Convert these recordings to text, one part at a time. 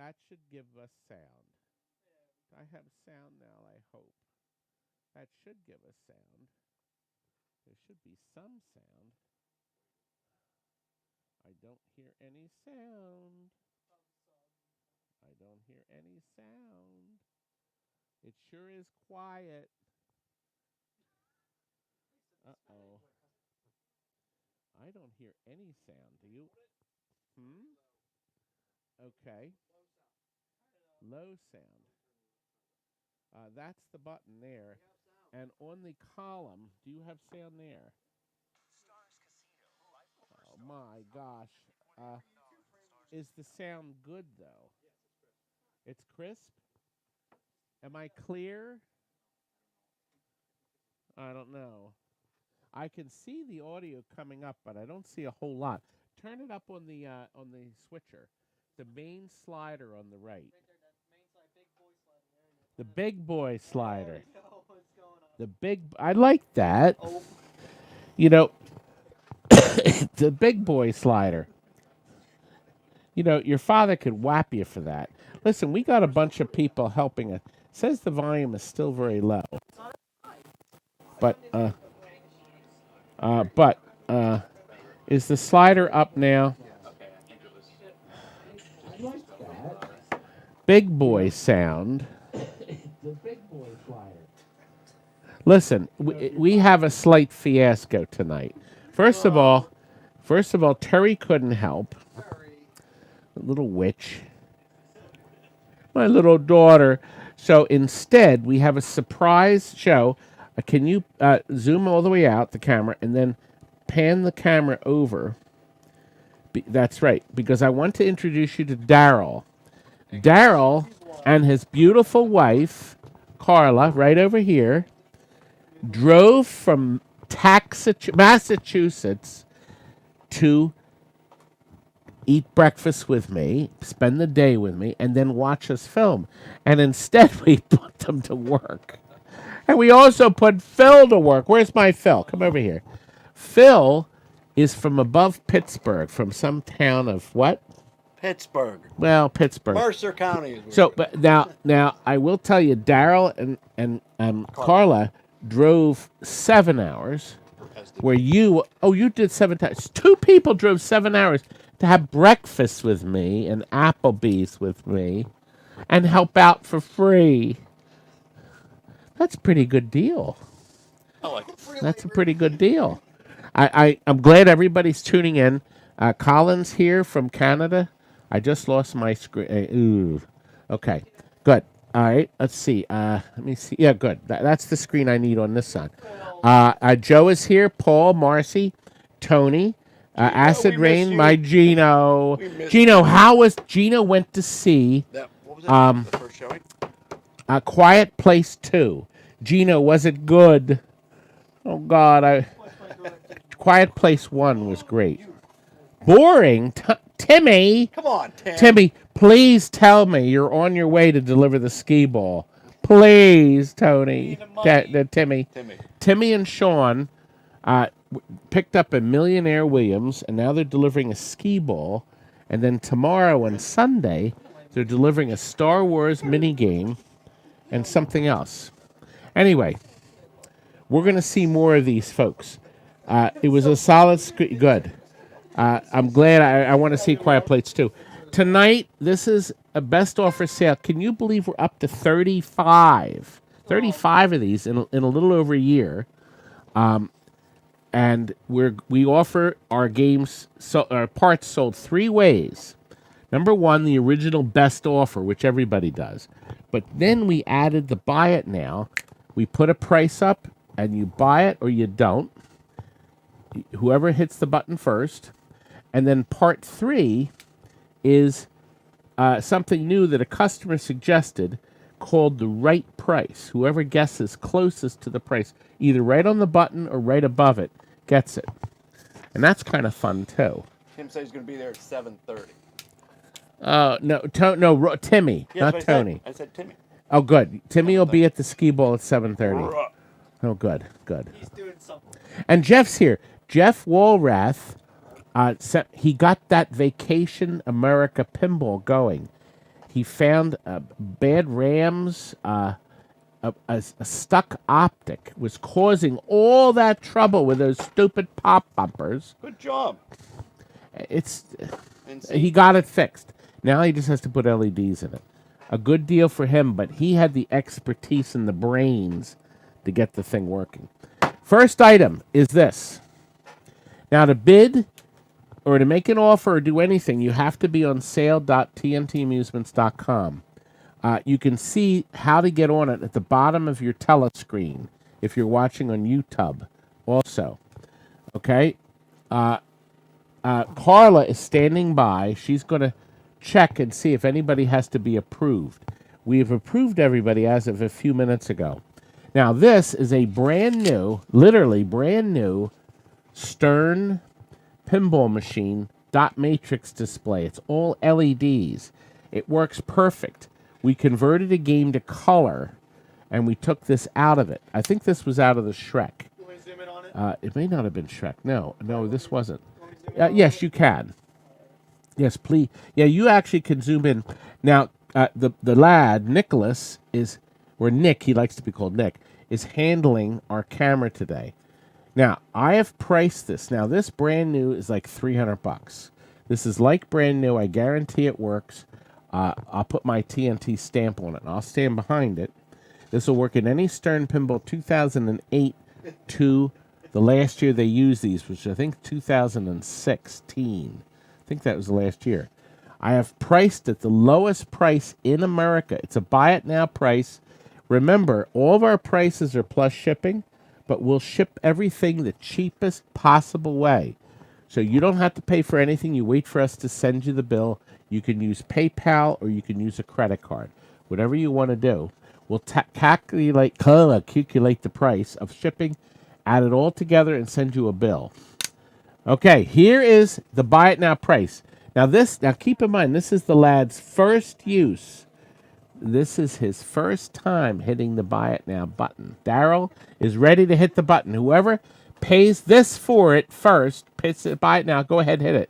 That should give us sound. I have sound now, I hope. That should give us sound. There should be some sound. I don't hear any sound. I don't hear any sound. It sure is quiet. Uh-oh. I don't hear any sound. Do you? Okay. Low sound. That's the button there. And on the column, do you have sound there? Oh my gosh. Is the sound good though? It's crisp? Am I clear? I don't know. I can see the audio coming up, but I don't see a whole lot. Turn it up on the switcher. The main slider on the right. The big boy slider. The big. I like that. You know, the big boy slider. You know, your father could whap you for that. Listen, we got a bunch of people helping us. Says the volume is still very low. But is the slider up now? Big boy sound. The big boy slider. Listen, we have a slight fiasco tonight. First of all, Terry couldn't help. Little witch. My little daughter. So instead, we have a surprise show. Can you zoom all the way out, the camera, and then pan the camera over? That's right, because I want to introduce you to Daryl. Daryl and his beautiful wife, Carla, right over here, drove from Massachusetts to eat breakfast with me, spend the day with me, and then watch us film. And instead, we put them to work. And we also put Phil to work. Where's my Phil? Come over here. Phil is from above Pittsburgh, from some town of what? Pittsburgh. Well, Pittsburgh. Mercer County. So, but now I will tell you, Daryl and Carla drove 7 hours. Where you did 7 times. 2 people drove 7 hours to have breakfast with me and Applebee's with me and help out for free. That's a pretty good deal. I like it. That's a pretty good deal. I'm glad everybody's tuning in. Colin's here from Canada. I just lost my screen. Okay, good. All right, let's see. Let me see. Yeah, good. That's the screen I need on this side. Joe is here. Paul, Marcy, Tony, Acid Rain, my Gino. Gino, how was Gino went to see What was it? The first showing? Quiet Place 2. Gino, was it good? Oh, God. Quiet Place 1 was great. Boring? Timmy? Come on, Tim. Timmy, please tell me you're on your way to deliver the skee ball. Please, Tony. Timmy. Timmy and Sean picked up a Millionaire Williams, and now they're delivering a skee ball. And then tomorrow and Sunday, they're delivering a Star Wars minigame and something else. Anyway, we're going to see more of these folks. It was a solid screen. Good. I'm glad. I want to see Quiet Plates too. Tonight, this is a best offer sale. Can you believe we're up to 35? 35 of these in a little over a year. And we offer our games, our parts sold 3 ways. Number 1, the original best offer, which everybody does. But then we added the buy it now. We put a price up, and you buy it or you don't. Whoever hits the button first. And then part 3 is something new that a customer suggested called the right price. Whoever guesses closest to the price, either right on the button or right above it, gets it. And that's kind of fun, too. Tim said he's going to be there at 7:30. No, Timmy, not Tony. I said Timmy. Oh, good. Timmy will be at the skee ball at 7:30. Oh, good. He's doing something. And Jeff's here. Jeff Walrath, he got that Vacation America pinball going. He found bad rams. A stuck optic was causing all that trouble with those stupid pop bumpers. Good job. He got it fixed. Now he just has to put LEDs in it. A good deal for him, but he had the expertise and the brains to get the thing working. First item is this. Now to bid or to make an offer or do anything, you have to be on sale.tntamusements.com. You can see how to get on it at the bottom of your telescreen if you're watching on YouTube also. Okay? Carla is standing by. She's going to check and see if anybody has to be approved. We have approved everybody as of a few minutes ago. Now, this is a brand new, literally brand new, Stern pinball machine dot matrix display. It's all LEDs. It works perfect. We converted a game to color, and we took this out of it. I think this was out of the Shrek. You want me to zoom in on it? It may not have been Shrek. No, this wasn't. Yes, you can. Yes, please. Yeah, you actually can zoom in. Now, the lad, Nicholas, or Nick, he likes to be called Nick, is handling our camera today. Now, I have priced this. Now, this brand new is like $300. This is like brand new. I guarantee it works. I'll put my TNT stamp on it, and I'll stand behind it. This will work in any Stern Pinball 2008 to the last year they used these, which I think 2016. I think that was the last year. I have priced it the lowest price in America. It's a buy it now price. Remember, all of our prices are plus shipping, but we'll ship everything the cheapest possible way. So you don't have to pay for anything. You wait for us to send you the bill. You can use PayPal or you can use a credit card. Whatever you want to do. We'll calculate the price of shipping, add it all together, and send you a bill. Okay, here is the buy it now price. Now keep in mind, this is the lad's first use. This is his first time hitting the buy it now button. Daryl is ready to hit the button. Whoever pays this for it first, buy it now, go ahead, hit it.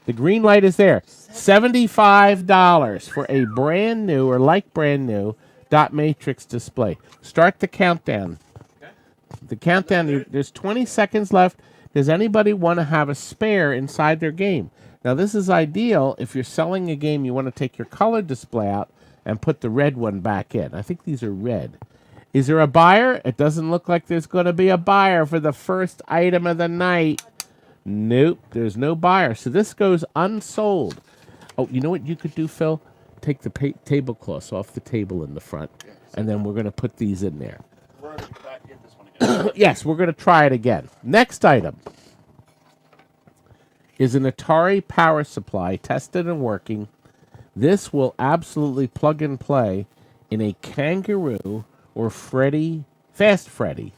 The green light is there. $75 for a brand new or like brand new dot matrix display. Start the countdown. Okay. The countdown, there's 20 seconds left. Does anybody want to have a spare inside their game? Now, this is ideal if you're selling a game, you want to take your color display out and put the red one back in. I think these are red. Is there a buyer? It doesn't look like there's going to be a buyer for the first item of the night. Nope, there's no buyer. So this goes unsold. Oh, you know what you could do, Phil? Take the tablecloths off the table in the front, and then we're going to put these in there. We're going to get this one again. Yes, we're going to try it again. Next item is an Atari power supply, tested and working. This will absolutely plug and play in a Kangaroo or Freddy, Fast Freddy.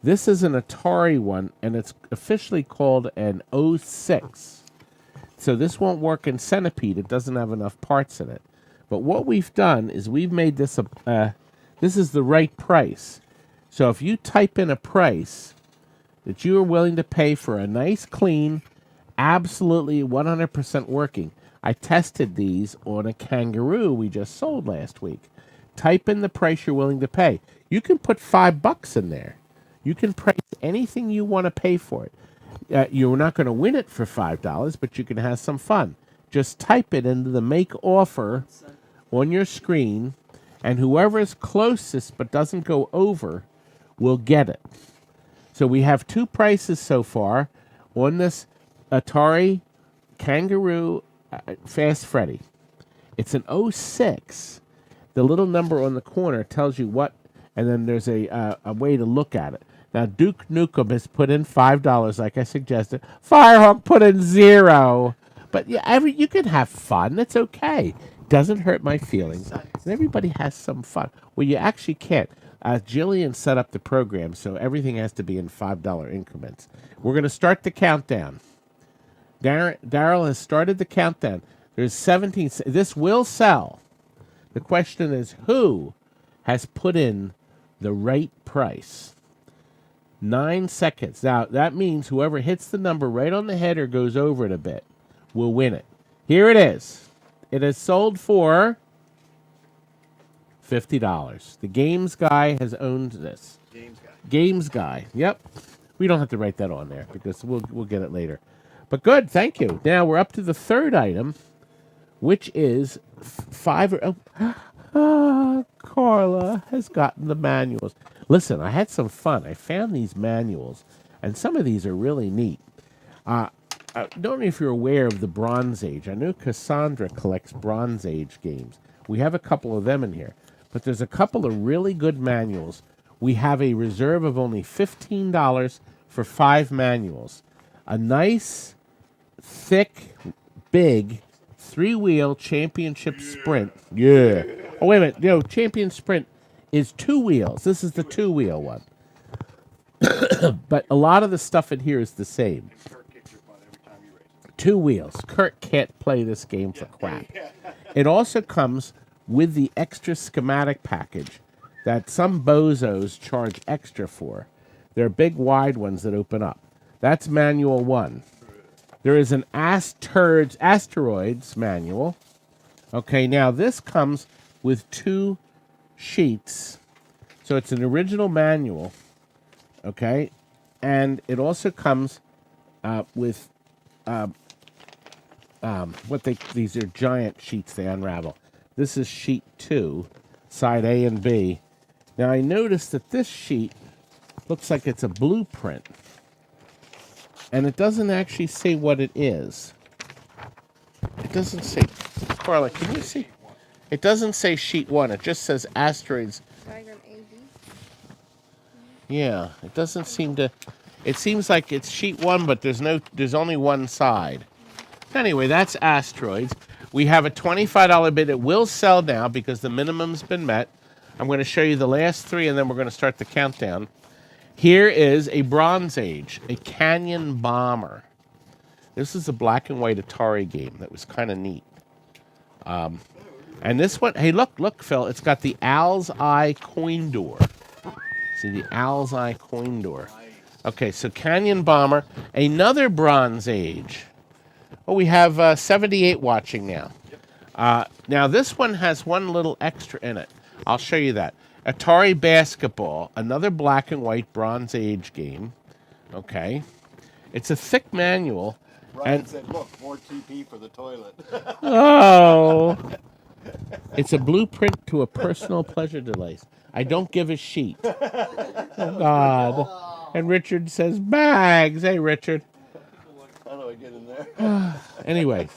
This is an Atari one, and it's officially called an 06. So this won't work in Centipede. It doesn't have enough parts in it. But what we've done is we've made this this is the right price. So if you type in a price that you are willing to pay for a nice, clean, absolutely 100% working. I tested these on a Kangaroo we just sold last week. Type in the price you're willing to pay. You can put $5 in there. You can price anything you want to pay for it. You're not going to win it for $5, but you can have some fun. Just type it into the make offer on your screen, and whoever is closest but doesn't go over will get it. So we have two prices so far on this Atari Kangaroo Fast Freddy. It's an 06. The little number on the corner tells you what, and then there's a way to look at it. Now, Duke Nukem has put in $5, like I suggested. Firehawk put in $0. But yeah, you can have fun. It's okay. Doesn't hurt my feelings. And everybody has some fun. Well, you actually can't. Jillian set up the program, so everything has to be in $5 increments. We're going to start the countdown. Daryl has started the countdown. There's 17. This will sell. The question is, who has put in the right price? 9 seconds. Now, that means whoever hits the number right on the head or goes over it a bit will win it. Here it is. It is sold for $50. The Games Guy has owned this. Games guy. Games Guy. Yep. We don't have to write that on there because we'll get it later. But good, thank you. Now we're up to the third item, which is Carla has gotten the manuals. Listen, I had some fun. I found these manuals, and some of these are really neat. I don't know if you're aware of the Bronze Age. I know Cassandra collects Bronze Age games. We have a couple of them in here, but there's a couple of really good manuals. We have a reserve of only $15 for 5 manuals. A nice, thick, big 3-wheel championship sprint. Yeah. Oh, wait a minute. No, champion sprint is 2 wheels. This is the 2-wheel one. But a lot of the stuff in here is the same. 2 wheels. Kurt can't play this game for crap. It also comes with the extra schematic package that some bozos charge extra for. They're big, wide ones that open up. That's manual 1. There is an Asteroids manual. Okay, now this comes with 2 sheets. So it's an original manual. Okay, and it also comes with these are giant sheets they unravel. This is sheet 2, side A and B. Now I noticed that this sheet looks like it's a blueprint, and it doesn't actually say what it is. It doesn't say. Carla, can you see? It doesn't say sheet 1. It just says Asteroids. Diagram A, B. Yeah, it doesn't seem to. It seems like it's sheet 1, but there's only one side. Anyway, that's Asteroids. We have a $25 bid. It will sell now because the minimum's been met. I'm going to show you the last 3, and then we're going to start the countdown. Here is a Bronze Age, a Canyon Bomber. This is a black and white Atari game that was kind of neat. And this one, hey, look, Phil, it's got the Owl's Eye coin door. See, the Owl's Eye coin door. Okay, so Canyon Bomber, another Bronze Age. Oh, we have 78 watching now. Now, this one has one little extra in it. I'll show you that. Atari Basketball, another black and white Bronze Age game. Okay. It's a thick manual. Ryan said, look, more TP for the toilet. Oh. It's a blueprint to a personal pleasure device. I don't give a sheet. Oh, God. And Richard says, bags. Hey, Richard. How do I get in there? Anyway.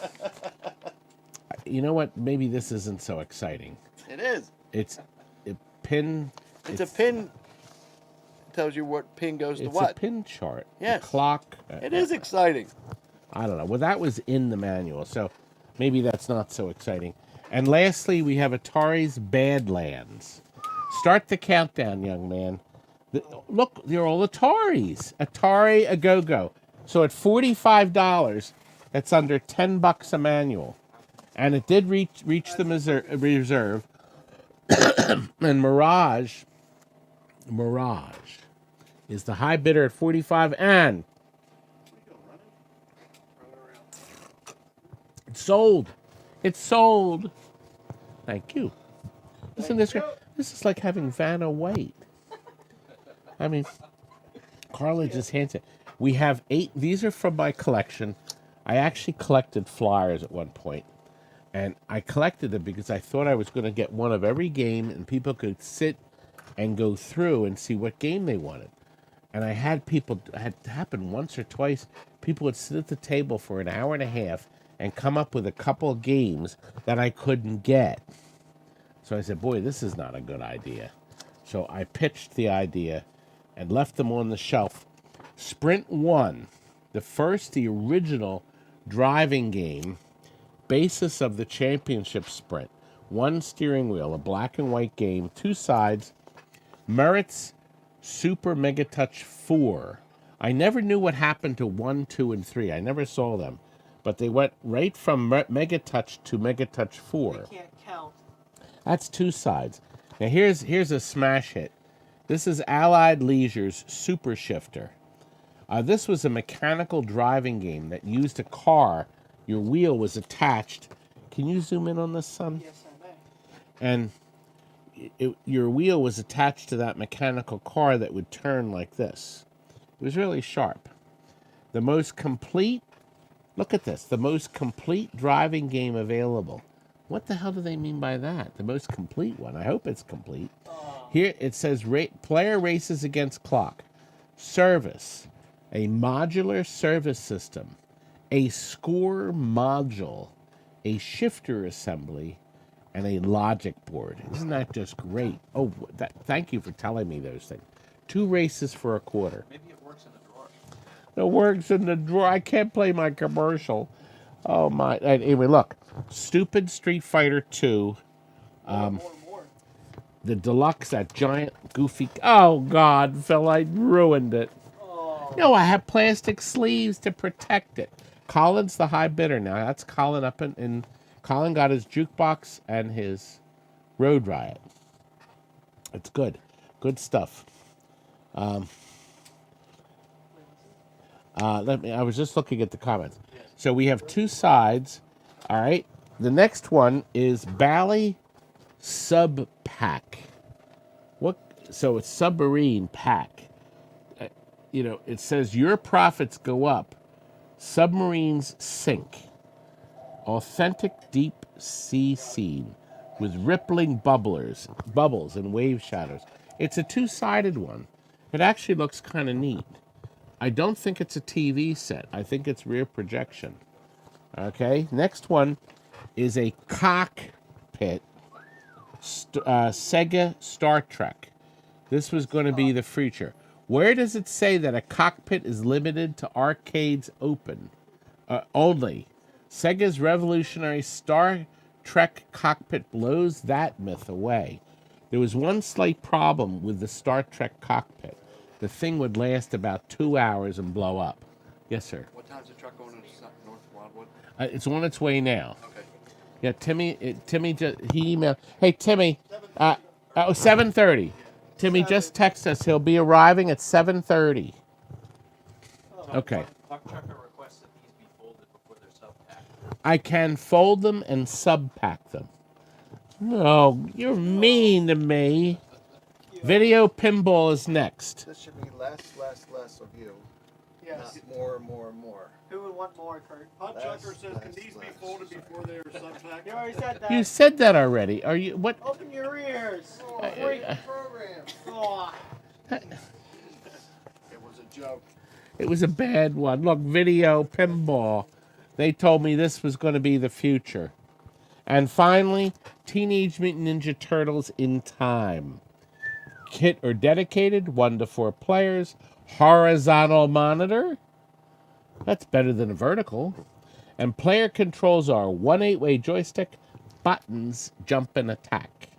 You know what? Maybe this isn't so exciting. It is. It's a pin. It's a pin. Tells you what pin goes to what. It's a pin chart. Yes. A clock. It is exciting. I don't know. Well, that was in the manual, so maybe that's not so exciting. And lastly, we have Atari's Badlands. Start the countdown, young man. Look, they're all Ataris. Atari A Go-Go. So at $45, that's under $10 a manual. And it did reach the reserve. And Mirage is the high bidder at $45, and it's sold. It's sold. Thank you. Listen, this is like having Vanna White. I mean, Carla just hands it. We have 8. These are from my collection. I actually collected flyers at one point. And I collected them because I thought I was going to get one of every game and people could sit and go through and see what game they wanted. And I had had happen once or twice. People would sit at the table for an hour and a half and come up with a couple of games that I couldn't get. So I said, boy, this is not a good idea. So I pitched the idea and left them on the shelf. Sprint 1, the original driving game, basis of the championship sprint. 1 steering wheel, a black and white game, 2 sides. Merritt's Super Mega Touch 4. I never knew what happened to 1, 2, and 3. I never saw them. But they went right from Mega Touch to Mega Touch 4. I can't count. That's 2 sides. Now here's a smash hit. This is Allied Leisure's Super Shifter. This was a mechanical driving game that used a car. Your wheel was attached. Can you zoom in on this, son? Yes, I may. And your wheel was attached to that mechanical car that would turn like this. It was really sharp. The most complete, look at this, the most complete driving game available. What the hell do they mean by that? The most complete one. I hope it's complete. Here it says player races against clock. Service. A modular service system. A score module. A shifter assembly. And a logic board. Isn't that just great? Oh, thank you for telling me those things. 2 races for a quarter. Maybe it works in the drawer. It works in the drawer. I can't play my commercial. Oh, my. Anyway, look. Stupid Street Fighter 2. More. The Deluxe, that giant, goofy... Oh, God, Phil, I ruined it. Oh. No, I have plastic sleeves to protect it. Colin's the high bidder now. That's Colin up in Colin got his jukebox and his Road Riot. It's good. Good stuff. I was just looking at the comments. So we have 2 sides. All right. The next one is Bally Sub Pack. So it's Submarine Pack. It says your profits go up. Submarines sink. Authentic deep sea scene with rippling bubbles and wave shadows. It's a 2-sided one. It actually looks kind of neat. I don't think it's a TV set. I think it's rear projection. Okay, next one is a cockpit Sega Star Trek. This was going to be the future. Where does it say that a cockpit is limited to arcades open only? Sega's revolutionary Star Trek cockpit blows that myth away. There was one slight problem with the Star Trek cockpit. The thing would last about 2 hours and blow up. Yes, sir. What time's the truck going to North Wildwood? It's on its way now. Okay. Yeah, Timmy just he emailed. Hey, Timmy. 7:30. Timmy just texted us. He'll be arriving at 7:30. Okay. Puck Chucker requests that these be folded before they're sub-packed. I can fold them and sub-pack them. No, you're mean to me. Video pinball is next. This should be less of you. Yes. Not more. Who would want more, Kurt? Puck Chucker says, less, can these be less. folded before they are subpacked? You already said that. You said that already. Are you what? Open your ears. Break the program. Oh. It was a joke. It was a bad one. Look, video pinball. They told me this was going to be the future. And finally, Teenage Mutant Ninja Turtles in Time. Kit or dedicated, 1 to 4 players. Horizontal monitor. That's better than a vertical. And player controls are 1 8-way joystick, buttons, jump and attack.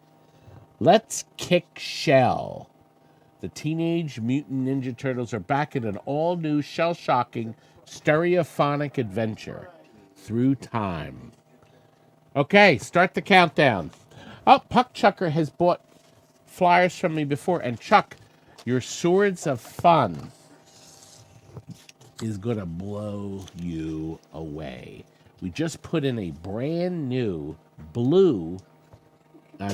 Let's kick shell. The Teenage Mutant Ninja Turtles are back in an all-new, shell-shocking, stereophonic adventure through time. Okay, start the countdown. Oh, Puck Chucker has bought flyers from me before. And Chuck, your Swords of Fun is going to blow you away. We just put in a brand new blue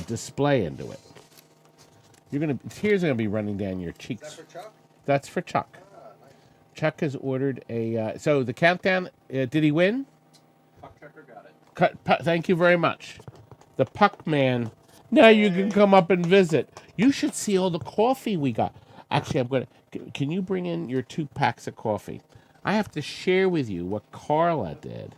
display into it. Tears are gonna be running down your cheeks. Is that for Chuck? That's for Chuck. Nice. Chuck has ordered a. So the countdown. Did he win? Puck Chucker got it. Thank you very much. The Puck Man. Now you can come up and visit. You should see all the coffee we got. Actually, I'm gonna. Can you bring in your 2 packs of coffee? I have to share with you what Carla did.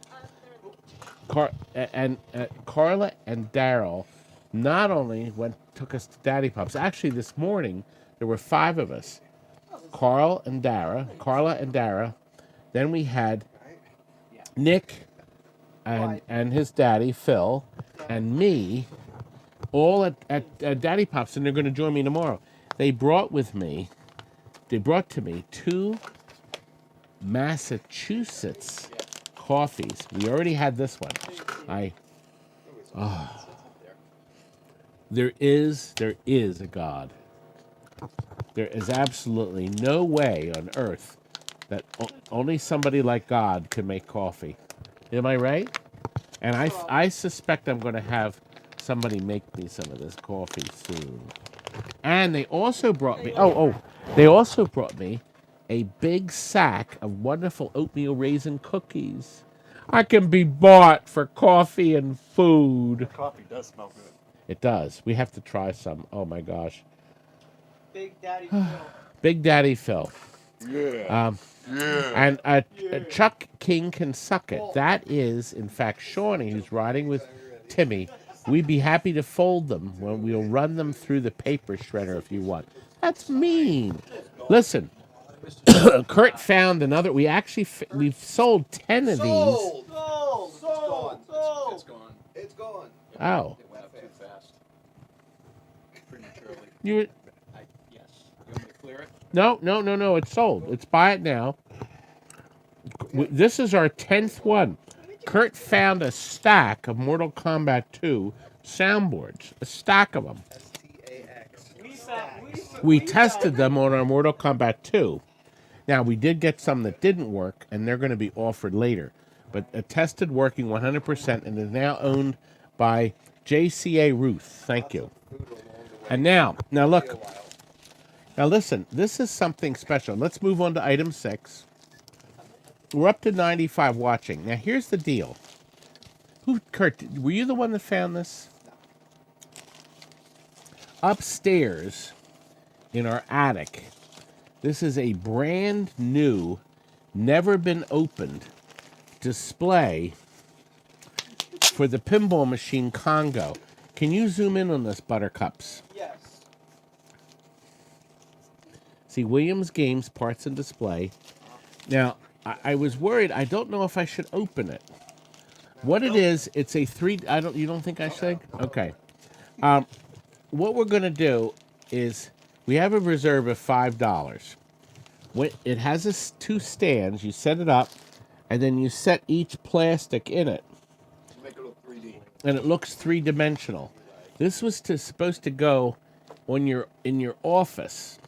Carla and Daryl not only took us to Daddy Pops. Actually, this morning there were 5 of us. Carla and Dara. Then we had Nick and his daddy Phil and me, all at Daddy Pops, and they're going to join me tomorrow. They brought to me 2 Massachusetts coffees. We already had this one. There is a God. There is absolutely no way on earth that only somebody like God can make coffee. Am I right? And I suspect I'm going to have somebody make me some of this coffee soon. And they also brought me. They also brought me a big sack of wonderful oatmeal raisin cookies. I can be bought for coffee and food. Coffee does smell good. It does. We have to try some. Oh my gosh. Big Daddy Phil. Big Daddy Phil. Yeah. And Chuck King can suck it. That is, in fact, Shawnee, who's riding with Timmy. We'd be happy to fold them when we'll run them through the paper shredder if you want. That's mean. Listen, Kurt found another. We've sold 10 of these. Sold. It's gone. It's gone. Oh, It went up too fast. Prematurely. you? Yes. You want me to clear it? No. It's sold. It's buy it now. This is our 10th one. Kurt found a stack of Mortal Kombat 2 soundboards. A stack of them. We tested them on our Mortal Kombat 2. Now, we did get some that didn't work, and they're going to be offered later. But tested working 100% and is now owned by JCA Ruth. Thank you. And now look. Now listen, this is something special. Let's move on to item 6. We're up to 95 watching. Now here's the deal. Kurt, were you the one that found this? Upstairs in our attic, this is a brand new, never been opened display for the pinball machine Congo. Can you zoom in on this, Buttercups? Yes. See, Williams Games Parts and Display. Now, I was worried. I don't know if I should open it. What it is, it's a 3. You don't think I should? Okay. What we're going to do is we have a reserve of $5. It has 2 stands. You set it up, and then you set each plastic in it. Make it look 3D. And it looks 3-dimensional. This was supposed to go in your office,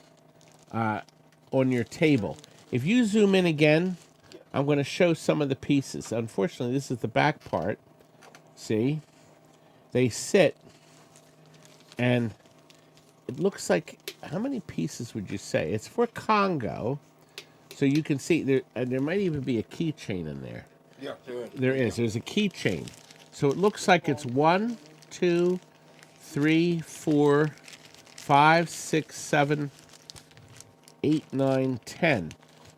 on your table. If you zoom in again, I'm going to show some of the pieces. Unfortunately, this is the back part. See? They sit, and it looks like, how many pieces would you say? It's for Congo, so you can see, there might even be a keychain in there. Yeah, There is. There's a keychain. So it looks like it's 1, 2, 3, 4, 5, 6, 7, 8, 9, 10.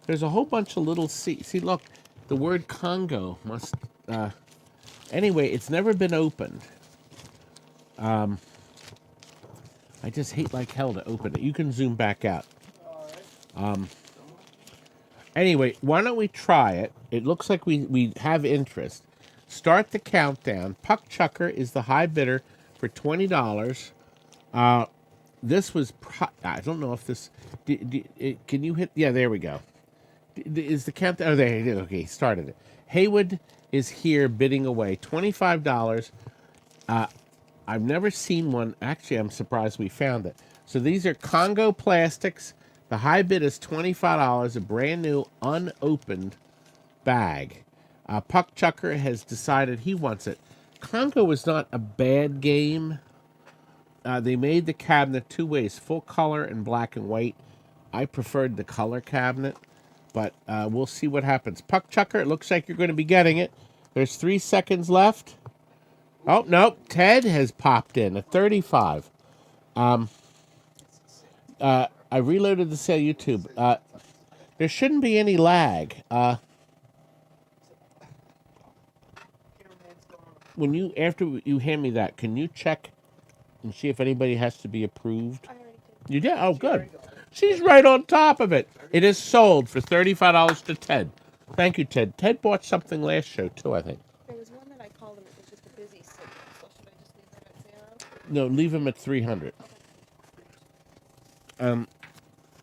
There's a whole bunch of little See, look, the word Congo must. Anyway, it's never been opened. I just hate like hell to open it. You can zoom back out. Anyway, why don't we try it? It looks like we have interest. Start the countdown. Puck Chucker is the high bidder for $20. This was, I don't know if this, can you hit, yeah, there we go. Is the countdown, oh, there it is, okay, started it. Haywood is here bidding away, $25. I've never seen one, actually I'm surprised we found it. So these are Congo plastics. The high bid is $25, a brand new unopened bag. Puck Chucker has decided he wants it. Congo was not a bad game. They made the cabinet 2 ways, full color and black and white. I preferred the color cabinet, but we'll see what happens. Puck Chucker, it looks like you're going to be getting it. There's 3 seconds left. Oh, no, Ted has popped in at 35. I reloaded the sale YouTube. There shouldn't be any lag. After you hand me that, can you check and see if anybody has to be approved? I already did. You did? Oh, good. She's right on top of it. It is sold for $35 to Ted. Thank you, Ted. Ted bought something last show, too, I think. There was one that I called him. It was just a busy signal. So should I just leave that at 0? No, leave him at 300.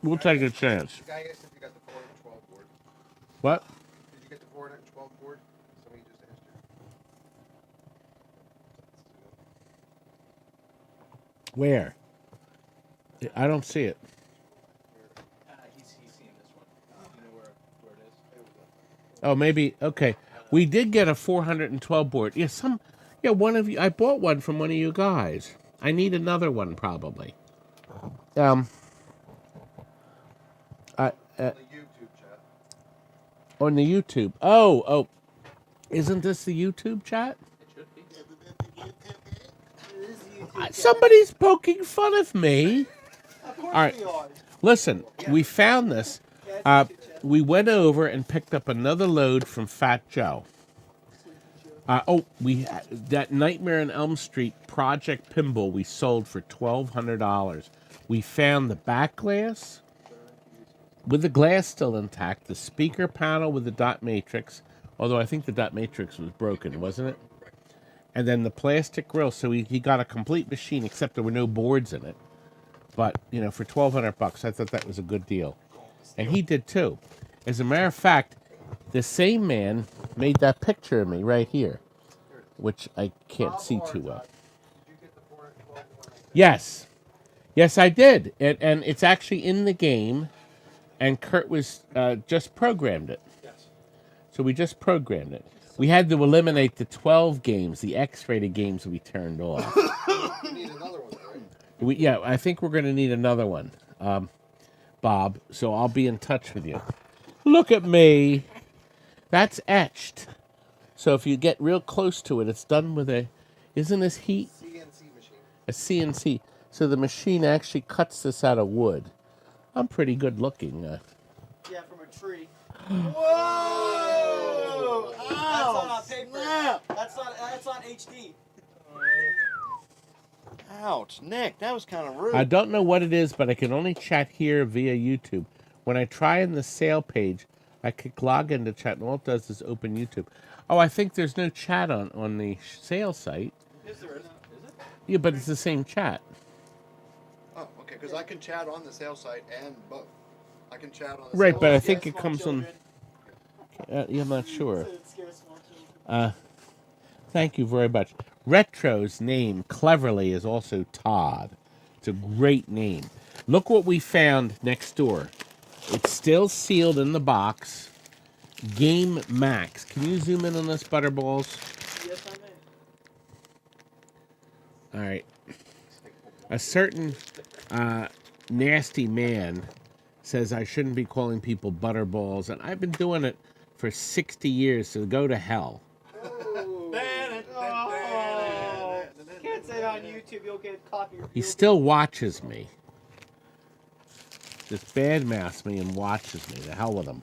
We'll take a chance. Guy asked if you got the 412 board. What? Did you get the 412 board? Somebody just asked you. Where? I don't see it. He's seeing this one. You know where it is? Oh, maybe. Okay. We did get a 412 board. Yeah, Yeah, one of you. I bought one from one of you guys. I need another one probably. Um, I, On the YouTube chat. on the YouTube. Oh, isn't this the YouTube chat? It should be. It is YouTube channel. Somebody's poking fun of me. Of course All right. we are. Listen, we found this. Yeah, it's YouTube channel. We went over and picked up another load from Fat Joe. That Nightmare on Elm Street Project Pinball we sold for $1,200. We found the back glass with the glass still intact, the speaker panel with the dot matrix, although I think the dot matrix was broken, wasn't it? And then the plastic grill. So he got a complete machine, except there were no boards in it. But for $1,200, I thought that was a good deal, and he did too. As a matter of fact, the same man made that picture of me right here, which I can't see too well. Did you get the 412 one? Yes, I did, and it's actually in the game. And Kurt was just programmed it. Yes. So we just programmed it. We had to eliminate the 12 games, the X-rated games we turned off. You need another one, right? I think we're going to need another one, Bob. So I'll be in touch with you. Look at me. That's etched. So if you get real close to it, it's done with isn't this heat? CNC machine. A CNC. So the machine actually cuts this out of wood. I'm pretty good looking. Yeah, from a tree. Whoa! That's on paper. Snap! That's on HD. Ouch, Nick, that was kind of rude. I don't know what it is, but I can only chat here via YouTube. When I try in the sale page, I click log into chat, and all it does is open YouTube. Oh, I think there's no chat on the sale site. Yes, there is. Is it? Yeah, but it's the same chat. Oh, okay, because I can chat on the sales site and both. I can chat on the Right, sales but I site. think Small it comes on. children. Yeah, I'm not sure. So it scares small children. Thank you very much. Retro's name, cleverly, is also Todd. It's a great name. Look what we found next door. It's still sealed in the box. Game Max. Can you zoom in on this, Butterballs? Yes, I may. All right. A certain nasty man says I shouldn't be calling people Butterballs, and I've been doing it for 60 years, so go to hell. Oh. Can't say it on YouTube. You'll get copyright. He still watches me. Just badmouths me and watches me. The hell with him.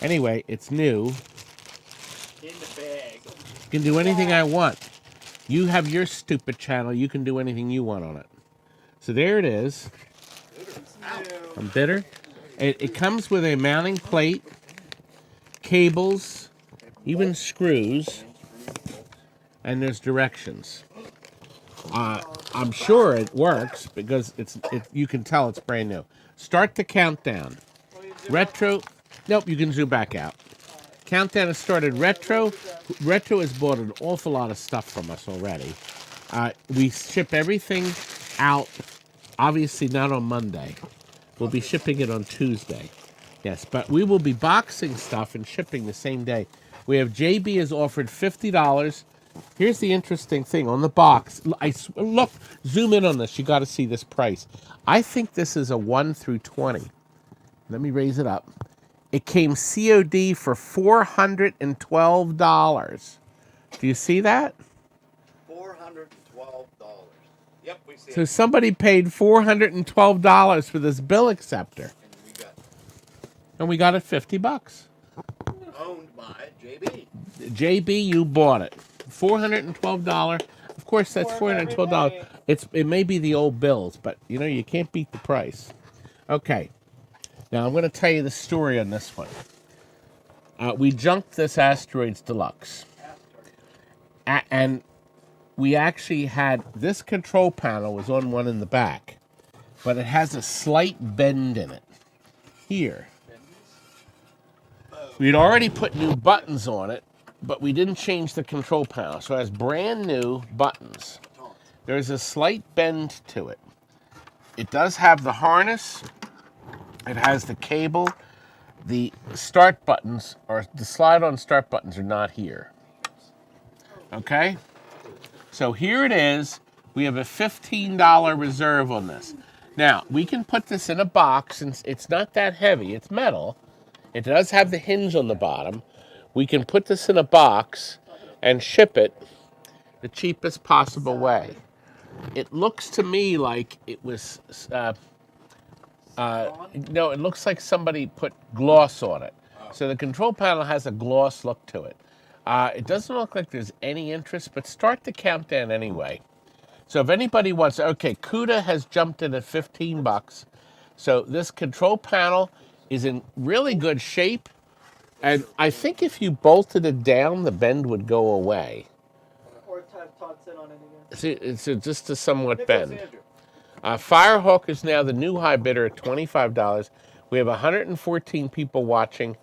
Anyway, it's new. In the bag. You can do anything I want. You have your stupid channel. You can do anything you want on it. So there it is. I'm bitter. It comes with a mounting plate, cables, even screws, and there's directions. I'm sure it works because you can tell it's brand new. Start the countdown. Retro. Nope, you can zoom back out. Countdown has started. Retro has bought an awful lot of stuff from us already. We ship everything out, obviously not on Monday. We'll be shipping it on Tuesday. Yes, but we will be boxing stuff and shipping the same day. We have JB has offered $50. Here's the interesting thing on the box. Look, zoom in on this. You got to see this price. I think this is a 1 through 20. Let me raise it up. It came COD for $412. Do you see that? $412. Yep, we see So it. somebody paid $412 for this bill acceptor, And we got and we got it $50. owned by JB. JB, you bought it. $412. Of course, that's $412. It may be the old bills, but you can't beat the price. Okay. Now I'm going to tell you the story on this one. We junked this Asteroids Deluxe, and we actually had this control panel was on one in the back, but it has a slight bend in it here. We'd already put new buttons on it, but we didn't change the control panel, so it has brand new buttons. There's a slight bend to it. It does have the harness. It has the cable. The start buttons, or the slide-on start buttons, are not here. Okay? So here it is. We have a $15 reserve on this. Now, we can put this in a box, and it's not that heavy. It's metal. It does have the hinge on the bottom. We can put this in a box and ship it the cheapest possible way. It looks to me like it was, no, it looks like somebody put gloss on it. So the control panel has a gloss look to it. It doesn't look like there's any interest, but start the countdown anyway. So if anybody wants, okay, Cuda has jumped in at 15 bucks. So this control panel is in really good shape. And I think if you bolted it down, the bend would go away. Or Todd sit on it again. See, it's just a somewhat bend. Firehawk is now the new high bidder at $25. We have 114 people watching,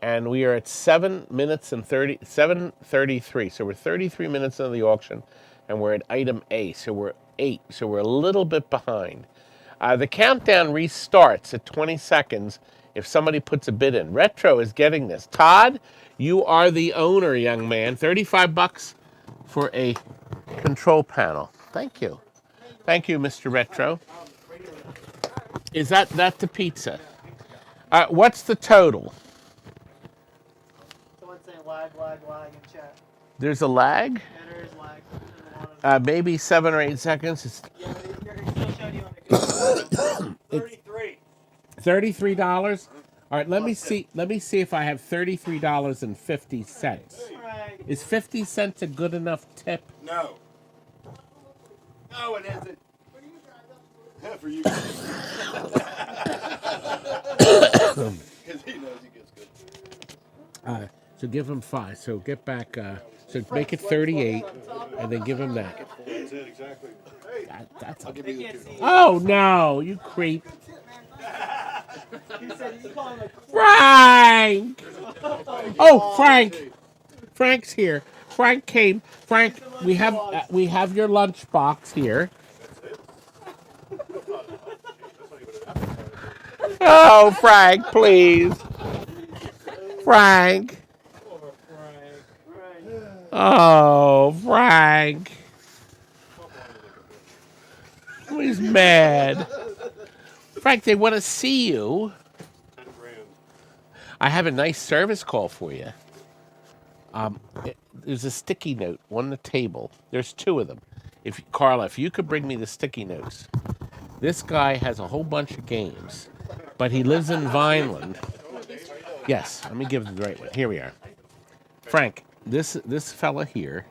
and we are at 7:33. So we're 33 minutes into the auction, and we're at item A. So we're 8. So we're a little bit behind. The countdown restarts at 20 seconds if somebody puts a bid in. Retro is getting this. Todd, you are the owner, young man. 35 bucks for a control panel. Thank you. Thank you, Mr. Retro. Is that the pizza? What's the total? Someone's saying lag in chat. There's a lag? Yeah, there is lag. Maybe 7 or 8 seconds. It's Yeah, but it's still showing you on the computer. 33. $33. All right, let me see if I have $33.50. Right. Is 50 cents a good enough tip? No. No, it isn't. For you. Because he knows he gets good. So give him 5. So get back. So make it 38, and then give him that. That's it, exactly. Hey, That's I'll give you the two. Oh no, you creep, He said you call him a Frank! Oh, Frank! Frank's here. Frank came. Frank, we have your lunch box here. Oh, Frank, please. Frank. Oh, Frank. He's mad. Frank, they want to see you. I have a nice service call for you. There's a sticky note on the table. There's 2 of them. Carla, if you could bring me the sticky notes. This guy has a whole bunch of games, but he lives in Vineland. Yes, let me give the right one. Here we are. Frank, this fella here,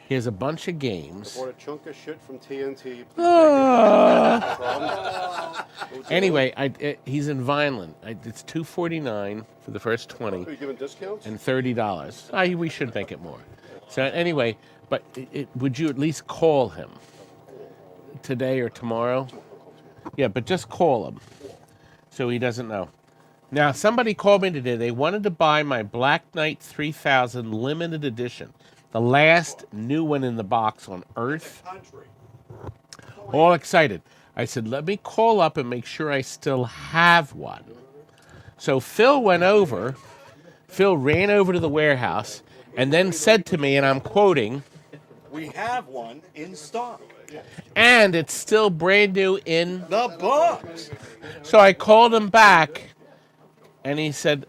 he has a bunch of games. Bought a chunk of shit from TNT. Anyway, he's in Vineland. It's $2.49 for the first 20. Are you giving discounts? And $30. We should make it more. So anyway, but would you at least call him today or tomorrow? Yeah, but just call him so he doesn't know. Now, somebody called me today. They wanted to buy my Black Knight 3000 limited edition, the last new one in the box on Earth. All excited. I said, let me call up and make sure I still have one. So Phil ran over to the warehouse and then said to me, and I'm quoting, We have one in stock. and it's still brand new in. The box. So I called him back, and he said,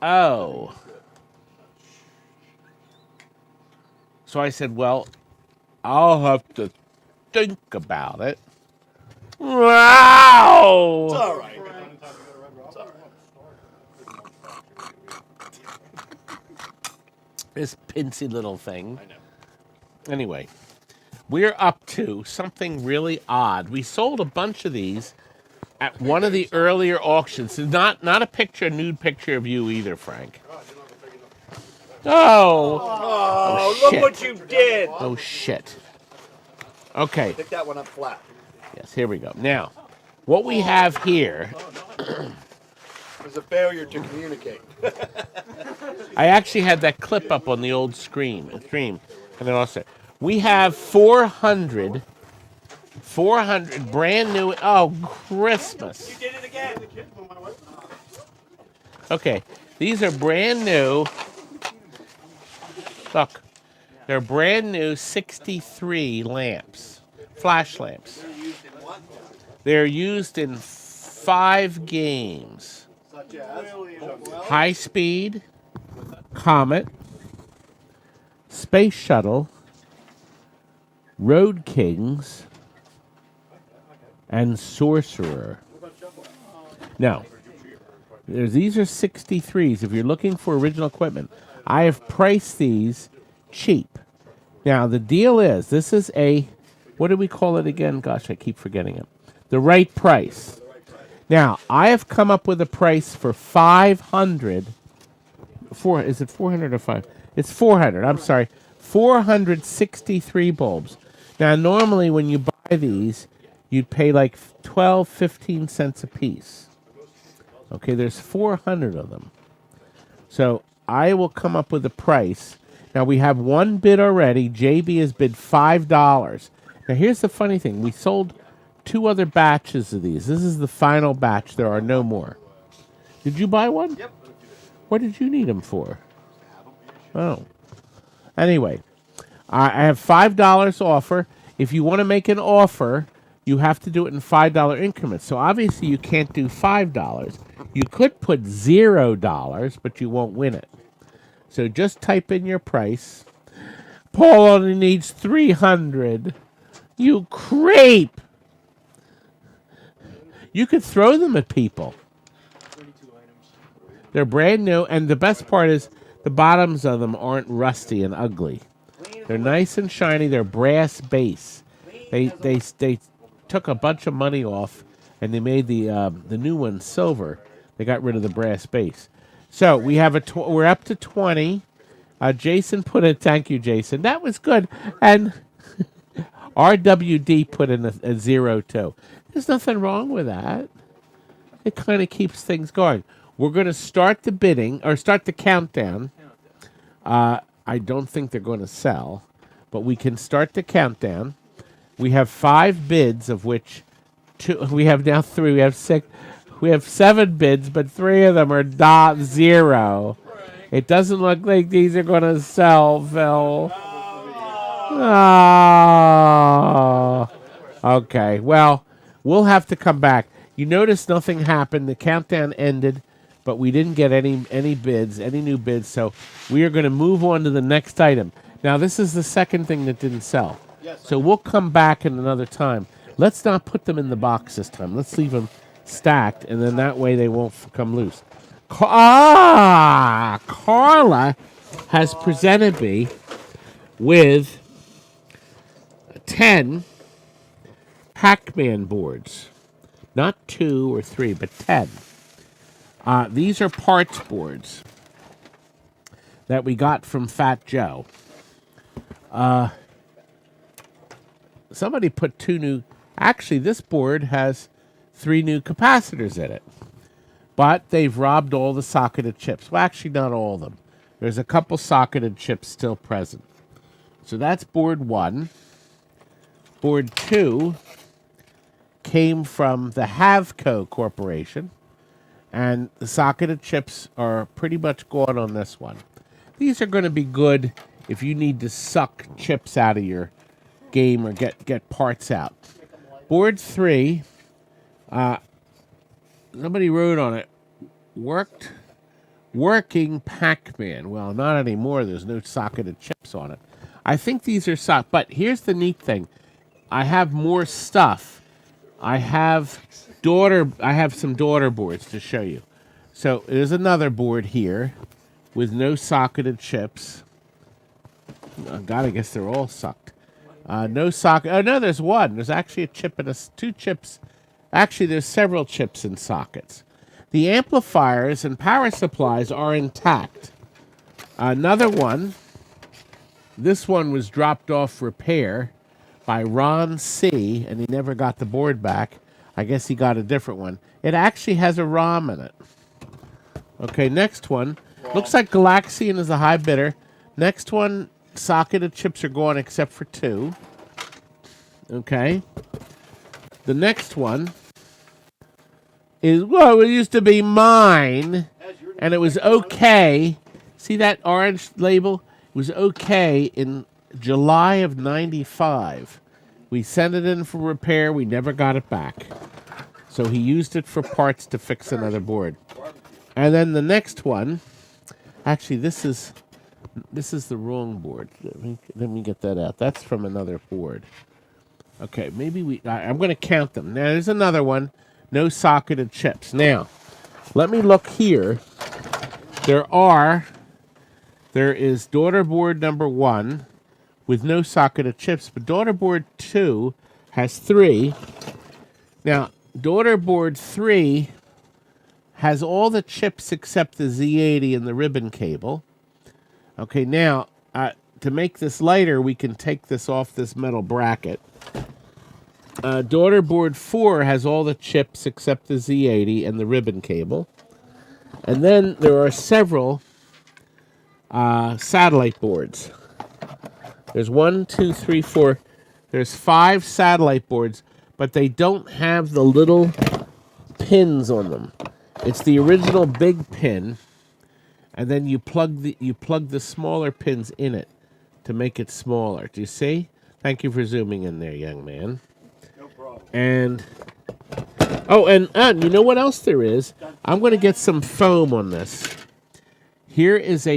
oh. So I said, well, I'll have to think about it. Wow! It's all right. This pincy little thing. I know. Anyway, we're up to something really odd. We sold a bunch of these at one of the earlier auctions. Not a nude picture of you either, Frank. Oh. Oh, shit. look what you did. Oh, shit. Okay. Pick that one up flat. Yes, here we go. Now, what we have here, It was a failure to communicate. I actually had that clip up on the old stream, and then also, we have 400 brand new, Christmas. You did it again. Okay, these are brand new. Look, They're brand new 63 lamps, flash lamps. They're used in 5 games. Such as? High Speed, Comet, Space Shuttle, Road Kings, and Sorcerer. Now, these are 63s. If you're looking for original equipment, I have priced these cheap. Now, the deal is, this is a, what do we call it again? Gosh, I keep forgetting it. The right price. Now, I have come up with a price for 500. Is it 400 or 5? It's 400. I'm sorry. 463 bulbs. Now, normally when you buy these, you'd pay like 12, 15 cents a piece. Okay, there's 400 of them. So I will come up with a price. Now, we have one bid already. JB has bid $5. Now, here's the funny thing. We sold 2 other batches of these. This is the final batch. There are no more. Did you buy one? Yep. What did you need them for? Oh. Anyway, I have $5 offer. If you want to make an offer, you have to do it in $5 increments. So obviously you can't do $5. You could put $0, but you won't win it. So just type in your price. Paul only needs 300. You creep. You could throw them at people. They're brand new, and the best part is the bottoms of them aren't rusty and ugly. They're nice and shiny. They're brass base. They took a bunch of money off, and they made the new one silver. They got rid of the brass base. So we have we're up to 20. Jason put in. Thank you, Jason. That was good. And RWD put in a 0 too. There's nothing wrong with that. It kind of keeps things going. We're going to start the bidding, or start the countdown. I don't think they're going to sell, but we can start the countdown. We have 5 bids, of which 2. We have now 3. We have 6. We have 7 bids, but 3 of them are 0. It doesn't look like these are going to sell, Phil. Oh. Okay. Well, we'll have to come back. You notice nothing happened. The countdown ended, but we didn't get any bids, any new bids. So we are going to move on to the next item. Now, this is the second thing that didn't sell. So we'll come back in another time. Let's not put them in the box this time. Let's leave them stacked, and then that way they won't come loose. Carla has presented me with 10 Pacman boards. Not 2 or 3, but 10. These are parts boards that we got from Fat Joe. Somebody put 2 new... Actually, this board has 3 new capacitors in it. But they've robbed all the socketed chips. Well, actually, not all of them. There's a couple socketed chips still present. So that's board 1. Board 2 came from the Havco Corporation. And the socketed chips are pretty much gone on this one. These are going to be good if you need to suck chips out of your game or get parts out. Board 3, somebody wrote on it, working Pacman. Well, not anymore. There's no socketed chips on it. I think these are but here's the neat thing. I have more stuff. I have some daughter boards to show you. So there's another board here with no socketed chips. Oh, God, I guess they're all sucked. No socket. Oh, no, there's one. There's actually a chip and 2 chips. Actually, there's several chips in sockets. The amplifiers and power supplies are intact. Another one. This one was dropped off repair by Ron C., and he never got the board back. I guess he got a different one. It actually has a ROM in it. Okay, next one. Looks like Galaxian is a high bidder. Next one, socketed chips are gone except for 2. Okay. The next one is, well, it used to be mine, and it was okay. See that orange label? It was okay in July of 95. We sent it in for repair. We never got it back. So he used it for parts to fix another board. And then the next one, actually this is the wrong board. Let me get that out. That's from another board. Okay, maybe I'm going to count them. Now there's another one. No socketed chips. Now, let me look here. There is daughter board number 1 with no socketed chips, but daughter board 2 has 3. Now, daughter board 3 has all the chips except the Z80 and the ribbon cable. Okay, now, to make this lighter, we can take this off this metal bracket. Daughter board 4 has all the chips except the Z80 and the ribbon cable. And then there are several satellite boards. There's 1, 2, 3, 4. There's 5 satellite boards, but they don't have the little pins on them. It's the original big pin, and then you plug the smaller pins in it to make it smaller. Do you see? Thank you for zooming in there, young man. No problem. And you know what else there is? I'm going to get some foam on this. Here is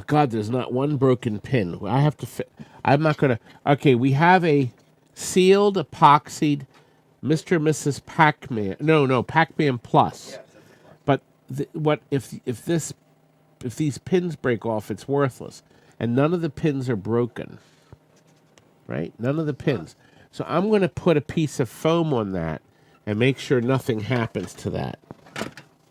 God, there's not one broken pin. I have to I'm not going to. Okay, we have a sealed, epoxied Mr. and Mrs. Pacman. No, Pacman Plus. But if these pins break off, it's worthless. And none of the pins are broken. Right? None of the pins. So I'm going to put a piece of foam on that and make sure nothing happens to that.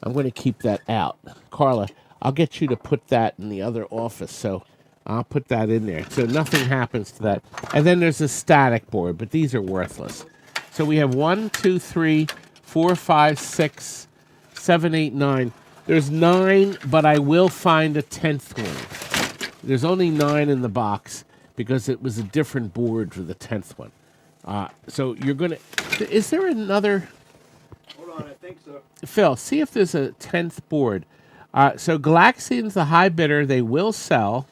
I'm going to keep that out. Carla, I'll get you to put that in the other office, so I'll put that in there. So nothing happens to that. And then there's a static board, but these are worthless. So we have 1, 2, 3, 4, 5, 6, 7, 8, 9. There's 9, but I will find a 10th one. There's only 9 in the box because it was a different board for the 10th one. So you're going to... Is there another... Hold on, I think so. Phil, see if there's a 10th board. So Galaxian's the high bidder. They will sell.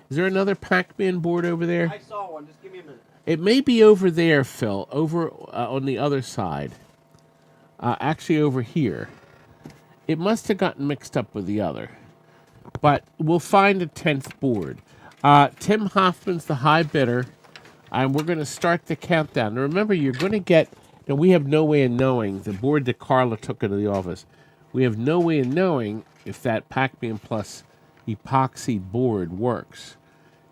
Is there another Pacman board over there? I saw one. Just give me a minute. It may be over there, Phil. Over on the other side. Actually over here. It must have gotten mixed up with the other. But we'll find a 10th board. Tim Hoffman's the high bidder. And we're going to start the countdown. Now remember, you're going to get... Now, we have no way of knowing. The board that Carla took into the office. We have no way of knowing if that Pacman Plus epoxy board works.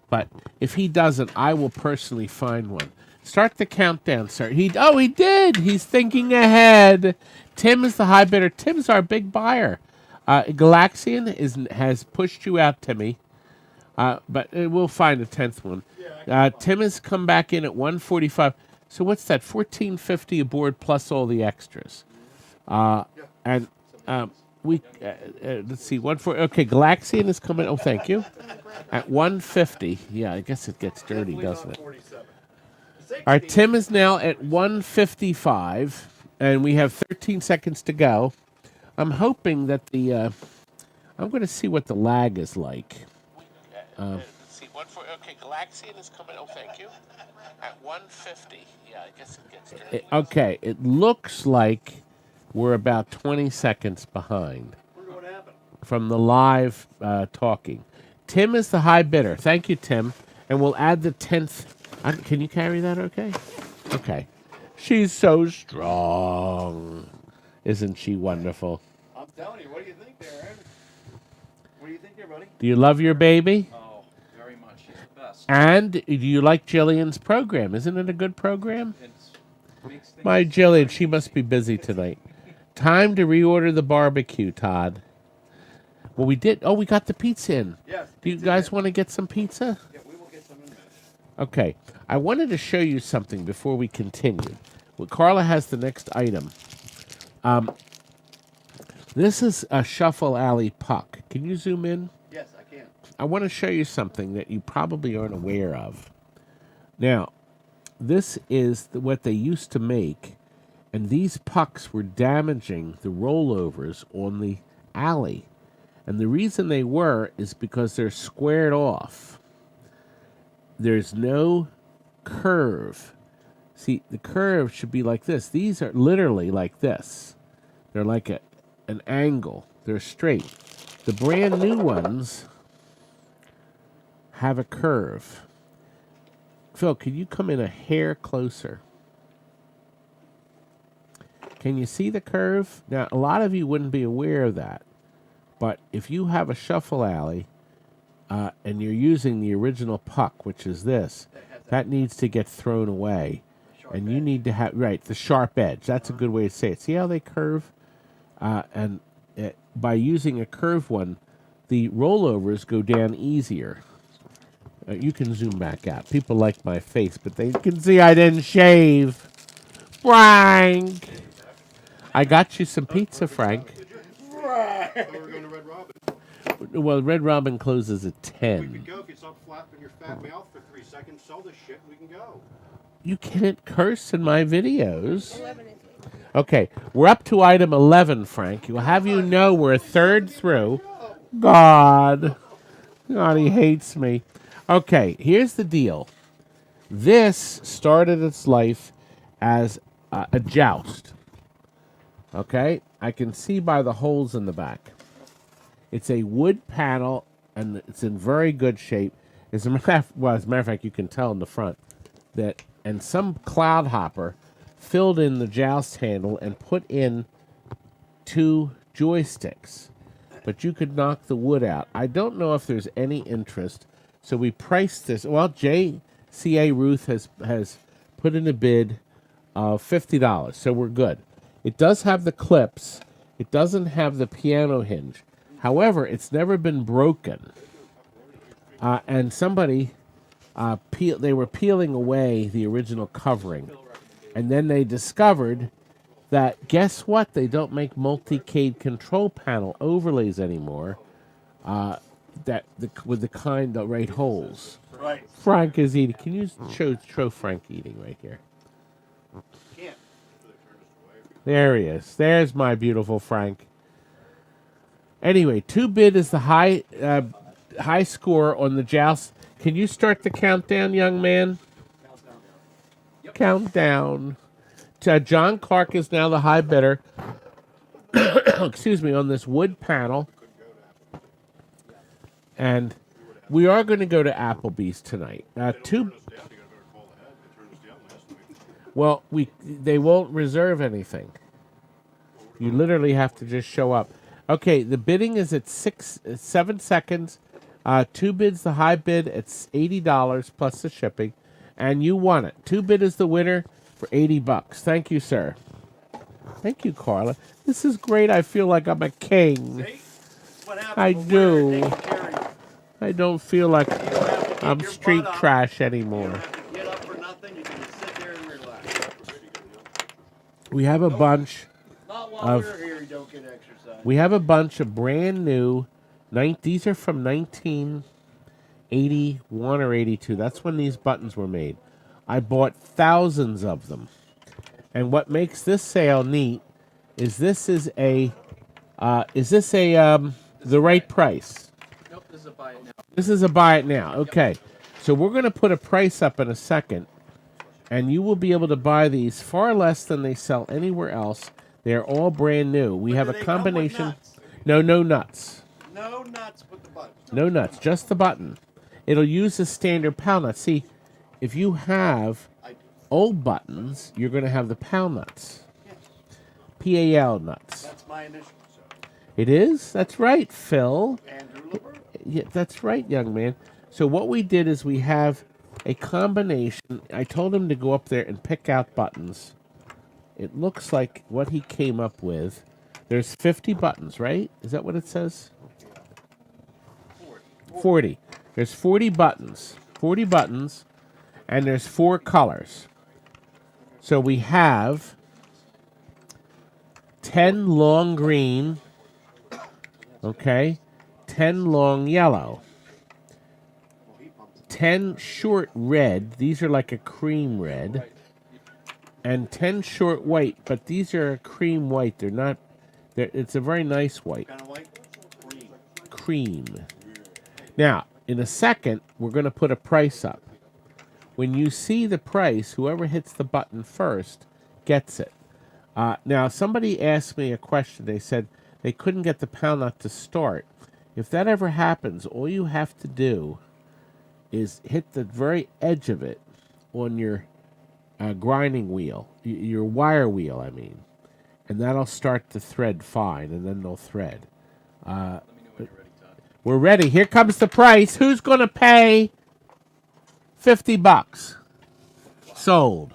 But if he doesn't, I will personally find one. Start the countdown, sir. He did. He's thinking ahead. Tim is the high bidder. Tim's our big buyer. Galaxian has pushed you out, Timmy. But we'll find a 10th one. Tim has come back in at 145. So what's that? $14.50 a board plus all the extras. And let's see, okay, Galaxian is coming. Oh, thank you. At 150. Yeah, I guess it gets dirty, doesn't it? All right, Tim is now at 155, and we have 13 seconds to go. I'm hoping that I'm going to see what the lag is like. Let's see, okay, Galaxian is coming. Oh, thank you. At 150. Yeah, I guess it gets dirty. Okay, it looks like we're about 20 seconds behind from the live talking. Tim is the high bidder. Thank you, Tim. And we'll add the 10th. Can you carry that okay? Okay. She's so strong. Isn't she wonderful? I'm telling you, what do you think there, Aaron? What do you think there, buddy? Do you love your baby? Oh, very much. She's the best. And do you like Jillian's program? Isn't it a good program? Makes things My Jillian, she must be busy tonight. Time to reorder the barbecue, Todd. Well, we did. Oh, we got the pizza in. Yes. Do you guys want to get some pizza? Yeah, we will get some in there. Okay. I wanted to show you something before we continue. Well, Carla has the next item. This is a Shuffle Alley puck. Can you zoom in? Yes, I can. I want to show you something that you probably aren't aware of. Now, this is what they used to make, and these pucks were damaging the rollovers on the alley. And the reason they were is because they're squared off. there's no curve. See, the curve should be like this. These are literally like this. They're like an angle. They're straight. The brand new ones have a curve. Phil, can you come in a hair closer? Can you see the curve? Now, a lot of you wouldn't be aware of that. But if you have a shuffle alley and you're using the original puck, which is this, that needs to get thrown away. And you need to have, right, the sharp edge. That's a good way to say it. See how they curve? And by using a curved one, the rollovers go down easier. You can zoom back out. People like my face, but they can see I didn't shave. Frank! I got you some pizza, Frank. Right. We're going to Red Robin. Well, Red Robin closes at 10. We could go if you stop flapping your fat mouth for 3 seconds, sell this shit, and we can go. You can't curse in my videos. 11 is Okay, we're up to item 11, Frank. You'll have you know we're a third through. God, he hates me. Okay, here's the deal. This started its life as a joust. Okay, I can see by the holes in the back. It's a wood panel, and it's in very good shape. As a matter of fact, you can tell in the front that, and some cloud hopper filled in the joust handle and put in 2 joysticks. But you could knock the wood out. I don't know if there's any interest, so we priced this. Well, JCA Ruth has put in a bid of $50, so we're good. It does have the clips. It doesn't have the piano hinge. However, it's never been broken. And somebody, they were peeling away the original covering. And then they discovered that, guess what? They don't make multicade control panel overlays anymore with the kind that right holes. Right. Frank is eating. Can you show Frank eating right here? Can't. There he is. There's my beautiful Frank. Anyway, 2-bid is the high score on the joust. Can you start the countdown, young man? Yep. Countdown. John Clark is now the high bidder. Excuse me, on this wood panel. And we are going to go to Applebee's tonight. Well, they won't reserve anything. You literally have to just show up. Okay, the bidding is at 7 seconds. 2 bids the high bid. It's $80 plus the shipping, and you won it. 2 bid is the winner for $80. Thank you, sir. Thank you, Carla. This is great. I feel like I'm a king. See? What happens I when do. we're taking care of you. I don't feel like You don't have to get I'm your street butt up. trash You anymore. don't have to get up for nothing. You can just sit there and relax. We have a bunch. Not while Of- we're here, you don't get exercise. We have a bunch of brand new. These are from 1981 or 82. That's when these buttons were made. I bought thousands of them. And what makes this sale neat is this is the right price? Nope, this is a buy it now. This is a buy it now. Okay. So we're going to put a price up in a second, and you will be able to buy these far less than they sell anywhere else. They're all brand new. We have do a they come with combination. nuts? No nuts. No nuts with the buttons. No nuts, just the button. It'll use the standard PAL nut. See, if you have I do. old buttons, you're going to have the PAL nuts. Yes. PAL nuts. That's my initial. So. It is? That's right, Phil. Andrew Lippert. Yeah, that's right, young man. So what we did is we have a combination. I told him to go up there and pick out buttons. It looks like what he came up with. There's 50 buttons, right? Is that what it says? 40. There's 40 buttons. 40 buttons, and there's 4 colors. So we have 10 long green, okay, 10 long yellow, 10 short red. These are like a cream red. And 10 short white, but these are a cream white. They're not. It's a very nice white. Kind of white. Green. Cream. Now, in a second, we're going to put a price up. when you see the price, whoever hits the button first gets it. Now, somebody asked me a question. They said they couldn't get the pound nut to start. If that ever happens, all you have to do is hit the very edge of it on your grinding wheel, your wire wheel, I mean. And that'll start the thread fine, and then they'll thread. Let me know when you're ready, Todd. We're ready. Here comes the price. Who's going to pay $50? Sold.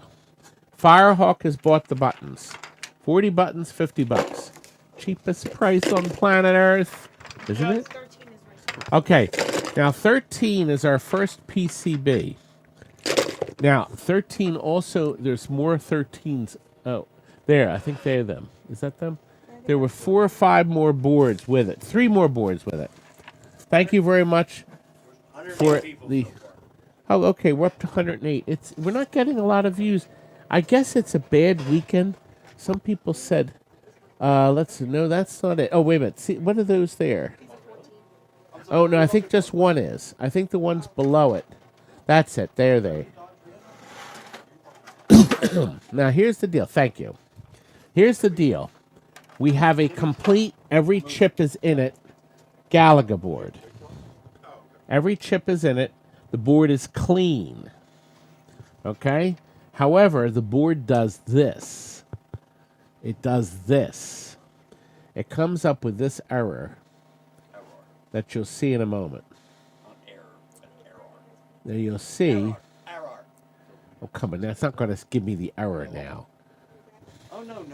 Firehawk has bought the buttons. 40 buttons, $50. Cheapest price on planet Earth, isn't it? 13 is right. Okay. Now, 13 is our first PCB. Now, 13 also, there's more 13s. Oh, there. I think they're them. Is that them? There were 4 or 5 more boards with it. 3 more boards with it. Thank you very much for the... Oh, okay. We're up to 108. We're not getting a lot of views. I guess it's a bad weekend. Some people said, let's see. No, that's not it. Oh, wait a minute. See, what are those there? Oh, no, I think just one is. I think the one's below it. That's it. There they. Now, here's the deal. Thank you. Here's the deal. We have a complete, every chip is in it, Galaga board. Every chip is in it. The board is clean. Okay? However, the board does this. It does this. It comes up with this error that you'll see in a moment. Now you'll see. Oh, come on. That's not going to give me the error now. Oh, no.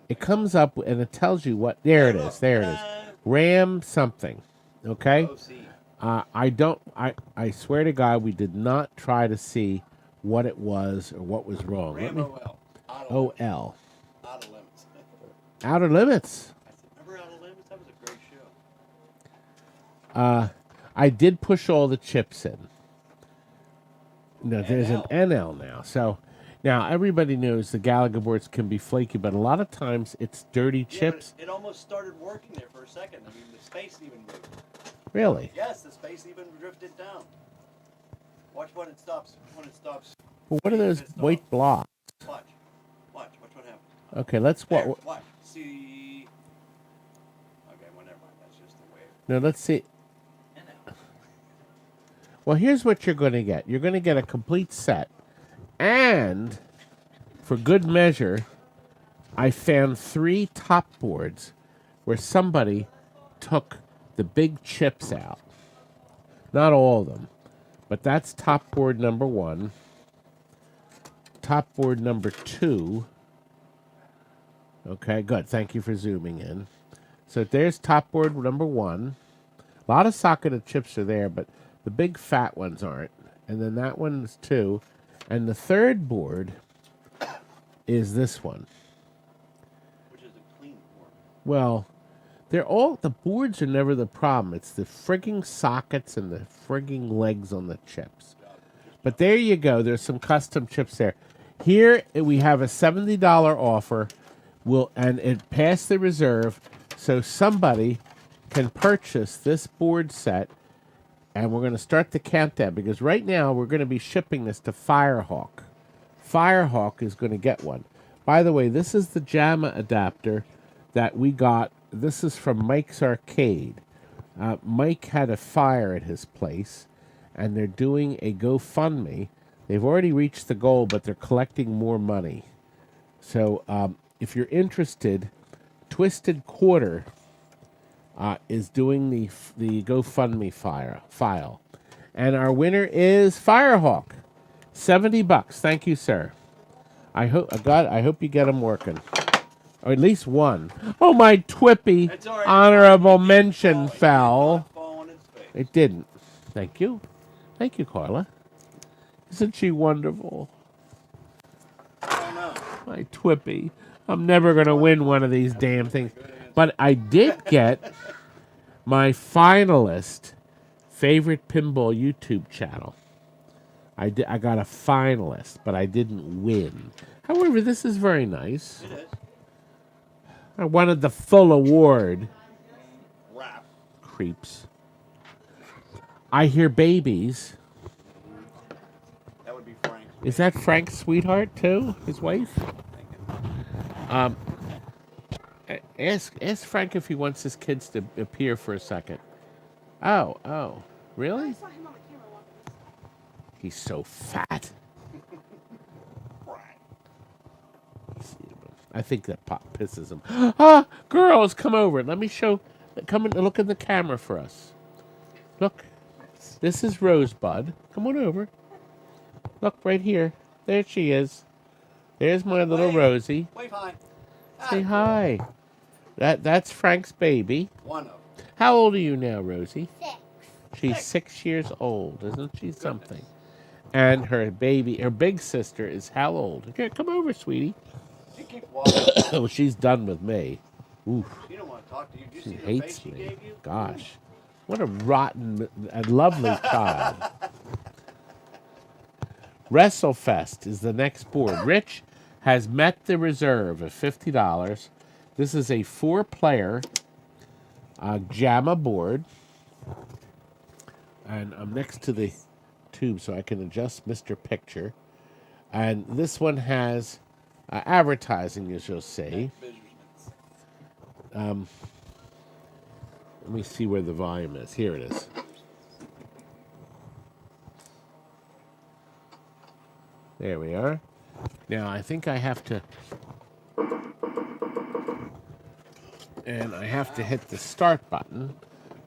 It comes up and it tells you what. There it is. There it is. RAM something. Okay? I swear to God, we did not try to see what it was or what was wrong. OL. Out of limits. Outer Limits. Remember Out of Limits? That was a great show. I did push all the chips in. No, there's an NL now. So now everybody knows the Galaga boards can be flaky, but a lot of times it's dirty chips. But it almost started working there for a second. I mean, the space even moved. Really? Yes, the space even drifted down. Watch when it stops. Well, what are those white blocks? Watch. Watch what happens. Okay, let's There, what? watch. See. Okay, well, never mind. That's just the way. No, let's see. Well, here's what you're going to get. You're going to get a complete set. And, for good measure, I found 3 top boards where somebody took the big chips out. Not all of them. But that's top board number 1. Top board number 2. Okay, good. Thank you for zooming in. So there's top board number 1. A lot of socketed chips are there, but the big fat ones aren't. And then that one's 2. And the third board is this one. Which is a clean board. Well, the boards are never the problem. It's the frigging sockets and the frigging legs on the chips. But there you go. There's some custom chips there. Here we have a $70 offer. And it passed the reserve, so somebody can purchase this board set. And we're going to start the countdown because right now we're going to be shipping this to Firehawk. Firehawk is going to get one. By the way, this is the JAMA adapter that we got. This is from Mike's Arcade. Mike had a fire at his place, and they're doing a GoFundMe. They've already reached the goal, but they're collecting more money. So if you're interested, Twisted Quarter is doing the GoFundMe file. And our winner is Firehawk. $70. Thank you, sir. I hope you get them working. Or at least one. Oh, my Twippy honorable mention fell. It didn't. Thank you. Thank you, Carla. Isn't she wonderful? My Twippy. I'm never going to win one of these damn things. But I did get my finalist favorite pinball YouTube channel. I got a finalist, but I didn't win. However, this is very nice. It is. I wanted the full award. Rap. Creeps. I hear babies. Is that Frank's sweetheart too? His wife? Um, ask Frank if he wants his kids to appear for a second. Oh, I really? saw him on the camera walking. He's so fat. I think that pop pisses him. Ah, girls, come over. Let me show. Come and look in the camera for us. Look, this is Rosebud. Come on over. Look right here. There she is. There's my little Rosie. Wave high. Say hi. That's Frank's baby. One of them. How old are you now, Rosie? 6. She's 6 years old. Isn't she something? And her baby, her big sister, is how old? Okay, come over, sweetie. She keeps walking. Oh, she's done with me. Oof. She don't want to talk to you. Do you She see the face hates she me. gave you? Gosh. What a rotten, lovely child. WrestleFest is the next board. Rich has met the reserve of $50. This is a 4-player JAMA board. And I'm next to the tube so I can adjust Mr. Picture. And this one has advertising, as you'll see. Let me see where the volume is. Here it is. There we are. Now I think I have to, and I have to hit the start button,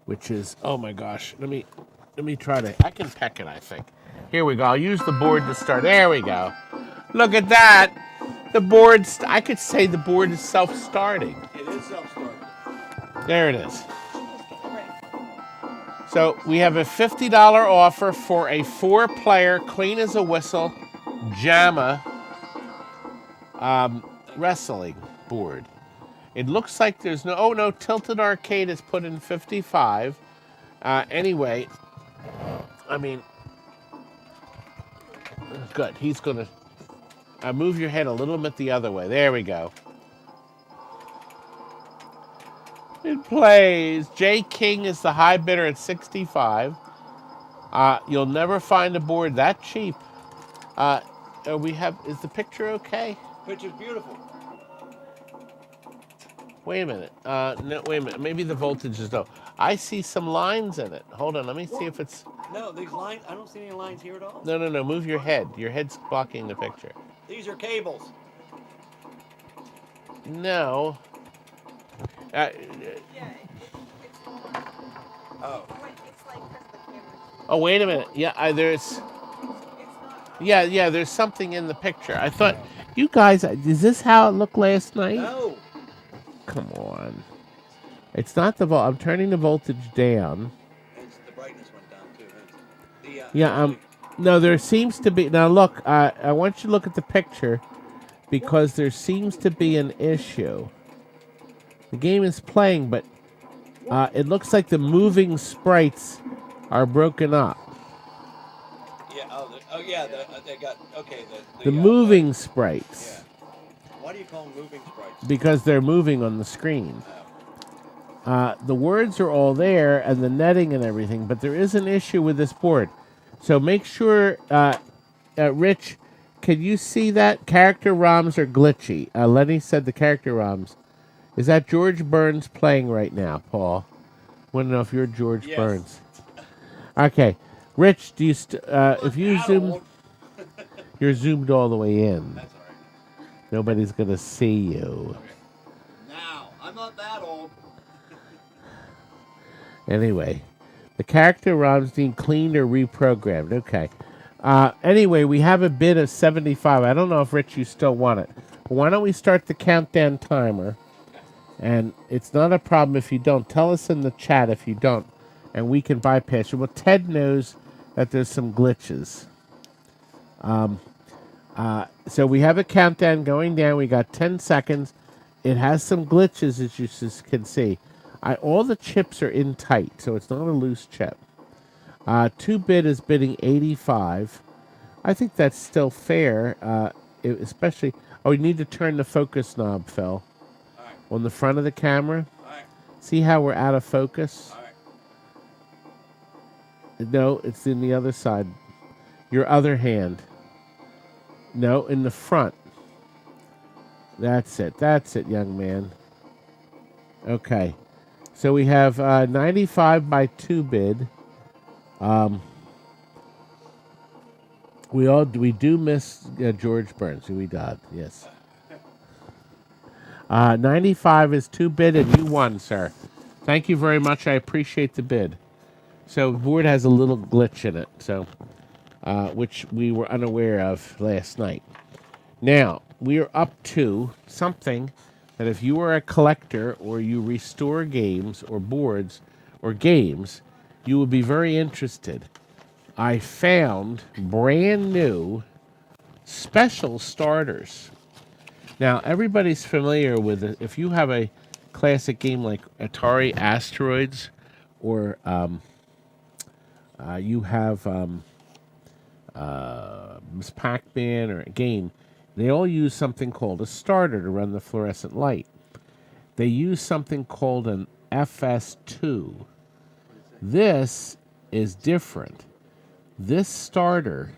which is, oh my gosh. Let me try to. I can peck it. I think. Here we go. I'll use the board to start. There we go. Look at that. The board. I could say the board is self-starting. It is self-starting. There it is. So we have a $50 offer for a 4-player, clean as a whistle, JAMA wrestling board. It looks like there's no. Oh no, Tilted Arcade has put in 55. Anyway, I mean, good. He's gonna move your head a little bit the other way. There we go. It plays. J. King is the high bidder at 65. You'll never find a board that cheap. Is the picture okay? Picture's beautiful. Wait a minute. No, wait a minute. Maybe the voltage is low. I see some lines in it. Hold on. Let me see if it's. No, these lines, I don't see any lines here at all. No. Move your head. Your head's blocking the picture. These are cables. No. Yeah, it's Oh. it's like because the camera. Oh, wait a minute. Yeah, there's. It's not. Yeah. There's something in the picture. I thought, you guys, is this how it looked last night? No. Come on. It's not the I'm turning the voltage down. And the brightness went down too. Yeah. No, there seems to be. Now look. I want you to look at the picture, because there seems to be an issue. The game is playing, but it looks like the moving sprites are broken up. Yeah. Yeah. They got okay. The moving sprites. Yeah. Why do you call them moving sprites? Because they're moving on the screen. The words are all there and the netting and everything, but there is an issue with this board. So make sure, Rich, can you see that? Character ROMs are glitchy. Lenny said the character ROMs. Is that George Burns playing right now, Paul? Want to know if you're George Yes. Burns. Okay. Rich, do you if you zoom, you're zoomed all the way in. That's all right. Nobody's going to see you. Now, I'm not that old. Anyway, the character ROMs being cleaned or reprogrammed. Okay. Anyway, we have a bid of 75. I don't know if, Rich, you still want it. But why don't we start the countdown timer? And it's not a problem if you don't. Tell us in the chat if you don't, and we can bypass you. Well, Ted knows that there's some glitches. So we have a countdown going down. We got 10 seconds. It has some glitches, as you can see. All the chips are in tight, so it's not a loose chip. 2-bit is bidding 85. I think that's still fair, especially... Oh, you need to turn the focus knob, Phil. All right. On the front of the camera. All right. See how we're out of focus? All right. No, it's in the other side. Your other hand. No, in the front. That's it. That's it, young man. Okay. So we have 95 by 2 bid. We do miss George Burns, who we died. Yes. 95 is 2 bid, and you won, sir. Thank you very much. I appreciate the bid. So the board has a little glitch in it, so which we were unaware of last night. Now we are up to something that if you are a collector or you restore games or boards or games, you will be very interested. I found brand new special starters. Now, everybody's familiar with it. If you have a classic game like Atari Asteroids, or you have Miss Pacman or a game, they all use something called a starter to run the fluorescent light. They use something called an FS2. This is different. This starter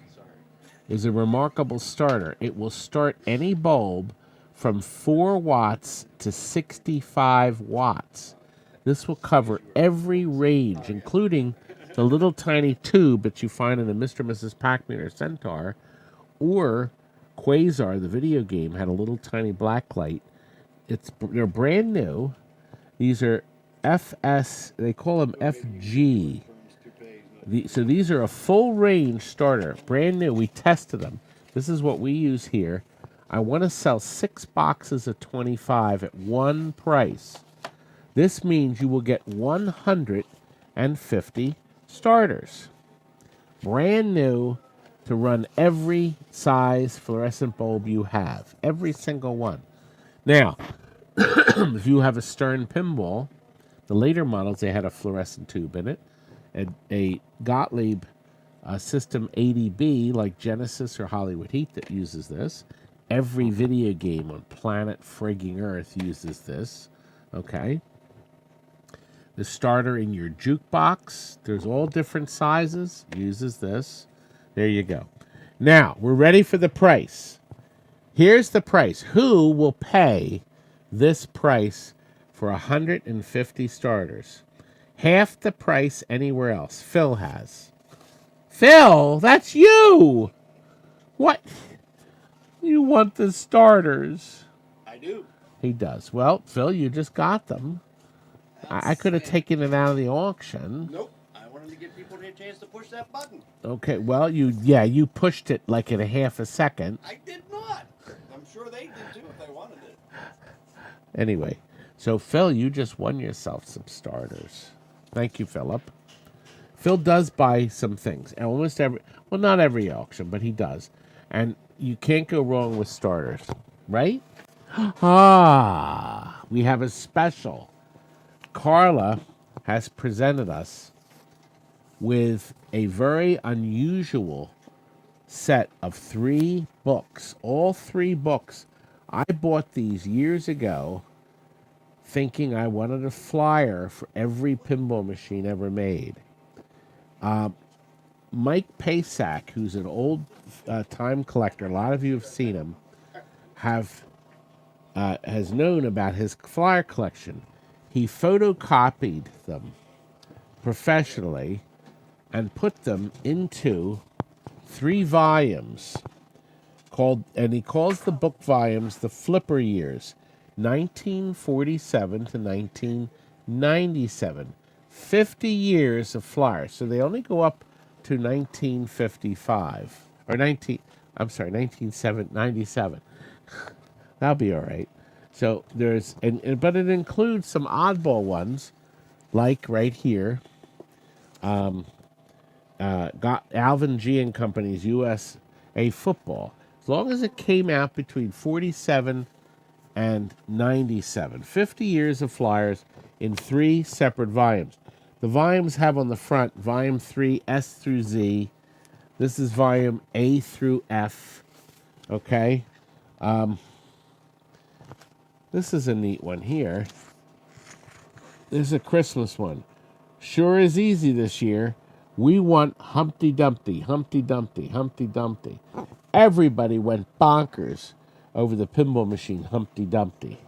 is a remarkable starter. It will start any bulb from 4 watts to 65 watts. This will cover every range, including the little tiny tube that you find in a Mr. and Mrs. Pacman or Centaur, or Quasar, the video game, had a little tiny black light. They're brand new. These are FS, they call them FG. So these are a full range starter, brand new. We tested them. This is what we use here. I want to sell 6 boxes of 25 at one price. This means you will get 150 starters. Brand new to run every size fluorescent bulb you have. Every single one. Now, if you have a Stern Pinball, the later models, they had a fluorescent tube in it. A Gottlieb System 80B, like Genesis or Hollywood Heat, that uses this. Every video game on planet frigging Earth uses this. Okay. The starter in your jukebox, there's all different sizes, uses this. There you go. Now, we're ready for the price. Here's the price. Who will pay this price for 150 starters? Half the price anywhere else. Phil has. Phil, that's you! What? You want the starters? I do. He does. Well, Phil, you just got them. I could have taken it out of the auction. Nope. I wanted to give people a chance to push that button. Okay, well, you pushed it like in a half a second. I did not. I'm sure they did too if they wanted it. Anyway, so Phil, you just won yourself some starters. Thank you, Philip. Phil does buy some things. Almost every, well, not every auction, but he does. And you can't go wrong with starters, right? We have a special. Carla has presented us with a very unusual set of 3 books. All 3 books. I bought these years ago thinking I wanted a flyer for every pinball machine ever made. Mike Pasak, who's an old time collector, a lot of you have seen him, has known about his flyer collection. He photocopied them professionally and put them into 3 volumes and he calls the book volumes the Flipper years, 1947 to 1997. 50 years of flyers. So they only go up to 1955 or 1997. That'll be all right. So there's, but it includes some oddball ones, like right here. Got Alvin G and Company's USA Football. As long as it came out between 47 and 97. 50 years of flyers in 3 separate volumes. The volumes have on the front, volume 3, S through Z. This is volume A through F. Okay. This is a neat one here. This is a Christmas one. Sure is easy this year. We want Humpty Dumpty, Humpty Dumpty, Humpty Dumpty. Everybody went bonkers over the pinball machine Humpty Dumpty.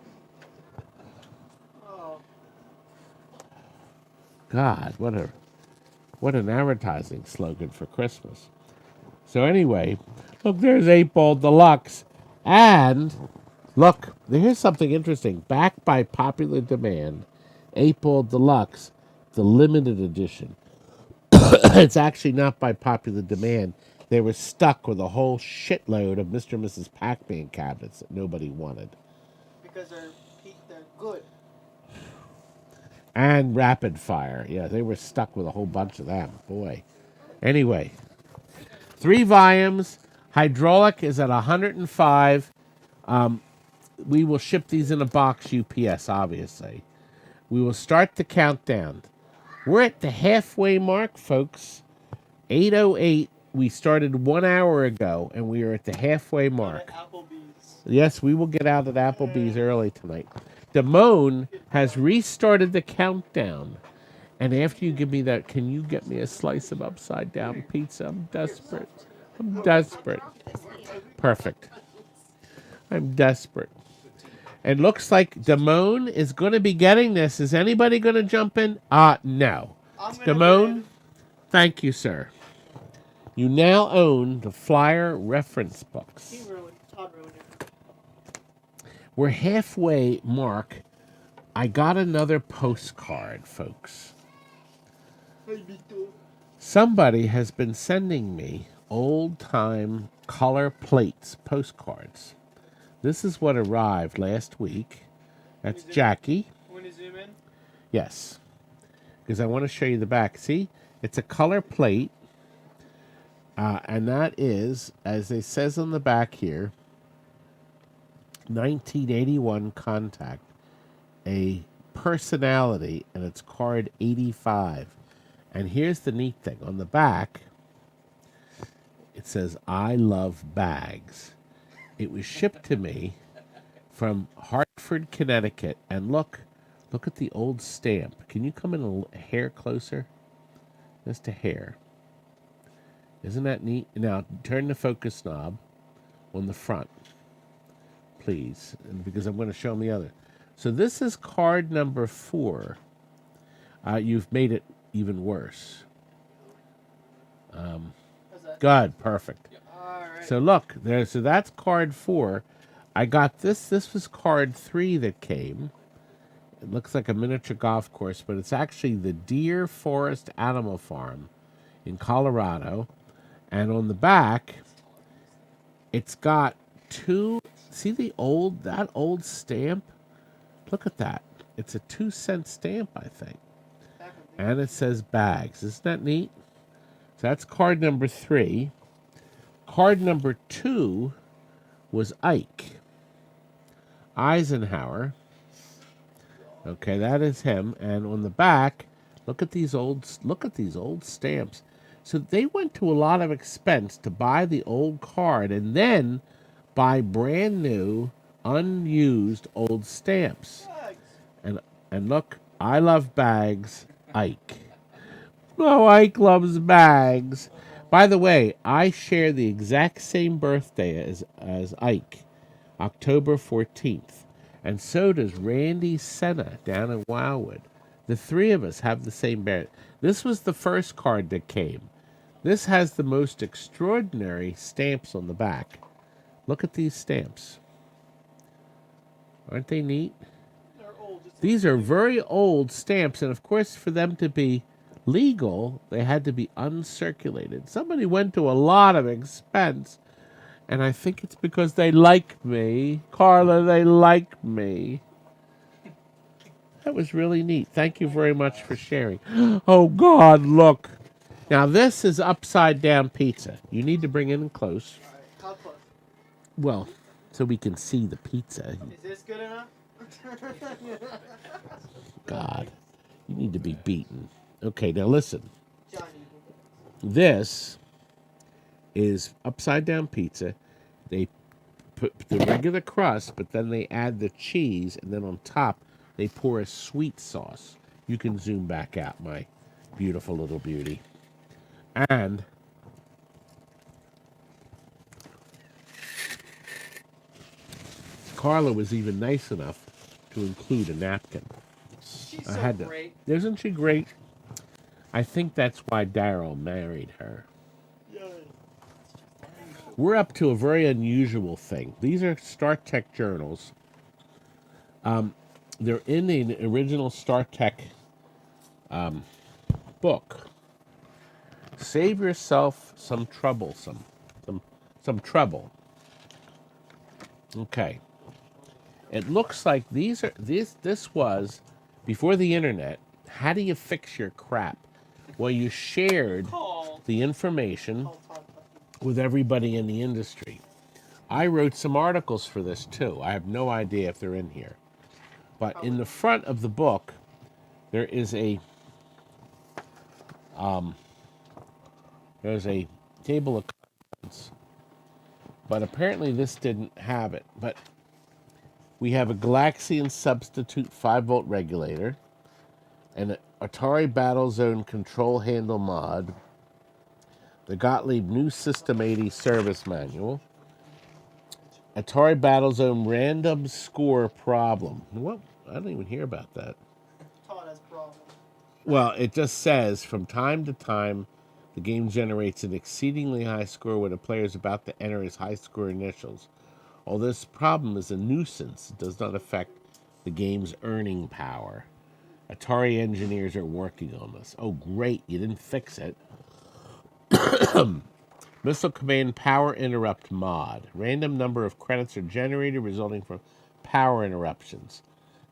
Oh, God, what an advertising slogan for Christmas. So anyway, look, there's 8-Ball Deluxe. And look, here's something interesting. Backed by popular demand, 8-Ball Deluxe, the limited edition. It's actually not by popular demand. They were stuck with a whole shitload of Mr. and Mrs. Pacman cabinets that nobody wanted. because they're good. And Rapid Fire. Yeah, they were stuck with a whole bunch of them. Boy. Anyway, 3 volumes. Hydraulic is at 105. We will ship these in a box UPS, obviously. We will start the countdown. We're at the halfway mark, folks. 8:08. We started 1 hour ago, and we are at the halfway mark. At Applebee's. Yes, we will get out at Applebee's early tonight. Damone has restarted the countdown. And after you give me that, can you get me a slice of upside down pizza? I'm desperate. I'm desperate. Perfect. I'm desperate. And looks like Damone is going to be getting this. Is anybody going to jump in? No. I'm gonna Damone, get thank you, sir. You now own the flyer reference books. Todd ruined it. We're halfway mark. I got another postcard, folks. Somebody has been sending me old-time color plates postcards. This is what arrived last week. That's Jackie. Want to zoom in? Yes. Because I want to show you the back. See? It's a color plate. And that is, as it says on the back here, 1981 contact. A personality, and it's card 85. And here's the neat thing. On the back, it says, I love bags. It was shipped to me from Hartford, Connecticut. And look at the old stamp. Can you come in a hair closer? Just a hair. Isn't that neat? Now, turn the focus knob on the front, please, because I'm going to show them the other. So this is card number 4. You've made it even worse. Good, perfect. All right. So look, so that's card 4. I got this. This was card 3 that came. It looks like a miniature golf course, but it's actually the Deer Forest Animal Farm in Colorado. And on the back, it's got 2. See that old stamp? Look at that. It's a 2-cent stamp, I think. And it says bags. Isn't that neat? So that's card number 3. Card number 2 was Ike Eisenhower. Okay, that is him. And on the back, look at these old stamps. So they went to a lot of expense to buy the old card and then buy brand new, unused old stamps. And look, I love bags, Ike. Oh, Ike loves bags. By the way, I share the exact same birthday as Ike, October 14th. And so does Randy Senna down in Wildwood. The 3 of us have the same birthday. This was the first card that came. This has the most extraordinary stamps on the back. Look at these stamps. Aren't they neat? They're old. These are very old stamps, and of course, for them to be legal, they had to be uncirculated. Somebody went to a lot of expense, and I think it's because they like me. Carla, they like me. That was really neat. Thank you very much for sharing. Oh, God, look. Now, this is upside down pizza. You need to bring it in close. How close? Well, so we can see the pizza. Is this good enough? God, you need to be beaten. Okay, now listen. Johnny. This is upside down pizza. They put the regular crust, but then they add the cheese, and then on top, they pour a sweet sauce. You can zoom back out, my beautiful little beauty. And Carla was even nice enough to include a napkin. She's I so had to. great. Isn't she great? I think that's why Daryl married her. We're up to a very unusual thing. These are Star Trek journals. They're in the original Star Trek book. Save yourself some troublesome, some trouble. Okay. It looks like this was before the internet. How do you fix your crap? Well, you shared Call. the information Call Todd Bucky. with everybody in the industry. I wrote some articles for this too. I have no idea if they're in here. But in the front of the book, there is there's a table of contents. But apparently this didn't have it. But we have a Galaxian substitute 5-volt regulator, an Atari Battlezone control handle mod, the Gottlieb New System 80 service manual, Atari Battlezone random score problem. What? I didn't even hear about that. Todd has problems. Well, it just says from time to time, the game generates an exceedingly high score when a player is about to enter his high score initials. Although this problem is a nuisance, it does not affect the game's earning power. Atari engineers are working on this. Oh, great, you didn't fix it. Missile Command Power Interrupt mod. Random number of credits are generated resulting from power interruptions,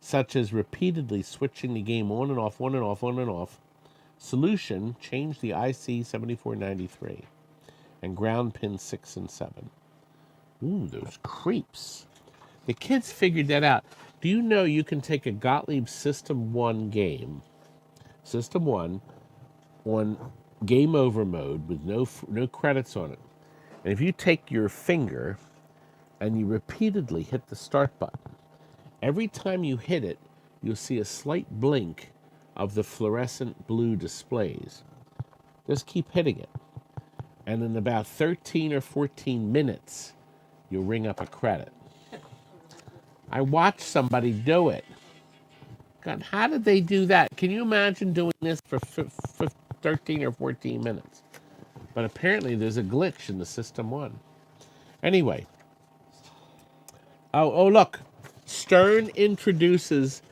such as repeatedly switching the game on and off, on and off, on and off. Solution, change the IC 7493 and ground pins 6 and 7. Ooh, those creeps. The kids figured that out. Do you know you can take a Gottlieb System 1 game, System 1, on game over mode with no credits on it. And if you take your finger and you repeatedly hit the start button, every time you hit it, you'll see a slight blink of the fluorescent blue displays. Just keep hitting it. And in about 13 or 14 minutes, you'll ring up a credit. I watched somebody do it. God, how did they do that? Can you imagine doing this for 13 or 14 minutes? But apparently there's a glitch in the System 1. Anyway. Oh, look. Stern introduces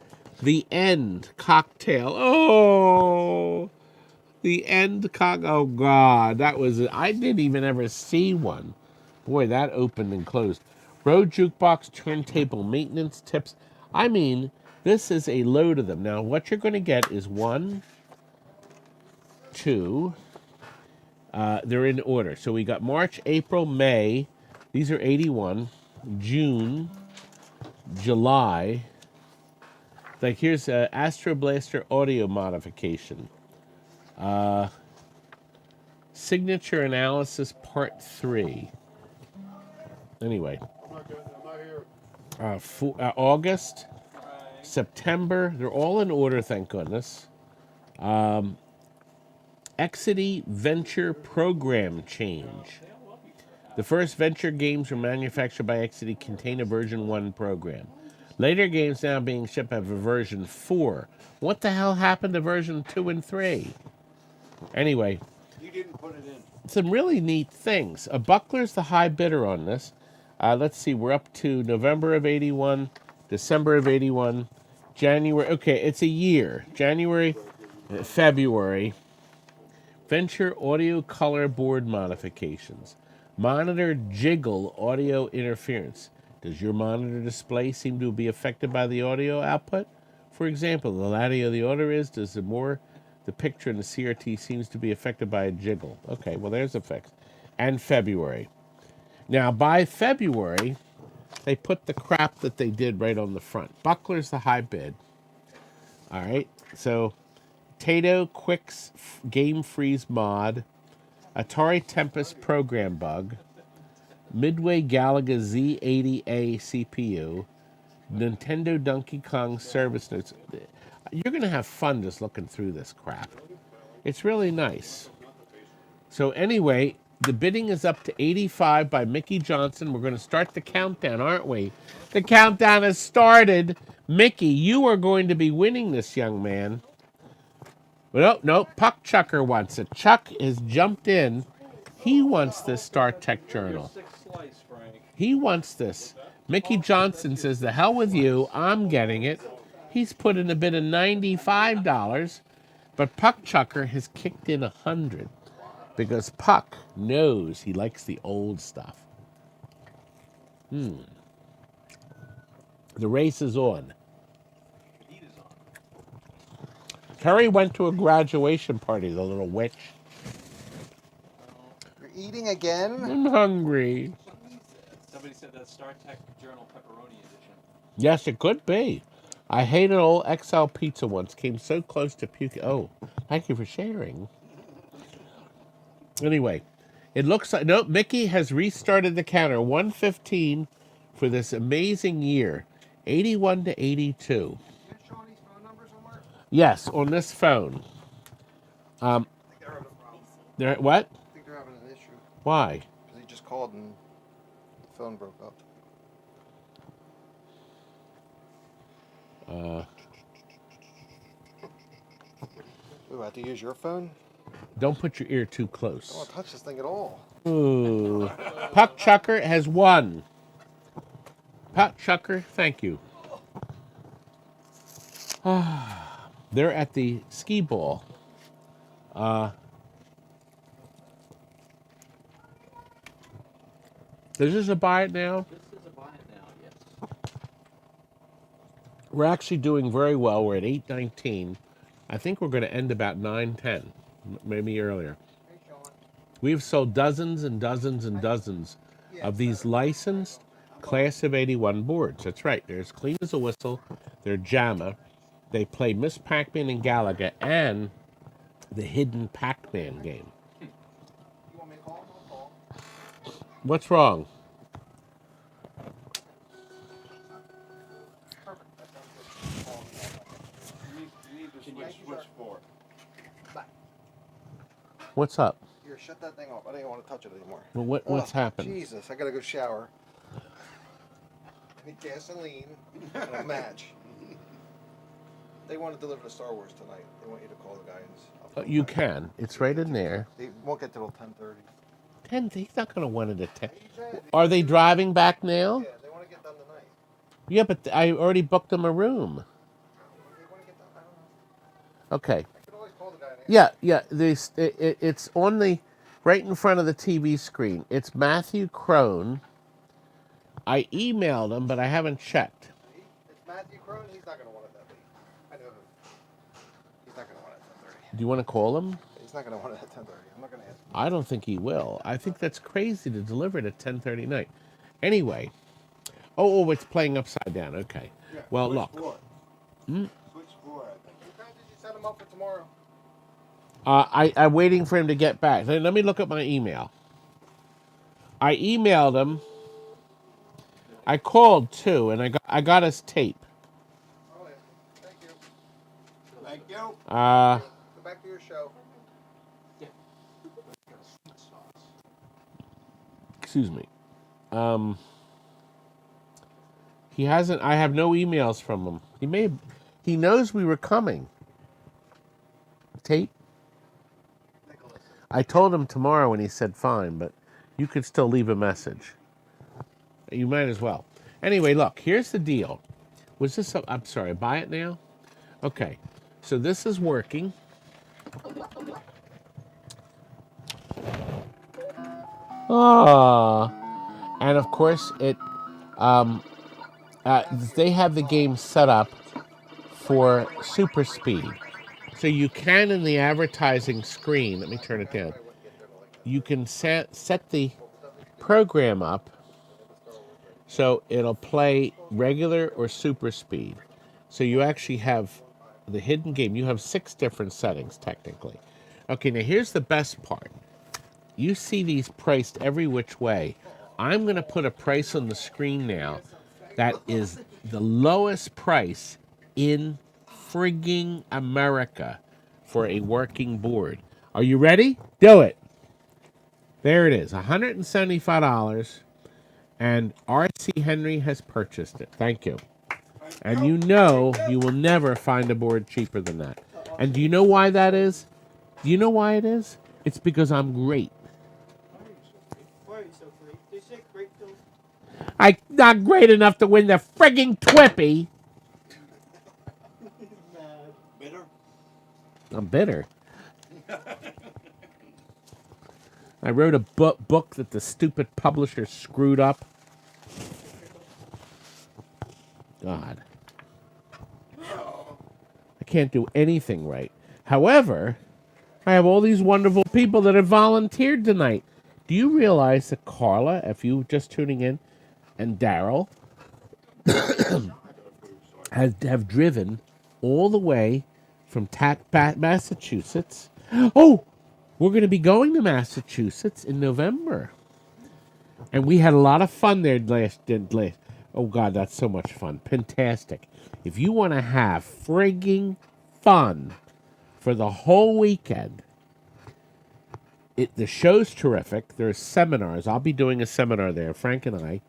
the End cocktail. Oh, the End oh, God. That was, I didn't even ever see one. Boy, that opened and closed. Road Jukebox turntable maintenance tips. I mean, this is a load of them. Now, what you're going to get is 1, 2. They're in order. So we got March, April, May. These are 81. June, July. Like here's Astro Blaster audio modification. Signature analysis part 3. Anyway. August, September. They're all in order, thank goodness. Exidy Venture Program Change. The first Venture games were manufactured by Exidy contain a version 1 program. Later games now being shipped have a version 4. What the hell happened to version 2 and 3? Anyway. You didn't put it in. Some really neat things. Buckler's the high bidder on this. Let's see, we're up to November of 81, December of 81, January. Okay, it's a year. January, February. Venture audio color board modifications. Monitor jiggle audio interference. Does your monitor display seem to be affected by the audio output? For example, the louder the audio is, does the more the picture in the CRT seems to be affected by a jiggle. Okay, well, there's effects. And February. Now, by February, they put the crap that they did right on the front. Buckler's the high bid. All right, so Tato Quicks Game Freeze mod, Atari Tempest program bug, Midway Galaga Z80A CPU, Nintendo Donkey Kong service notes. You're going to have fun just looking through this crap. It's really nice. So anyway, The bidding is up to 85 by Mickey Johnson. We're going to start the countdown, aren't we? The countdown has started. Mickey, you are going to be winning this, young man. No, Puck Chucker wants it. Chuck has jumped in. He wants this Star Trek Journal. He wants this. Mickey Johnson says, the hell with you. I'm getting it. He's put in a bid of $95, but Puck Chucker has kicked in 100 because Puck knows he likes the old stuff. The race is on. Terry went to a graduation party, the little witch. You're eating again? I'm hungry. Somebody said that Star Trek Journal Pepperoni Edition. Yes, it could be. I hated old XL pizza once. Came so close to puking. Oh, thank you for sharing. Anyway, it looks like... No, Mickey has restarted the counter. 115 for this amazing year. 81 to 82. You showing these phone numbers somewhere? Yes, on this phone. I think they're having a problem. They're what? I think they're having an issue. Why? Because he just called and the phone broke up. Ooh, I have to use your phone? Don't put your ear too I don't close. want to touch this thing at all. Ooh. Puck Chucker has won. Puck Chucker, thank you. They're at the skee ball. Is this a buy it now? This is a buy it now, yes. We're actually doing very well. We're at 8:19. I think we're going to end about 9:10, maybe earlier. Hey, Sean. We've sold dozens and dozens and dozens of these licensed Class of 81 boards. That's right. They're as clean as a whistle. They're JAMA. They play Miss Pac-Man and Galaga and the hidden Pac-Man game. You want me to call him? I'll call. What's wrong? Perfect. That sounds good. Call him. You need to switch for. Bye. What's up? Here, shut that thing off. I don't even want to touch it anymore. Well, what's happened? Jesus, I gotta go shower. I need gasoline and a match. They want to deliver the Star Wars tonight. They want you to call the guy and... You can. It's right in there. They won't get till 10:30. 10. He's not going to want it at 10. He said- Are they driving back now? Yeah, they want to get done tonight. Yeah, but I already booked them a room. They want to get done. I don't know. Okay. I could always call the guy and ask. Yeah. It's on the right in front of the TV screen. It's Matthew Crone. I emailed him, but I haven't checked. See? It's Matthew Crone. He's not going to want it that late. I know him. He's not going to want it at 10:30. Do you want to call him? He's not going to want it at 10:30. I'm not going to ask him. I don't think he will. I think that's crazy to deliver it at 10:30 night. Anyway. Oh, it's playing upside down. Okay. Yeah, Well, look. Switch board, I think. Did you set him up for tomorrow? I'm waiting for him to get back. Let me look at my email. I emailed him. I called too, and I got his tape. Oh, yeah. Thank you. Thank you. Go back to your show. Excuse me. He hasn't. I have no emails from him. He knows we were coming. Tape. Nicholas. I told him tomorrow, and he said fine, but you could still leave a message. You might as well. Anyway, look, here's the deal. Was this I'm sorry, buy it now? Okay. So this is working. And of course it they have the game set up for super speed. So you can, in the advertising screen, let me turn it down. You can set the program up so it'll play regular or super speed. So you actually have the hidden game. You have 6 different settings, technically. Okay, now here's the best part. You see these priced every which way. I'm going to put a price on the screen now that is the lowest price in frigging America for a working board. Are you ready? Do it. There it is, $175, and R.C. Henry has purchased it. Thank you. And you know you will never find a board cheaper than that. And do you know why that is? Do you know why it is? It's because I'm great. Why are you so great? They say great Phil. I'm not great enough to win the frigging Twippy. Mad. Bitter? I'm bitter. I wrote a book that the stupid publisher screwed up. God. I can't do anything right. However, I have all these wonderful people that have volunteered tonight. Do you realize that Carla, if you just tuning in, and Daryl have driven all the way from Massachusetts? Oh, we're going to be going to Massachusetts in November. And we had a lot of fun there last. Oh, God, that's so much fun. Fantastic. If you want to have frigging fun for the whole weekend, the show's terrific. There's seminars. I'll be doing a seminar there, Frank and I.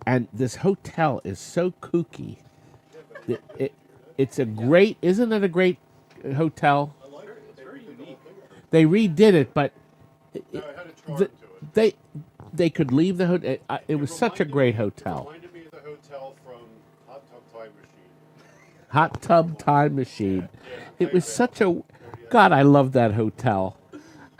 And this hotel is so kooky. It's a great, isn't it a great hotel? It's very unique. They redid it, but No, it had a charm to it. they could leave the hotel. It was such a great hotel. It reminded me of the hotel from Hot Tub Time Machine. Hot Tub Time Machine. Yeah, It was such a... God, I love that hotel.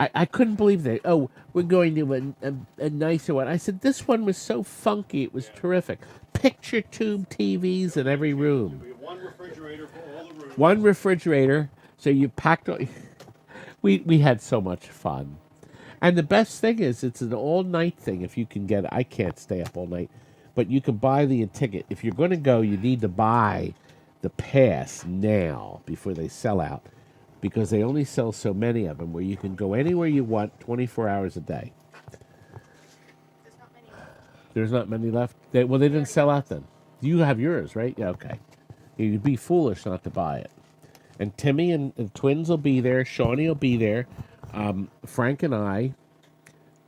I couldn't believe that. Oh, we're going to a nicer one. I said, this one was so funky. It was terrific. Picture tube TVs in every room. We have one refrigerator for all the rooms. One refrigerator. So you packed... We had so much fun. And the best thing is, it's an all-night thing if you can get it. I can't stay up all night. But you can buy the ticket. If you're going to go, you need to buy the pass now before they sell out. Because they only sell so many of them where you can go anywhere you want 24 hours a day. There's not many left. There's not many left? They didn't sell out then. You have yours, right? Yeah, okay. You'd be foolish not to buy it. And Timmy and twins will be there. Shawnee will be there. Frank and I.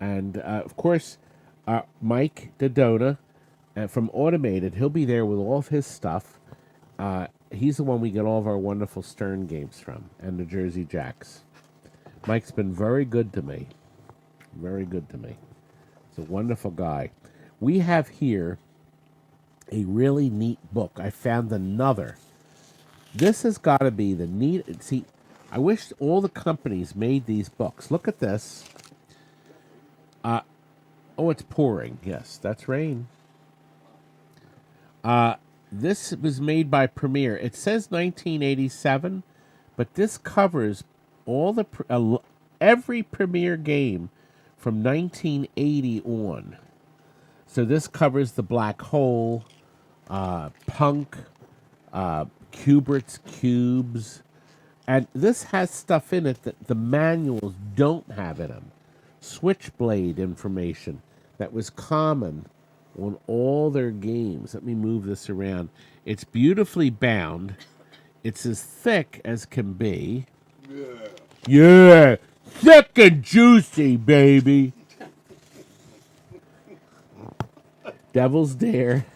And, of course, Mike Dodona from Automated. He'll be there with all of his stuff. He's the one we get all of our wonderful Stern games from, and the Jersey Jacks. Mike's been very good to me. Very good to me. He's a wonderful guy. We have here a really neat book. I found another. This has got to be the neat... See, I wish all the companies made these books. Look at this. Oh, it's pouring. Yes, that's rain. This was made by Premiere. It says 1987, but this covers all the every Premiere game from 1980 on. So this covers the Black Hole, Punk, Kubert's Cubes, and this has stuff in it that the manuals don't have in them. Switchblade information that was common on all their games. Let me move this around. It's beautifully bound. It's as thick as can be. Yeah. Thick and juicy, baby. Devil's Dare.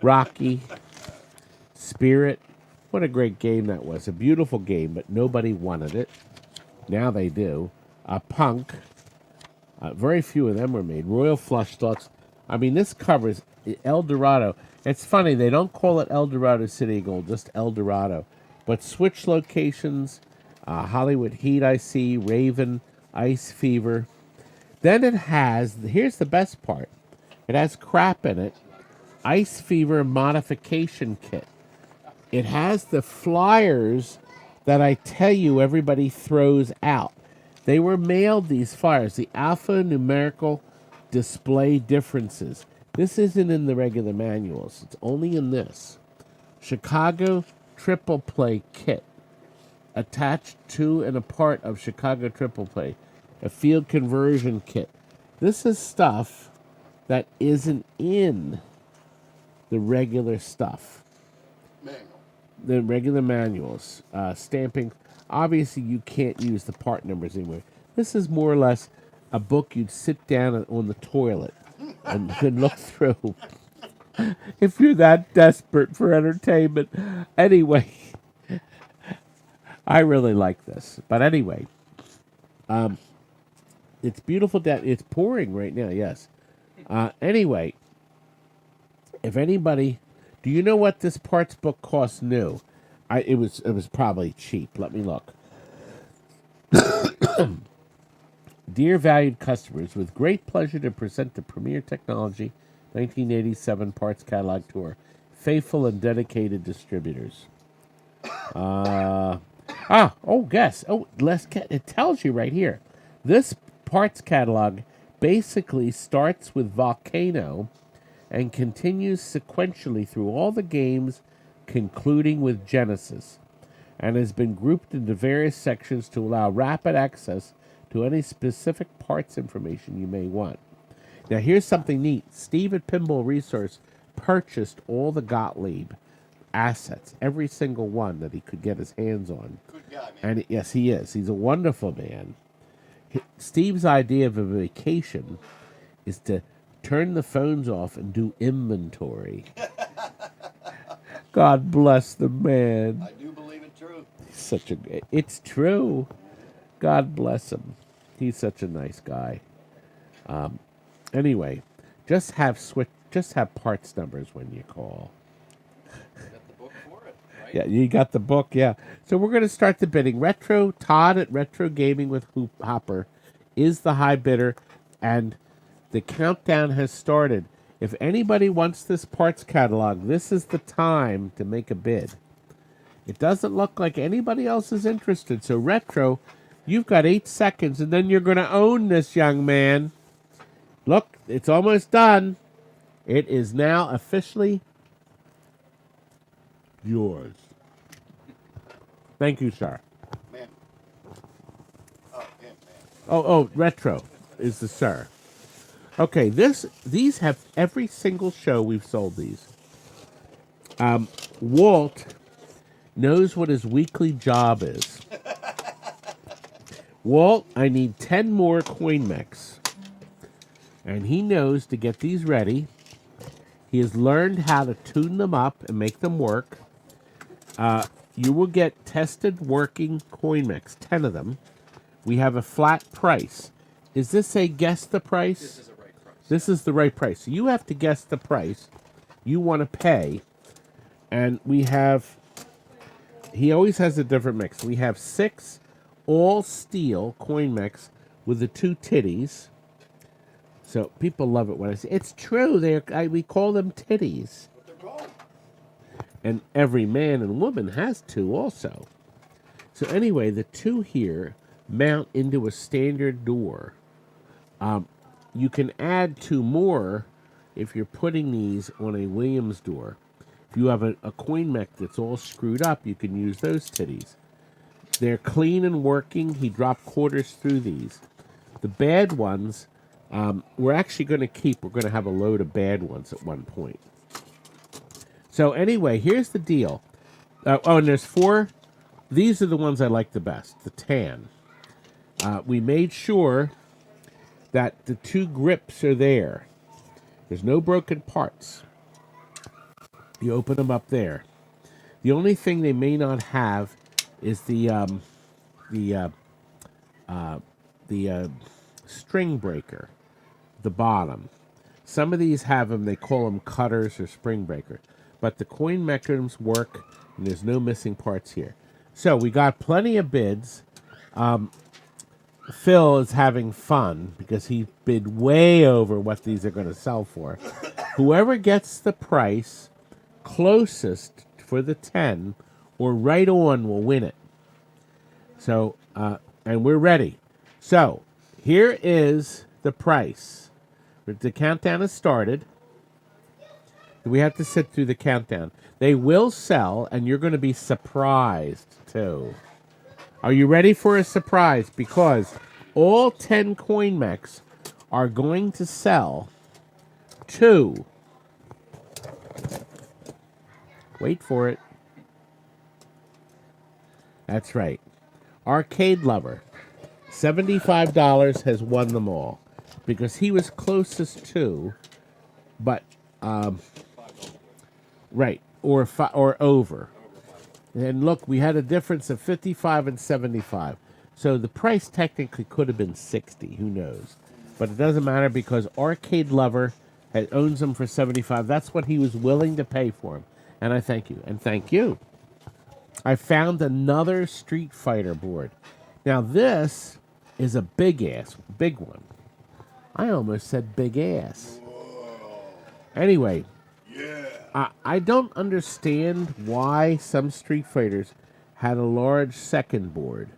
Rocky. Spirit. What a great game that was. A beautiful game, but nobody wanted it. Now they do. Punk. Very few of them were made. Royal Flush Thoughts. I mean, this covers El Dorado. It's funny, they don't call it El Dorado City Gold, just El Dorado. But Switch Locations, Hollywood Heat I see, Raven, Ice Fever. Then it has, here's the best part, it has crap in it, Ice Fever Modification Kit. It has the flyers that I tell you everybody throws out. They were mailed, these flyers, the alphanumerical display differences. This isn't in the regular manuals. It's only in this. Chicago Triple Play Kit. Attached to and a part of Chicago Triple Play. A field conversion kit. This is stuff that isn't in the regular stuff. Manual. The regular manuals. Stamping. Obviously, you can't use the part numbers anywhere. This is more or less a book you'd sit down on the toilet and could look through if you're that desperate for entertainment. Anyway, I really like this. But anyway, it's beautiful. It's pouring right now, yes. Anyway, if anybody, do you know what this parts book costs new? It was probably cheap. Let me look. Dear valued customers, with great pleasure to present the Premier Technology 1987 Parts Catalog to our faithful and dedicated distributors. Guess. It tells you right here. This parts catalog basically starts with Volcano and continues sequentially through all the games, concluding with Genesis, and has been grouped into various sections to allow rapid access to any specific parts information you may want. Now, here's something neat. Steve at Pinball Resource purchased all the Gottlieb assets, every single one that he could get his hands on. Good guy, man. And yes, he is. He's a wonderful man. Steve's idea of a vacation is to turn the phones off and do inventory. God bless the man. I do believe it's true. It's true. God bless him. He's such a nice guy. Anyway, just have parts numbers when you call. Got the book for it, right? Yeah, you got the book, yeah. So we're going to start the bidding. Todd at Retro Gaming with Hoop Hopper is the high bidder, and the countdown has started. If anybody wants this parts catalog, this is the time to make a bid. It doesn't look like anybody else is interested, so Retro, you've got 8 seconds, and then you're going to own this, young man. Look, it's almost done. It is now officially yours. Thank you, sir. Man. Oh, him, man. Oh, Retro is the sir. Okay, these have every single show we've sold these. Walt knows what his weekly job is. Walt, I need 10 more coin mechs. And he knows to get these ready. He has learned how to tune them up and make them work. You will get tested working coin mechs, 10 of them. We have a flat price. Is this a guess the price? This is the right price. This is the right price. So you have to guess the price you want to pay. And we have, he always has a different mix. We have 6 all steel coin mechs with the 2 titties. So people love it when I say it's true. We call them titties. What they're called. And every man and woman has 2 also. So anyway, the 2 here mount into a standard door. You can add 2 more if you're putting these on a Williams door. If you have a coin mech that's all screwed up, you can use those titties. They're clean and working. He dropped quarters through these. The bad ones, we're actually going to keep. We're going to have a load of bad ones at one point. So anyway, here's the deal. And there's 4. These are the ones I like the best, the tan. We made sure that the 2 grips are there. There's no broken parts. You open them up there. The only thing they may not have is the string breaker, the bottom. Some of these have them. They call them cutters or spring breaker. But the coin mechanisms work, and there's no missing parts here. So we got plenty of bids. Phil is having fun because he bid way over what these are going to sell for. Whoever gets the price closest for the 10 or right on will win it. So, and we're ready. So, here is the price. The countdown has started. We have to sit through the countdown. They will sell, and you're going to be surprised, too. Are you ready for a surprise? Because all 10 coin mechs are going to sell to, wait for it. That's right. Arcade Lover, $75 has won them all because he was closest to, but right or over. And look, we had a difference of 55 and 75. So the price technically could have been 60. Who knows? But it doesn't matter because Arcade Lover owns them for 75. That's what he was willing to pay for them. And I thank you. And thank you. I found another Street Fighter board. Now this is a big one. I almost said big ass. Anyway, I don't understand why some Street Fighters had a large second board.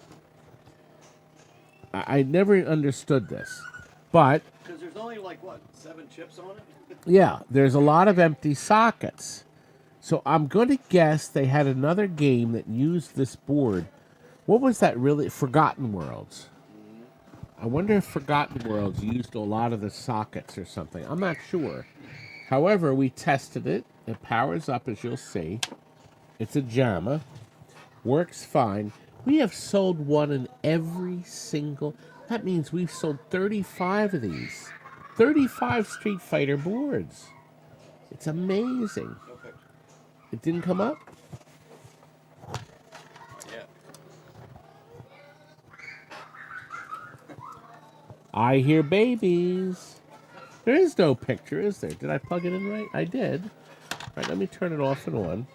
I never understood this. But, Because there's only like, what, 7 chips on it? yeah, there's a lot of empty sockets. So I'm going to guess they had another game that used this board. What was that really? Forgotten Worlds. I wonder if Forgotten Worlds used a lot of the sockets or something. I'm not sure. However, we tested it. It powers up, as you'll see. It's a JAMA. Works fine. We have sold one in every single... That means we've sold 35 of these. 35 Street Fighter boards. It's amazing. It didn't come up? Yeah. I hear babies. There is no picture, is there? Did I plug it in right? I did. All right, let me turn it off and on.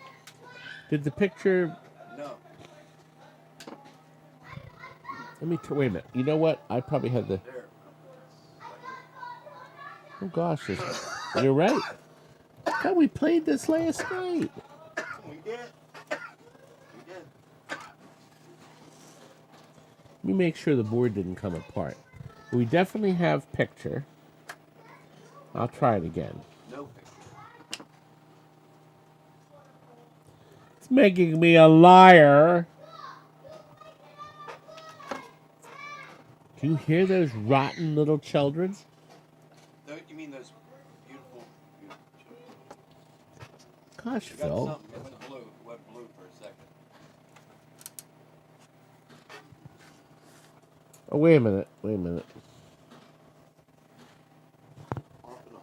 Did the picture... No. Wait a minute. You know what? I probably had the... There. Oh, gosh. You're right. God, we played this last night. We did. We did. Let me make sure the board didn't come apart. We definitely have picture. I'll try it again. No picture. It's making me a liar. Do you hear those rotten little children? You mean those beautiful chips? Gosh, You got Phil. something. It went blue. It went blue for a second. Oh, wait a minute. Wait a minute. Off and on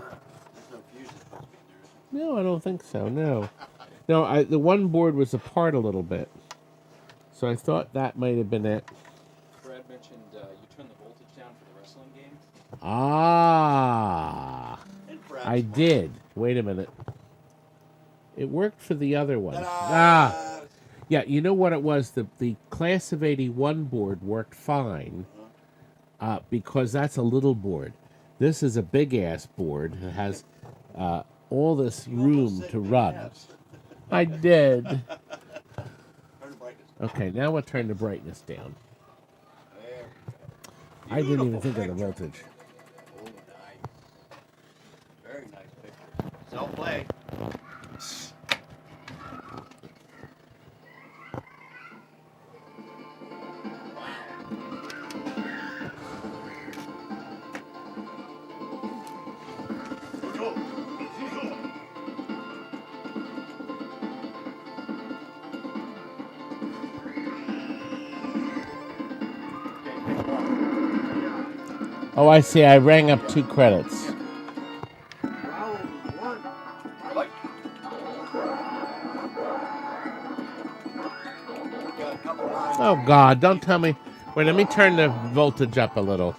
again. There's no fusion supposed to be in there, is No, I don't think so. No. No, the one board was apart a little bit. So I thought that might have been it. Brad mentioned you turn the voltage down for the wrestling game. Ah. And Brad's I one. did. Wait a minute. It worked for the other one. Ah. Yeah, you know what it was? The Class of 81 board worked fine because that's a little board. This is a big-ass board. It has all this room to run. I did. Turn the brightness. Okay, now we'll turn the brightness down. There we go. I didn't even Beautiful think of the picture. voltage. Oh, nice. Very nice picture. Self-play. Oh, I see. I rang up 2 credits. Oh, God. Don't tell me. Wait, let me turn the voltage up a little.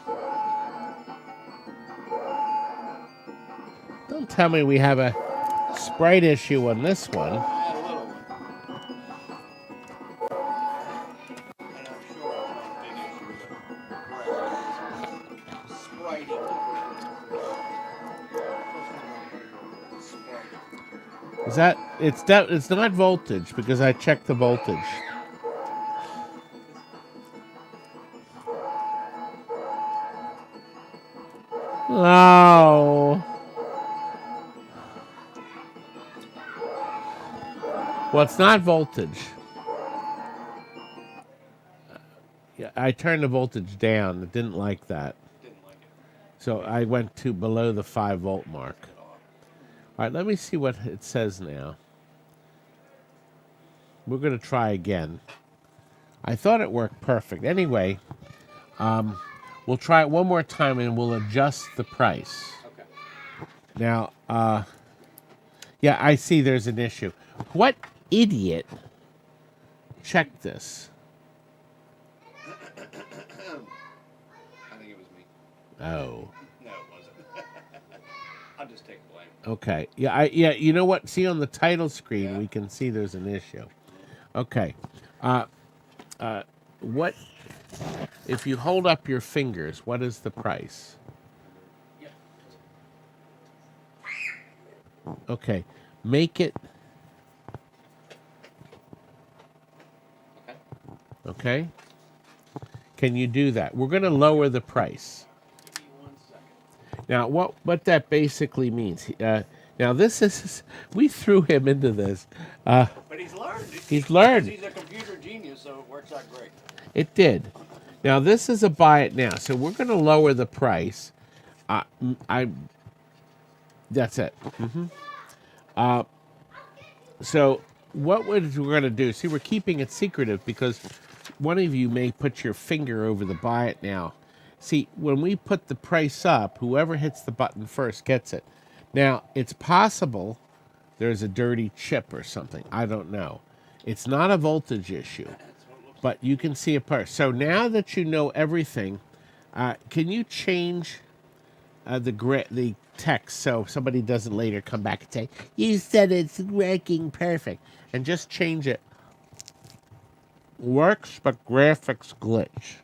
Don't tell me we have a sprite issue on this one. I had a little one. And I'm sure it's not a big issue, but spriting. Is that... It's not voltage because I checked the voltage. Oh. Well, it's not voltage. Yeah, I turned the voltage down. It didn't like that. Didn't like it. So I went to below the 5-volt mark. All right, let me see what it says now. We're going to try again. I thought it worked perfect. Anyway, we'll try it one more time and we'll adjust the price. Okay. Now, yeah, I see there's an issue. What idiot checked this? I think it was me. Oh, No, it wasn't. I'll just take blame. okay. Yeah, you know what? See on the title screen, we can see there's an issue. Okay. What if you hold up your fingers? What is the price? Yeah. Okay, make it. Okay. Okay. Can you do that? We're going to lower the price. Give me 1 second. Now, what that basically means. Now, this is we threw him into this. But he's learned. He's learned. He's a computer genius, so it works out great. It did. Now, this is a buy it now, so we're going to lower the price. That's it. So what we're going to do? See, we're keeping it secretive because one of you may put your finger over the buy it now. See, when we put the price up, whoever hits the button first gets it. Now, it's possible there's a dirty chip or something. I don't know. It's not a voltage issue, but you can see a part. So now that you know everything, can you change the text so somebody doesn't later come back and say, you said it's working perfect, and just change it. Works, but graphics glitch.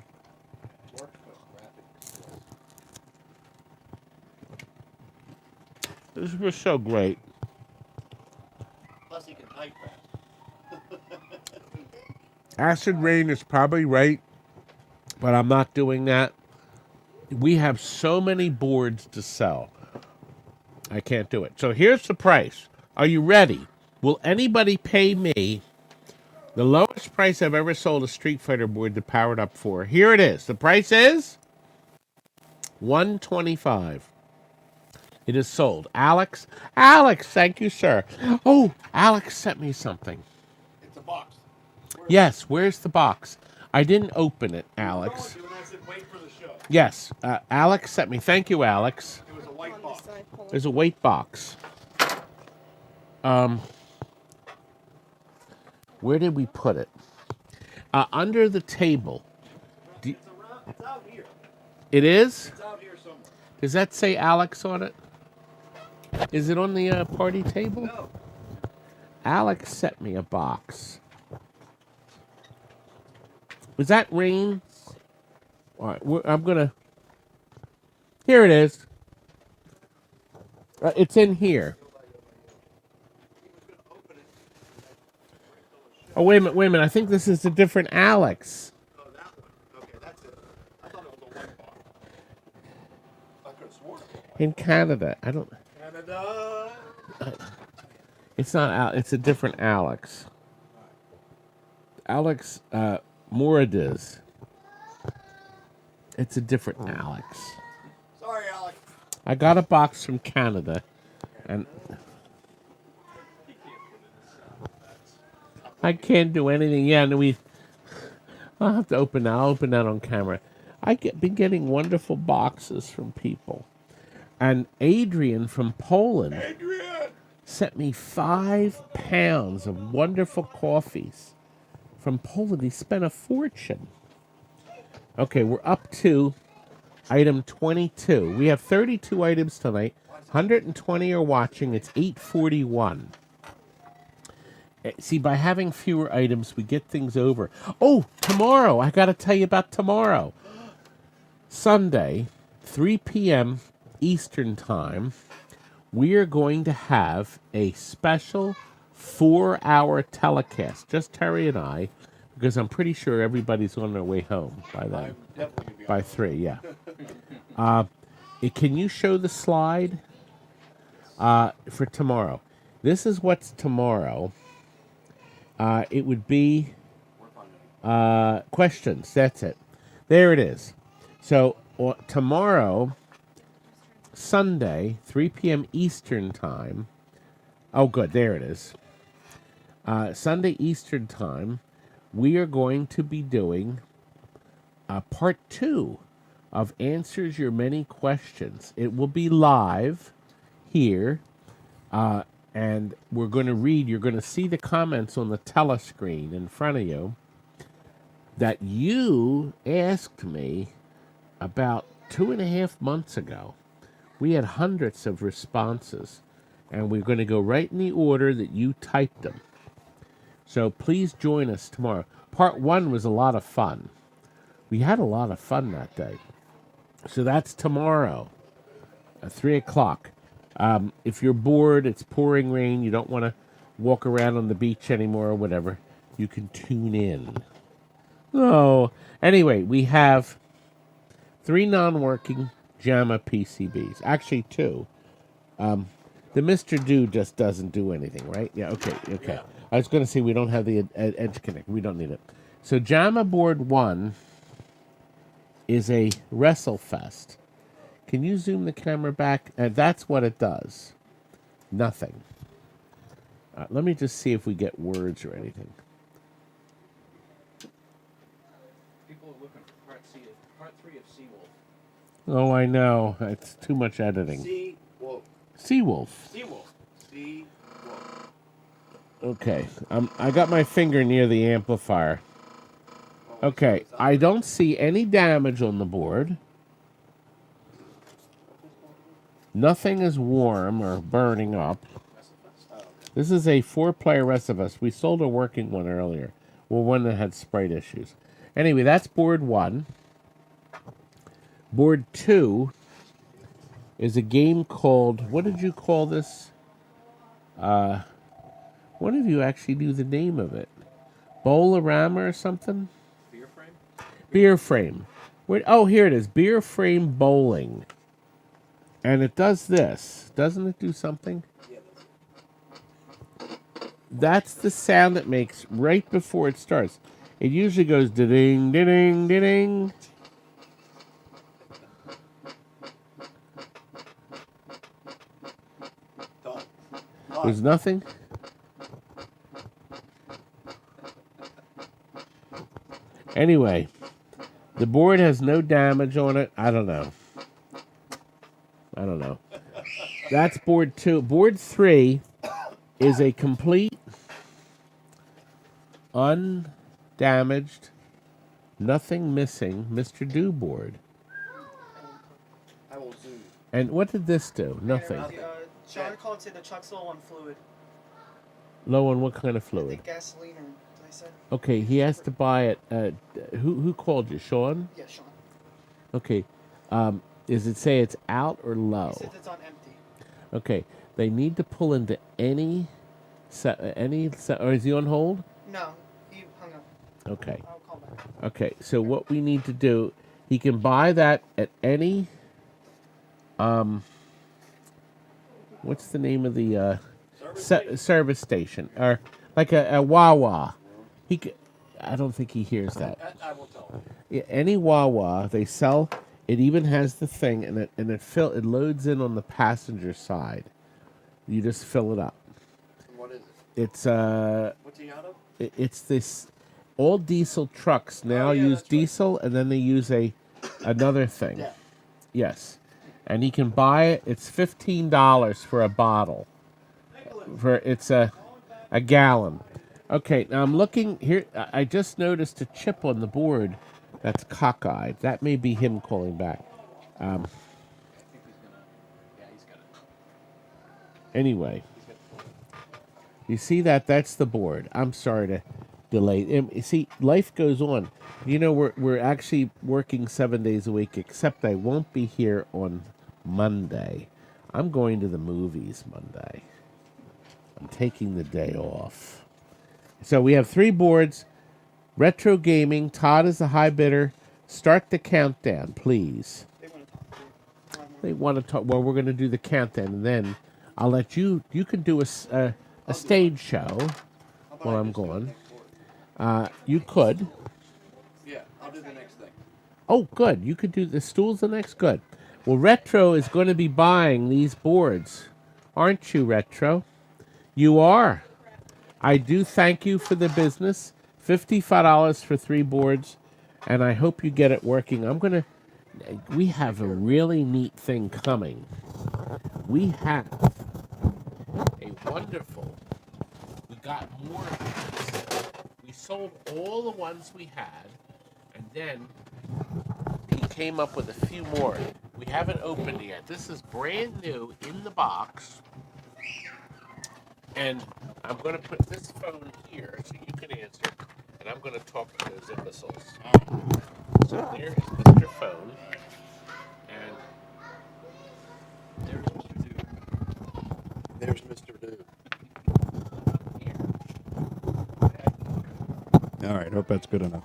This was so great. Plus, he can type fast. Acid Rain is probably right, but I'm not doing that. We have so many boards to sell. I can't do it. So here's the price. Are you ready? Will anybody pay me the lowest price I've ever sold a Street Fighter board to Power It Up for? Here it is. The price is $125. It is sold. Alex, thank you, sir. Oh, Alex sent me something. It's a box. Yes, where's the box? I didn't open it, Alex. And I said, wait for the show. Yes, Alex sent me. Thank you, Alex. It was a On white this box. side, pull it. There's a weight box. Where did we put it? Under the table. It's out here. It is? It's out here somewhere. Does that say Alex on it? Is it on the party table? No. Alex sent me a box. Was that Rain? All right, I'm gonna. Here it is. It's in here. Oh, wait a minute. I think this is a different Alex. Oh, that one. Okay, that's it. I thought it was a white box. I could have sworn it was white. In Canada. I don't. Canada. It's not Al. It's a different Alex. Alex Moradiz. It's a different Alex. Sorry, Alex. I got a box from Canada, and I can't do anything. Yeah, and I'll have to open that. I'll open that on camera. Been getting wonderful boxes from people, and Adrian from Poland sent me 5 pounds of wonderful coffees from Poland. He spent a fortune. Okay, we're up to item 22. We have 32 items tonight. 120 are watching. It's 8:41. See, by having fewer items, we get things over. Oh, tomorrow. I got to tell you about tomorrow. Sunday, 3 p.m. Eastern Time, we are going to have a special 4-hour telecast. Just Terry and I, because I'm pretty sure everybody's on their way home by then. By 3, yeah. Can you show the slide for tomorrow? This is what's tomorrow. It would be questions. That's it. There it is. So tomorrow, Sunday, 3 p.m. Eastern Time. Oh, good. There it is. Sunday Eastern Time, we are going to be doing part 2 of Answers Your Many Questions. It will be live here, and we're going to read, you're going to see the comments on the telescreen in front of you that you asked me about 2.5 months ago. We had hundreds of responses, and we're going to go right in the order that you typed them. So please join us tomorrow. Part 1 was a lot of fun. We had a lot of fun that day. So that's tomorrow at 3 o'clock. If you're bored, it's pouring rain, you don't want to walk around on the beach anymore or whatever, you can tune in. Oh, anyway, we have 3 non-working JAMA PCBs. Actually, 2. The Mr. Do just doesn't do anything, right? Yeah, okay. Yeah. I was going to say we don't have the edge connect. We don't need it. So JAMA board 1 is a WrestleFest. Can you zoom the camera back? That's what it does. Nothing. Let me just see if we get words or anything. People are looking for part 3 of Seawolf. Oh, I know. It's too much editing. Seawolf. Seawolf. Seawolf. Seawolf. Okay. I got my finger near the amplifier. Okay. I don't see any damage on the board. Nothing is warm or burning up. This is a 4-player WrestleFest. We sold a working one earlier. Well, one that had sprite issues. Anyway, that's board 1. Board 2 is a game called, what did you call this? One of you actually knew the name of it. Bowl-O-Rama or something? Beer frame? Beer frame. Oh, here it is. Beer frame bowling. And it does this. Doesn't it do something? That's the sound it makes right before it starts. It usually goes da-ding, da-ding, da-ding. Done. There's nothing? Anyway, the board has no damage on it. I don't know. That's board 2. Board 3 is a complete, undamaged, nothing missing Mr. Do board. I will zoom. And what did this do? Nothing. Sean called it the Chuck's low on fluid. Low on what kind of I fluid? think gasoline or I said. Okay, he has to buy it. Who called you? Sean? Yeah, Sean. Okay. Does it say it's out or low? He says it's on empty. Okay. They need to pull into any, or is he on hold? No, he hung up. Okay. I'll call back. Okay, so what we need to do, he can buy that at any, what's the name of the service station? Or like a Wawa. I don't think he hears that. I will tell him. Yeah, any Wawa, they sell, it even has the thing, and it loads in on the passenger side. You just fill it up. What is it? It's What's he out of? it's this. All diesel trucks now yeah, use that's right. diesel, and then they use another thing. Yeah. Yes, and he can buy it. It's $15 for a bottle. It's a gallon. Okay, now I'm looking here. I just noticed a chip on the board that's cockeyed. That may be him calling back. Anyway, you see that? That's the board. I'm sorry to delay. You see, life goes on. You know, we're actually working 7 days a week, except I won't be here on Monday. I'm going to the movies Monday. I'm taking the day off. So we have 3 boards. Retro Gaming. Todd is the high bidder. Start the countdown, please. They want to talk to you. They want to talk. Well, we're going to do the countdown, and then I'll let you. You can do a stage show while I'm gone. You could. Yeah, I'll do the next thing. Oh, good. You could do the stools the next. Good. Well, Retro is going to be buying these boards, aren't you, Retro? You are. I do thank you for the business. $55 for 3 boards, and I hope you get it working. We have a really neat thing coming. We have a wonderful, we got more of these. We sold all the ones we had, and then he came up with a few more. We haven't opened yet. This is brand new in the box. And I'm going to put this phone here so you can answer, and I'm going to talk to those imbeciles. So there is Mr. Phone, and There's Mr. Dude. There's Mr. Dude. All right, hope that's good enough.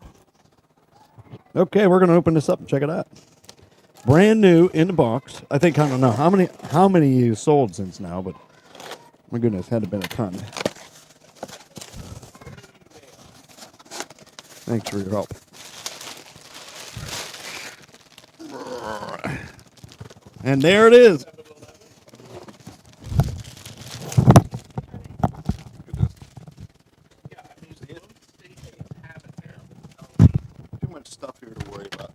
Okay, we're going to open this up and check it out. Brand new in the box. I think, I don't know how many you sold since now, but my goodness, had to been a ton. Thanks for your help. And there it is. Too much stuff here to worry about.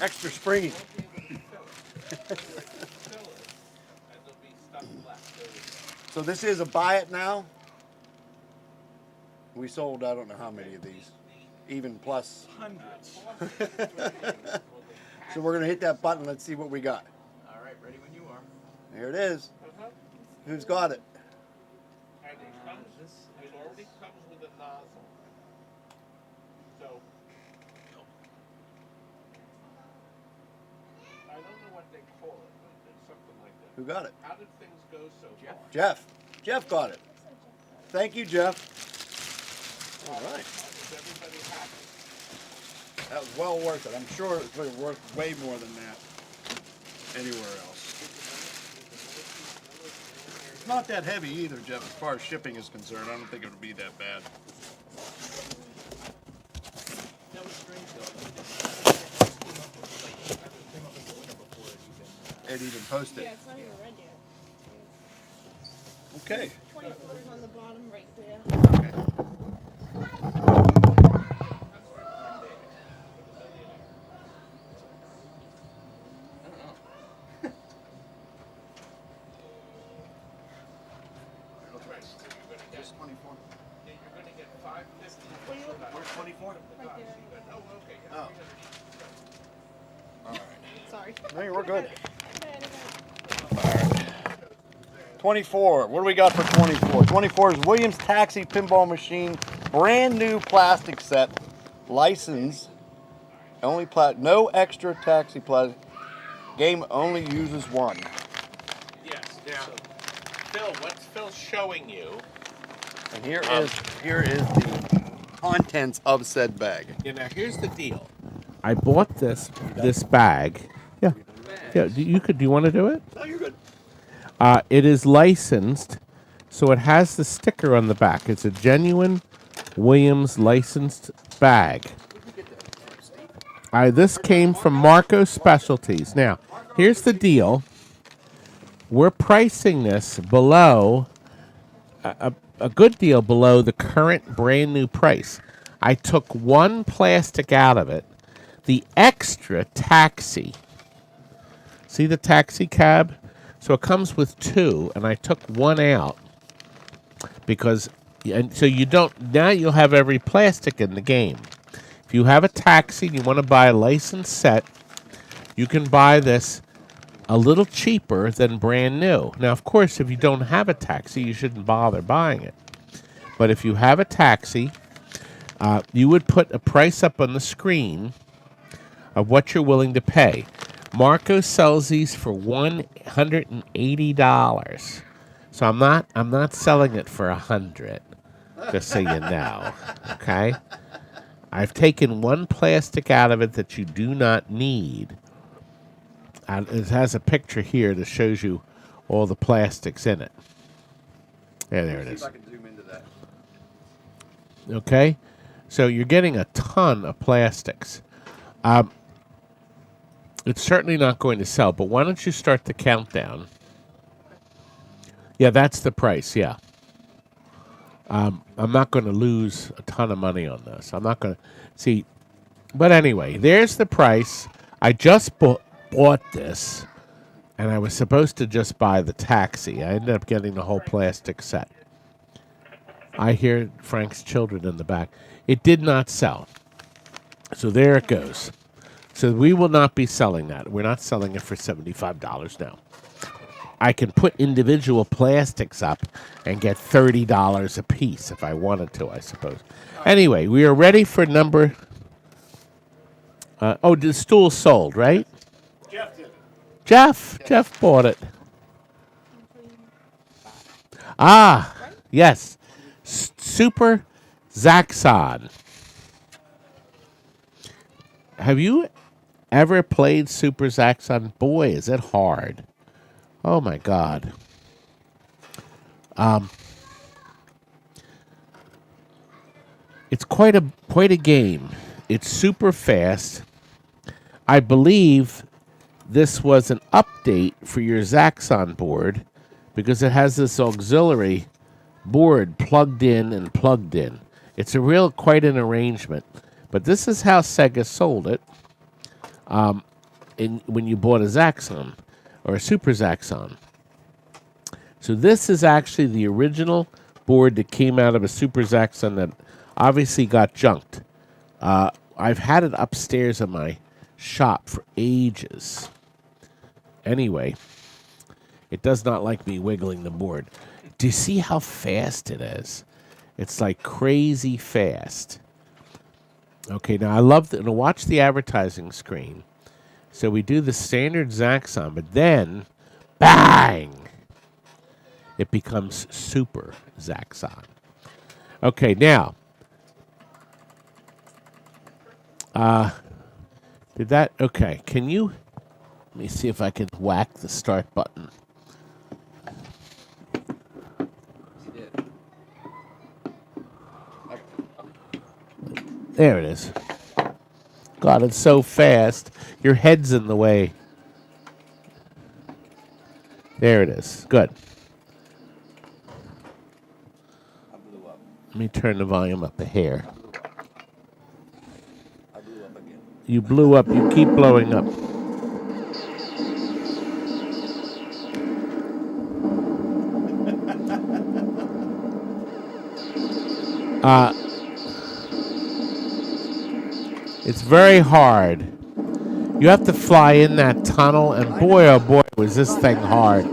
Extra springy. So this is a buy it now. We sold I don't know how many of these, even plus Hundreds. So we're gonna hit that button. Let's see what we got. All right, ready when you are. There it is. Who's got it? it already comes with a nozzle. So I don't know what they call it, but it's something like that. Who got it? How did things go so far? Jeff. Jeff got it. Thank you, Jeff. All right. Is everybody happy? That was well worth it. I'm sure it's worth way more than that anywhere else. It's not that heavy either, Jeff, as far as shipping is concerned. I don't think it would be that bad. That was strange though. It even posted. Yeah, it's not even red yet. Okay. 24 is on the bottom right there. Just 24. You're going to get 550. Where's 24? Right there. Oh, okay. Oh. All right. Sorry. No, we're good. Okay, 24. What do we got for 24? 24 is Williams Taxi Pinball Machine, brand new plastic set, license, only no extra taxi plastic. Game only uses one. Yes. Now, Phil, what's Phil showing you? And here is the contents of said bag. Now, here's the deal. I bought this bag. Yeah. Yeah. Do you want to do it? No, you're good. It is licensed, so it has the sticker on the back. It's a genuine Williams licensed bag. This came from Marco Specialties. Now, here's the deal. We're pricing this below, a good deal below the current brand new price. I took one plastic out of it. The extra taxi. See the taxi cab? So it comes with two, and I took one out because, and so you don't, now you'll have every plastic in the game. If you have a taxi and you want to buy a licensed set, you can buy this a little cheaper than brand new. Now, of course, if you don't have a taxi, you shouldn't bother buying it. But if you have a taxi, you would put a price up on the screen of what you're willing to pay. Marco sells these for $180. So I'm not selling it for $100. Just so you know. Okay? I've taken one plastic out of it that you do not need. It has a picture here that shows you all the plastics in it. Yeah, there it is. See if I can zoom into that. Okay? So you're getting a ton of plastics. It's certainly not going to sell, but why don't you start the countdown? Yeah, that's the price, yeah. I'm not going to lose a ton of money on this. I'm not going to... See, but anyway, there's the price. I just bought this, and I was supposed to just buy the taxi. I ended up getting the whole plastic set. I hear Frank's children in the back. It did not sell. So there it goes. So we will not be selling that. We're not selling it for $75 now. I can put individual plastics up and get $30 a piece if I wanted to, I suppose. Anyway, we are ready for number... the stool sold, right? Jeff did it. Jeff bought it. Ah, yes. Super Zaxxon. Have you ever played Super Zaxxon? Boy, is it hard. Oh, my God. It's quite a game. It's super fast. I believe this was an update for your Zaxxon board because it has this auxiliary board plugged in and plugged in. It's quite an arrangement. But this is how Sega sold it when you bought a Zaxxon or a Super Zaxxon. So this is actually the original board that came out of a Super Zaxxon that obviously got junked. I've had it upstairs in my shop for ages. Anyway, it does not like me wiggling the board. Do you see how fast it is? It's like crazy fast. Okay, now I love to watch the advertising screen. So we do the standard Zaxxon, but then, bang! It becomes Super Zaxxon. Okay, now, did that, okay, can you, let me see if I can whack the start button. There it is. God, it's so fast. Your head's in the way. There it is. Good. Let me turn the volume up a hair. You blew up. You keep blowing up. It's very hard. You have to fly in that tunnel, and boy, oh boy, was this thing hard.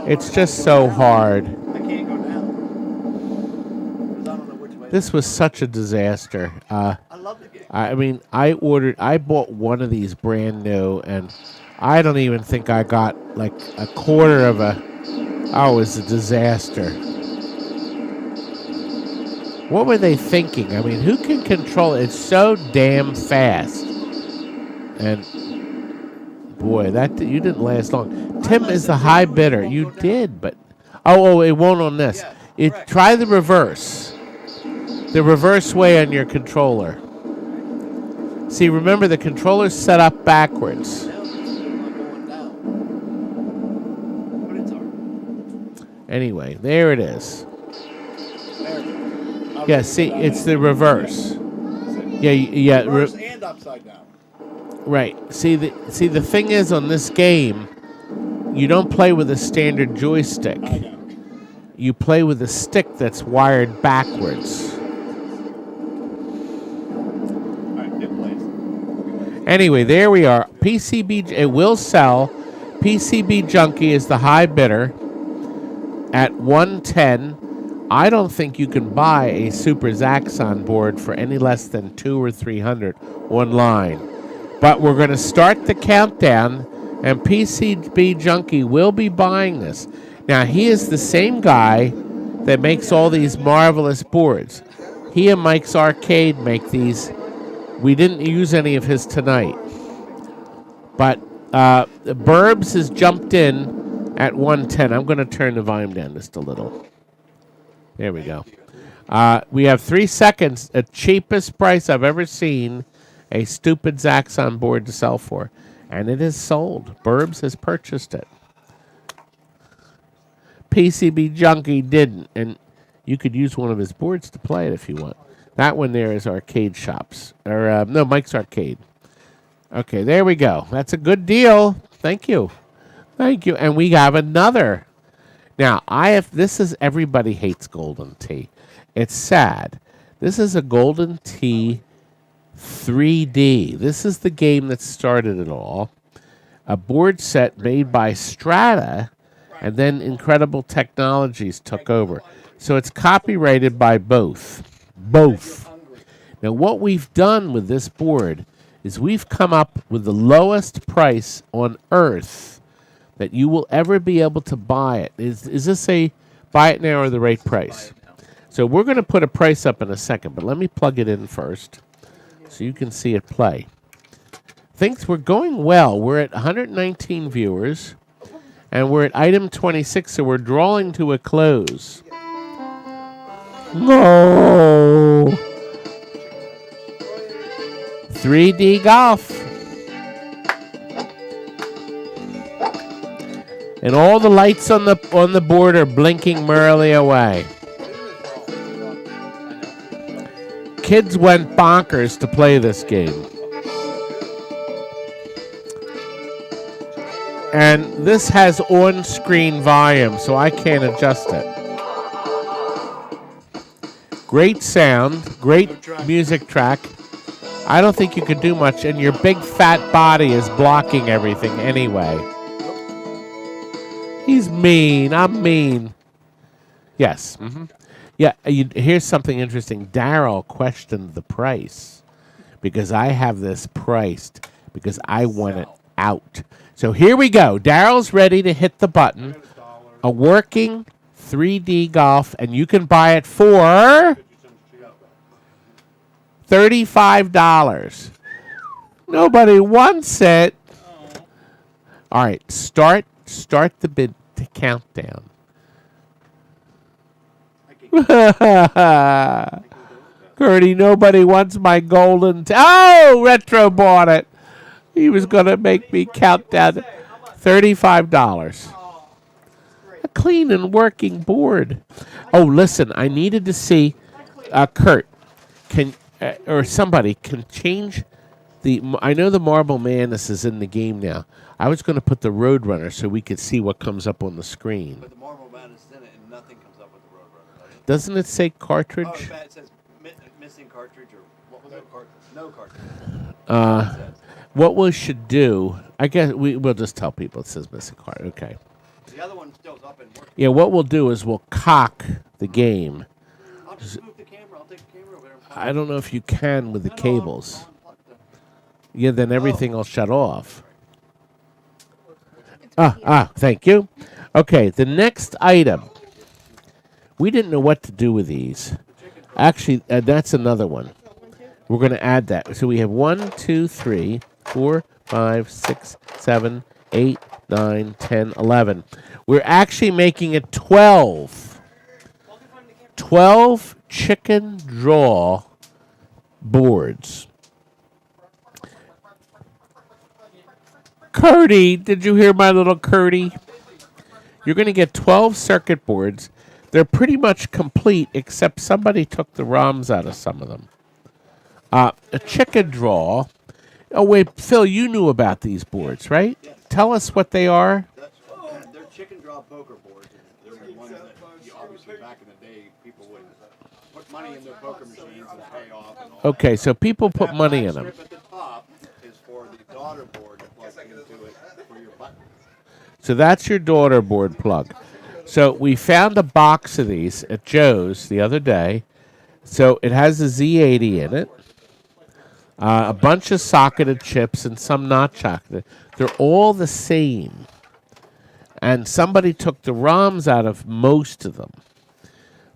It's just so hard. I can't go down. 'Cause I don't know which way. This was such a disaster. I love the game. I mean, I bought one of these brand new, and I don't even think I got like a quarter of a, oh, it was a disaster. What were they thinking? I mean, who can control it? It's so damn fast. And boy, you didn't last long. Tim is the high bidder. You did, but it won't on this. Try the reverse. The reverse way on your controller. See, remember the controller's set up backwards. Anyway, there it is. Yeah, see, it's the reverse. Yeah. Reverse and upside down. Right. See, the thing is on this game, you don't play with a standard joystick. I know. You play with a stick that's wired backwards. All right, good place. Anyway, there we are. PCB, it will sell. PCB Junkie is the high bidder at $110. I don't think you can buy a Super Zaxxon board for any less than $200 or $300 online. But we're going to start the countdown, and PCB Junkie will be buying this. Now, he is the same guy that makes all these marvelous boards. He and Mike's Arcade make these. We didn't use any of his tonight. But Burbs has jumped in at 110. I'm going to turn the volume down just a little. There we go. We have 3 seconds. The cheapest price I've ever seen a stupid Zaxxon board to sell for. And it is sold. Burbs has purchased it. PCB Junkie didn't, and you could use one of his boards to play it if you want. That one there is Arcade Shops. Or, no, Mike's Arcade. Okay, there we go. That's a good deal. Thank you. Thank you. And we have another. Now, this is Everybody Hates Golden Tee. It's sad. This is a Golden Tee 3D. This is the game that started it all. A board set made by Strata, and then Incredible Technologies took over. So it's copyrighted by both. Both. Now, what we've done with this board is we've come up with the lowest price on Earth that you will ever be able to buy it. Is this a buy it now or the right price? So we're going to put a price up in a second, but let me plug it in first so you can see it play. Things were going well. We're at 119 viewers, and we're at item 26, so we're drawing to a close. No! 3D golf. And all the lights on the board are blinking merrily away. Kids went bonkers to play this game. And this has on-screen volume, so I can't adjust it. Great sound, great music track. I don't think you could do much, and your big fat body is blocking everything anyway. He's mean. I'm mean. Yes. Mm-hmm. Yeah, here's something interesting. Daryl questioned the price because I have this priced because I want it out. So here we go. Daryl's ready to hit the button. A working 3D golf, and you can buy it for $35. Nobody wants it. All right, start the bid to countdown. Gertie, nobody wants my golden. Oh, Retro bought it. He was going to make me count down. $35. A clean and working board. Oh, listen, I needed to see Kurt. Or somebody can change the. I know the Marble Madness is in the game now. I was going to put the Roadrunner so we could see what comes up on the screen. But the Marble Madness is in it, and nothing comes up with the Roadrunner, right? Doesn't it say cartridge? Oh, it says missing cartridge, or what was it? No cartridge. What we should do, I guess we'll just tell people it says missing card. Okay. The other one still's up and working. Yeah, what we'll do is we'll cock the game. I'll just move the camera. I'll take the camera over there. I don't know if you can with the cables. Yeah, then everything will shut off. Thank you. Okay, the next item. We didn't know what to do with these. Actually, that's another one. We're going to add that. So we have 1, 2, 3, 4, 5, 6, 7, 8, 9, 10, 11. We're actually making it 12. 12 chicken draw boards. Curdy, did you hear my little Curdy? You're going to get 12 circuit boards. They're pretty much complete, except somebody took the ROMs out of some of them. A chicken draw. Oh, wait, Phil, you knew about these boards, right? Yes. Tell us what they are. They're chicken draw poker boards. They're the ones that, obviously, back in the day, people would put money in their poker machines and pay off. And all Okay, so people put money in them. That strip at the top is for the daughter board that plugs into it for your button. So that's your daughter board plug. So we found a box of these at Joe's the other day. So it has a Z80 in it, a bunch of socketed chips, and some not socketed. They're all the same. And somebody took the ROMs out of most of them.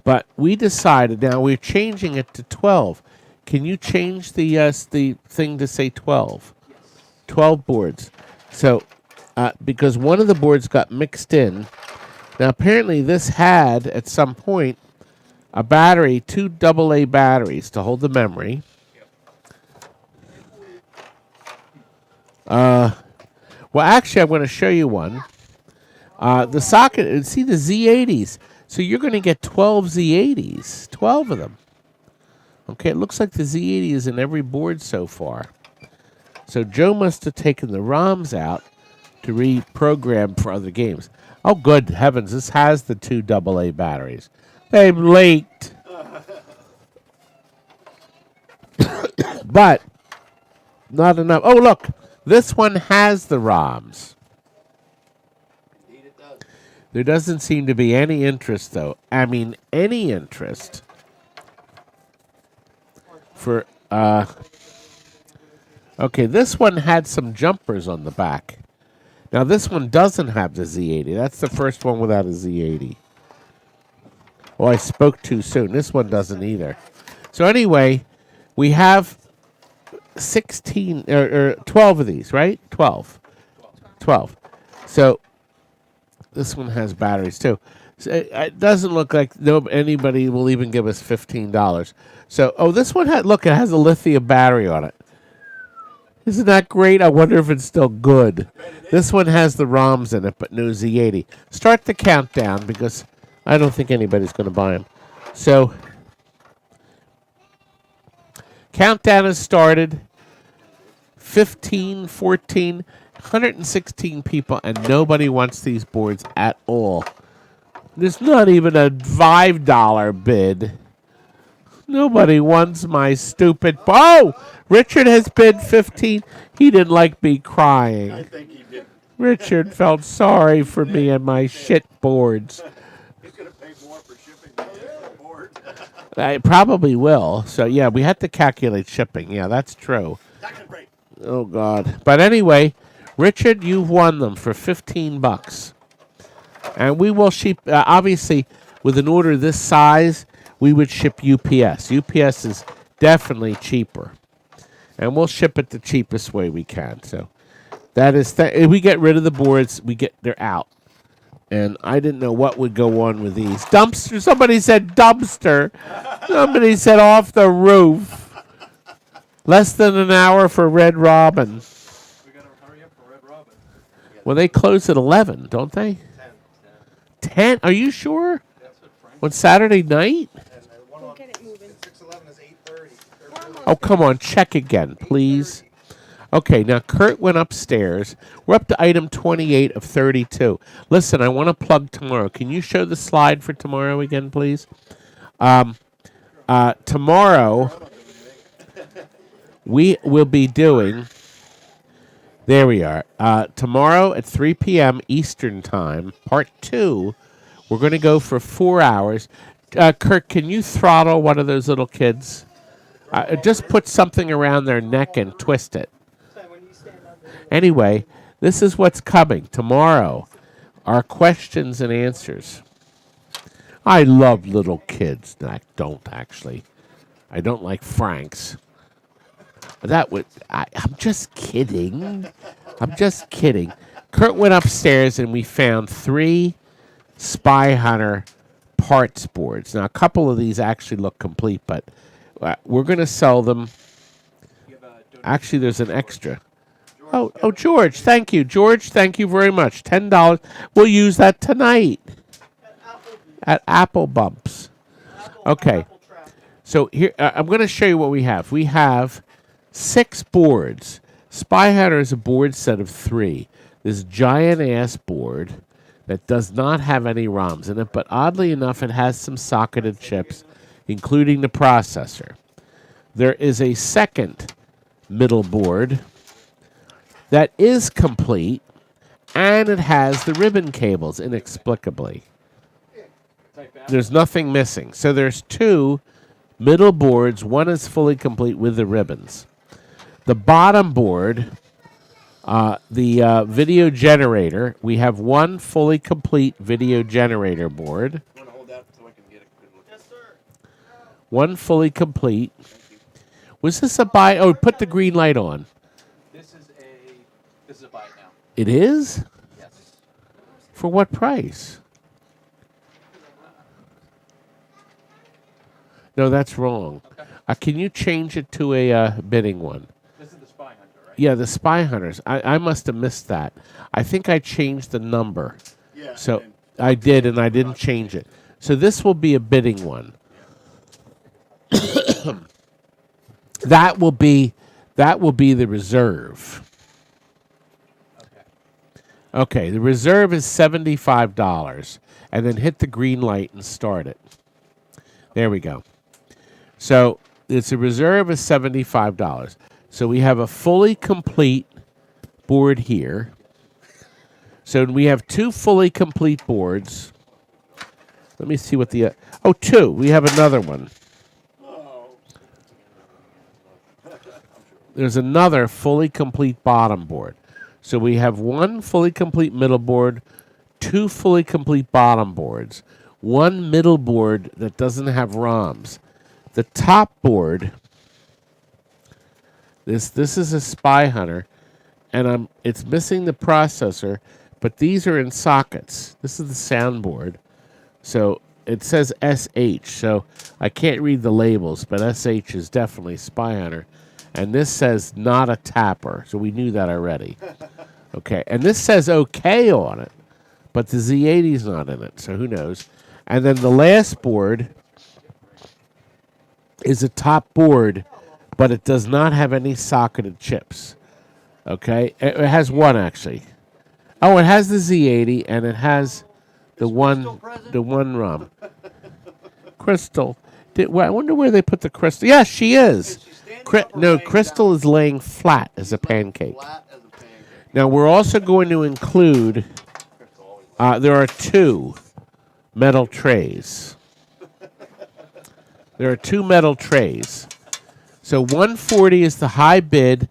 But we decided, now we're changing it to 12. Can you change the thing to say 12? 12 boards. So, because one of the boards got mixed in. Now, apparently this had, at some point, a battery, 2 AA batteries to hold the memory. Well, actually, I'm going to show you one. The socket, see the Z80s. So you're going to get 12 Z80s, 12 of them. Okay, it looks like the Z80 is in every board so far. So Joe must have taken the ROMs out to reprogram for other games. Oh, good heavens, this has the 2 AA batteries. They've leaked. But not enough. Oh, look, this one has the ROMs. Indeed it does. There doesn't seem to be any interest, though. I mean, any interest for, okay, this one had some jumpers on the back. Now, this one doesn't have the Z80. That's the first one without a Z80. Oh, I spoke too soon. This one doesn't either. So anyway, we have 16 or 12 of these, right? 12. 12. So this one has batteries too. So it doesn't look like anybody will even give us $15. So, oh, this one look, it has a lithium battery on it. Isn't that great? I wonder if it's still good. This one has the ROMs in it, but no Z80. Start the countdown because I don't think anybody's going to buy them. So, countdown has started. 15, 14, 116 people, and nobody wants these boards at all. There's not even a $5 bid. Nobody wants my stupid... Oh! Richard has bid 15. He didn't like me crying. I think he did. Richard felt sorry for me and my shit boards. He's going to pay more for shipping than the board. I probably will. So, yeah, we had to calculate shipping. Yeah, that's true. That's great. Oh, God. But anyway, Richard, you've won them for $15. And we will ship, obviously, with an order this size, we would ship UPS. UPS is definitely cheaper. And we'll ship it the cheapest way we can. So that is, if we get rid of the boards, they're out. And I didn't know what would go on with these. Dumpster, somebody said dumpster. Somebody said off the roof. Less than an hour for Red Robin. We gotta hurry up for Red Robin. Well, they close at 11, don't they? 10? Are you sure? That's what Frank. On Saturday night? And one We'll on get it moving. 611 is 8:30. Oh, come on. Check again, please. Okay, now Kurt went upstairs. We're up to item 28 of 32. Listen, I want to plug tomorrow. Can you show the slide for tomorrow again, please? Tomorrow, we will be doing... There we are. Tomorrow at 3 p.m. Eastern Time, Part 2, we're going to go for 4 hours. Kurt, can you throttle one of those little kids? Just put something around their neck and twist it. Anyway, this is what's coming tomorrow. Our questions and answers. I love little kids. No, I don't, actually. I don't like Franks. I'm just kidding. I'm just kidding. Kurt went upstairs and we found 3 Spy Hunter parts boards. Now, a couple of these actually look complete, but we're going to sell them. Actually, there's an extra. Oh, George, thank you. George, thank you very much. $10. We'll use that tonight at Apple Bumps. Okay. So here, I'm going to show you what we have. We have 6 boards. Spy Hunter is a board set of 3. This giant-ass board that does not have any ROMs in it, but oddly enough, it has some socketed chips, including the processor. There is a second middle board that is complete, and it has the ribbon cables, inexplicably. There's nothing missing. So there's 2 middle boards. One is fully complete with the ribbons. The bottom board, the video generator, we have 1 fully complete video generator board. You want to hold that so I can get a good look? Yes, sir. 1 fully complete. Was this a buy? Oh, put the green light on. This is a buy now. It is? Yes. For what price? No, that's wrong. Okay. Can you change it to a bidding one? This is the Spy Hunter, Yeah, the Spy Hunters. I must have missed that. I think I changed the number. Yeah. So and I did, and I didn't change it. So this will be a bidding one. That will be the reserve. Okay, the reserve is $75, and then hit the green light and start it. There we go. So it's a reserve of $75. So we have a fully complete board here. So we have two fully complete boards. Let me see what the two. We have another one. There's another fully complete bottom board. So we have one fully complete middle board, two fully complete bottom boards, one middle board that doesn't have ROMs. The top board, this is a Spy Hunter, and it's missing the processor, but these are in sockets. This is the soundboard. So it says SH, so I can't read the labels, but SH is definitely Spy Hunter. And this says not a tapper, so we knew that already. Okay, and this says OK on it, but the Z80's not in it, so who knows. And then the last board is a top board, but it does not have any socketed chips. Okay, it has one actually. Oh, it has the Z80 and it has the one ROM. Crystal. I wonder where they put the Crystal. Yeah, she is. No, Crystal is laying flat as a pancake. Now, we're also going to include, there are two metal trays. There are two metal trays. So 140 is the high bid.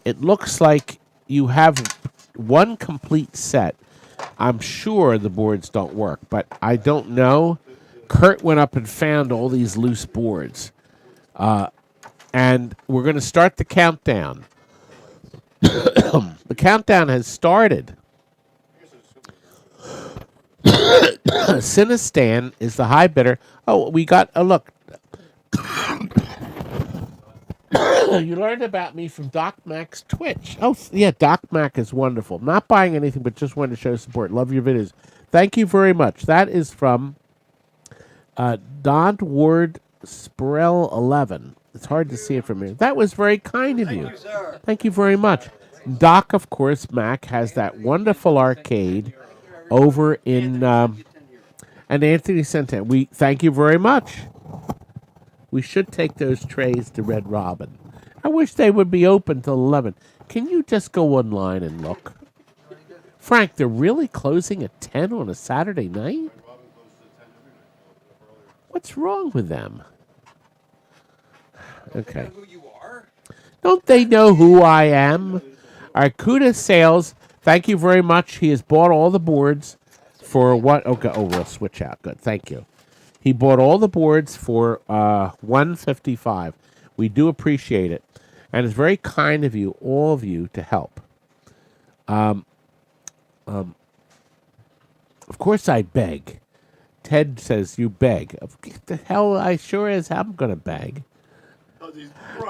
It looks like you have one complete set. I'm sure the boards don't work, but I don't know. Kurt went up and found all these loose boards. And we're going to start the countdown. The countdown has started. Cinestan is the high bidder. Oh, we got a look. You learned about me from Doc Mac's Twitch. Oh, yeah, Doc Mac is wonderful. Not buying anything, but just wanted to show support. Love your videos. Thank you very much. That is from Don Ward Sprell 11. It's hard to see it from here. That was very kind of you. Sir. Thank you very much. Doc, of course, Mac has that wonderful arcade over in and Anthony Senten. We thank you very much. We should take those trays to Red Robin. I wish they would be open till 11. Can you just go online and look? Frank, they're really closing at 10 on a Saturday night? What's wrong with them? Okay. Who you are? Don't they know who I am? Arcuda Sales, thank you very much. He has bought all the boards for what? Okay. Oh, we'll switch out. Good. Thank you. He bought all the boards for $155. We do appreciate it, and it's very kind of you, all of you, to help. Of course, I beg. Ted says you beg. The hell, I sure as I'm gonna beg.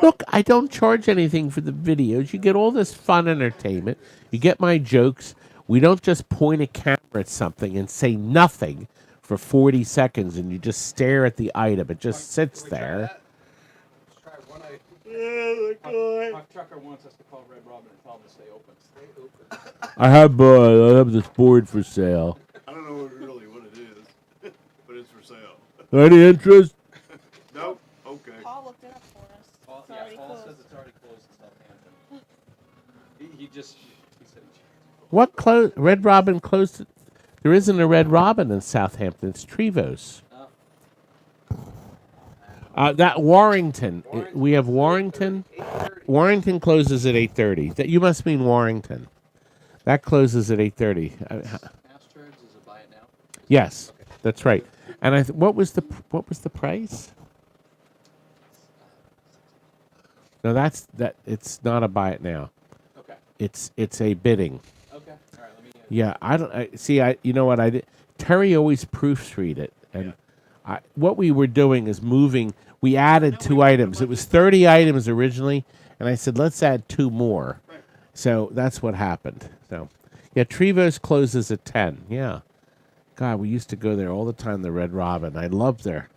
Look, I don't charge anything for the videos. You get all this fun entertainment. You get my jokes. We don't just point a camera at something and say nothing for 40 seconds and you just stare at the item. It just sits there. Let's try one item. My trucker wants us to call Red Robin and tell him to stay open. Stay open. I have this board for sale. I don't know really what it is, but it's for sale. Any interest? Nope. Okay. Paul looked it up for us. Paul, It's already Paul closed. says it's already closed in Southampton. He said What closed? Red Robin closed it. There isn't a Red Robin in Southampton. It's Trevose. That Warrington. We have Warrington. Warrington closes at 8:30. That you must mean Warrington. That closes at 8:30. Asteroids is a buy it now. Yes, that's right. And what was the price? No, that's that. It's not a buy it now. Okay. It's a bidding. Okay. All right. Let me. Yeah, I don't see. You know what I did? Terry always proofread it, and what we were doing is moving. We added 2 items. It was 30 items originally, And I said, let's add 2 more. So that's what happened. So, yeah, Trevo's closes at 10. Yeah. God, we used to go there all the time, the Red Robin. I loved their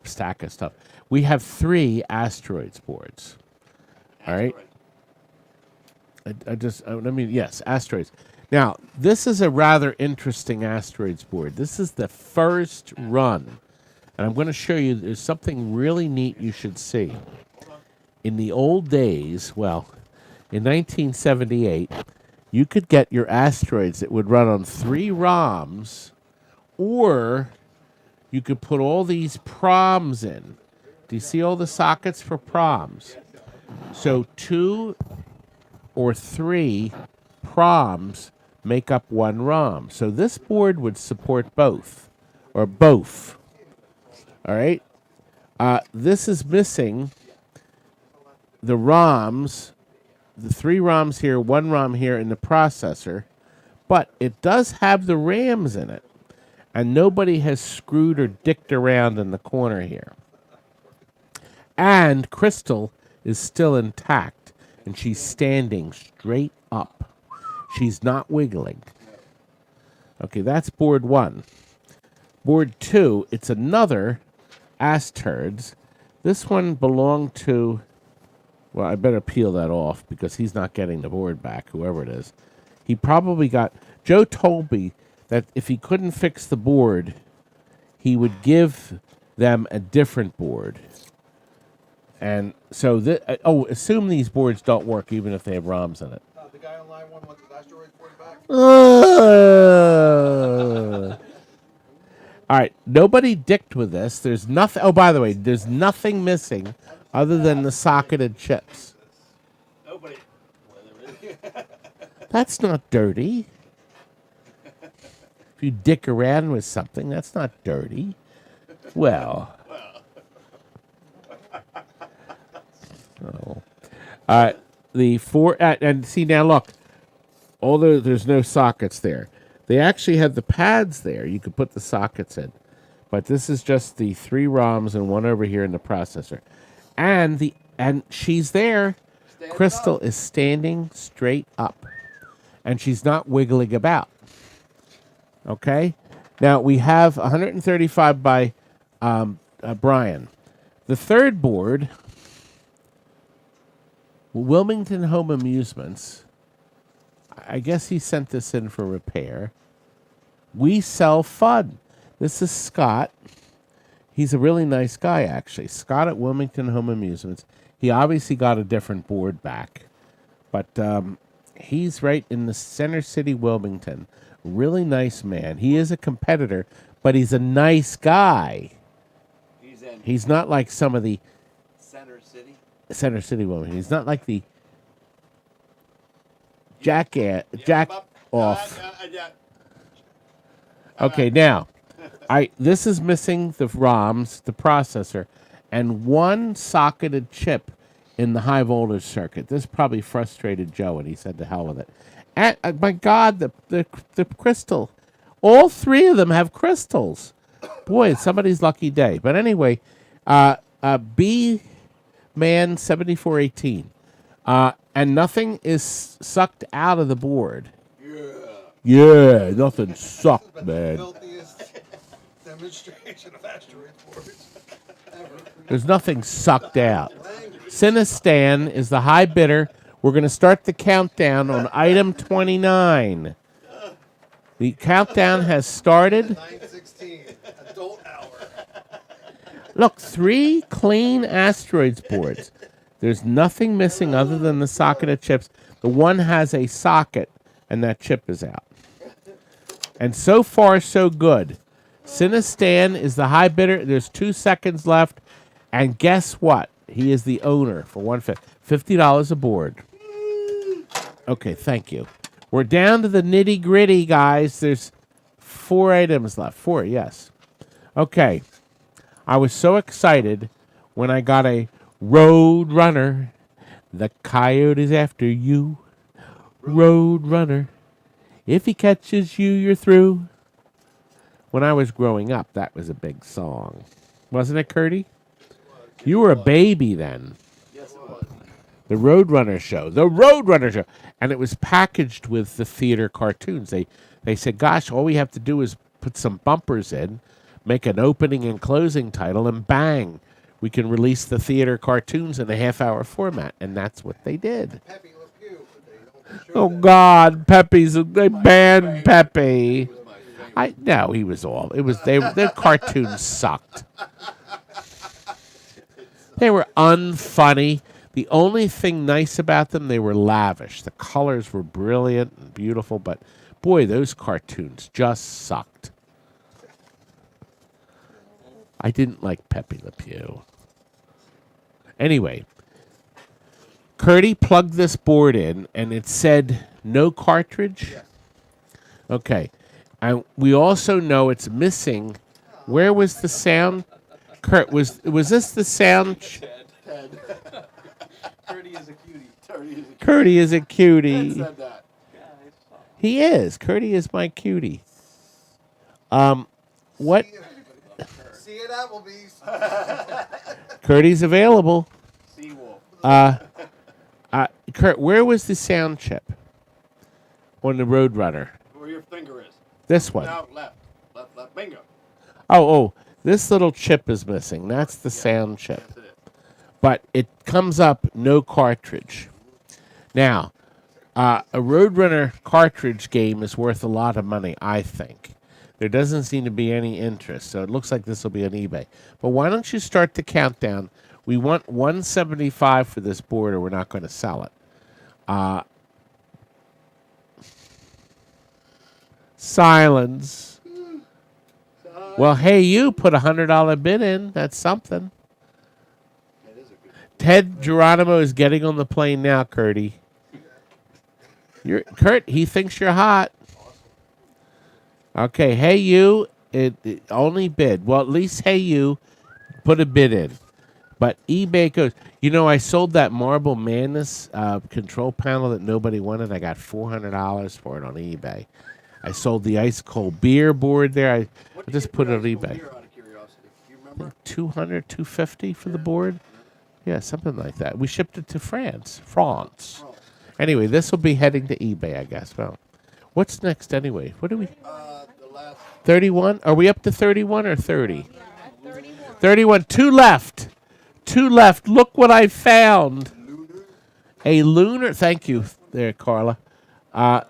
stack of stuff. We have 3 Asteroids boards. All right? Yes, Asteroids. Now, this is a rather interesting Asteroids board. This is the first run. And I'm going to show you, there's something really neat you should see. In the old days, well, in 1978, you could get your Asteroids that would run on 3 ROMs, or you could put all these proms in. Do you see all the sockets for proms? So 2 or 3 proms make up 1 ROM. So this board would support both, or both. All right? This is missing the ROMs, the 3 ROMs here, 1 ROM here in the processor, but it does have the RAMs in it, and nobody has screwed or dicked around in the corner here. And Crystal is still intact, and she's standing straight up. She's not wiggling. Okay, that's board 1. Board 2, it's another Asteroids. This one belonged to... Well, I better peel that off because he's not getting the board back, whoever it is. He probably got... Joe told me that if he couldn't fix the board, he would give them a different board. And so... assume these boards don't work even if they have ROMs in it. The guy on line 1 wants his Asteroid board back. All right, nobody dicked with this. There's nothing... Oh, by the way, there's nothing missing other than the socketed chips. Nobody. That's not dirty. If you dick around with something, that's not dirty. Well. Oh. The 4... and see, now look. Although there's no sockets there, they actually have the pads there. You could put the sockets in. But this is just the 3 ROMs and 1 over here in the processor. And she's there. Crystal is standing straight up. And she's not wiggling about. Okay? Now, we have 135 by Brian. The third board, Wilmington Home Amusements, I guess he sent this in for repair. We sell fun. This is Scott. He's a really nice guy, actually. Scott at Wilmington Home Amusements. He obviously got a different board back. But he's right in the Center City, Wilmington. Really nice man. He is a competitor, but he's a nice guy. He's not like some of the... Center City Wilmington. He's not like the... Jack off. Okay, now, this is missing the ROMs, the processor, and 1 socketed chip in the high voltage circuit. This probably frustrated Joe, and he said to hell with it. And my God, the crystal. All 3 of them have crystals. Boy, it's somebody's lucky day. But anyway, B-Man 7418. And nothing is sucked out of the board. Yeah, nothing sucked, man. Filthiest demonstration of Asteroid boards ever. There's nothing sucked out. Sinistan is the high bidder. We're going to start the countdown on item 29. The countdown has started. 9:16, adult hour. Look, 3 clean Asteroids boards. There's nothing missing other than the socketed chips. The one has a socket, and that chip is out. And so far, so good. Sinistan is the high bidder. There's 2 seconds left. And guess what? He is the owner for $50 a board. Okay, thank you. We're down to the nitty-gritty, guys. There's 4 items left. 4, yes. Okay. I was so excited when I got a Road Runner. The coyote is after you. Road Runner. If he catches you, you're through. When I was growing up, that was a big song. Wasn't it, Curdy? You were a baby then. Yes, it was. The Roadrunner show. The Roadrunner show. And it was packaged with the theater cartoons. They said, gosh, all we have to do is put some bumpers in, make an opening and closing title, and bang, we can release the theater cartoons in a half-hour format. And that's what they did. Pepe Le Pew, but they don't show Oh, that. God, they banned Pepe. No, he was all. It was their cartoons sucked. They were unfunny. The only thing nice about them, they were lavish. The colors were brilliant and beautiful, but boy, those cartoons just sucked. I didn't like Pepe Le Pew. Anyway, Curdy plugged this board in, and it said no cartridge. Okay. And we also know it's missing. Where was the sound? Kurt, was this the sound? Curdy is a cutie. Curdy is a cutie. Said that. He is. Curdy is my cutie. What? See you at Applebee's. Curdy's available. Seawolf. Kurt, where was the sound chip on the Roadrunner? Where your finger is. This one. Now left. Bingo. Oh, this little chip is missing. That's the sound chip. That's it. But it comes up no cartridge. Now, a Roadrunner cartridge game is worth a lot of money, I think. There doesn't seem to be any interest, so it looks like this will be on eBay. But why don't you start the countdown? We want $175 for this board, or we're not going to sell it. Silence. Well, hey, you put a $100 bid in. That's something. Ted Geronimo is getting on the plane now, Curdy. Kurt, he thinks you're hot. Okay, hey, you, it only bid. Well, at least, hey, you, put a bid in. But eBay goes, I sold that Marble Madness control panel that nobody wanted. I got $400 for it on eBay. I sold the ice cold beer board there. I just put it on eBay. Out of curiosity. Do you remember? $200, $250 for the board? Yeah, something like that. We shipped it to France. Anyway, this will be heading to eBay, I guess. Well, what's next anyway? What do we... The last 31? Are we up to 31 or 30? Yeah, at 31. 31. Two left. Look what I found. A lunar... Thank you there, Carla. A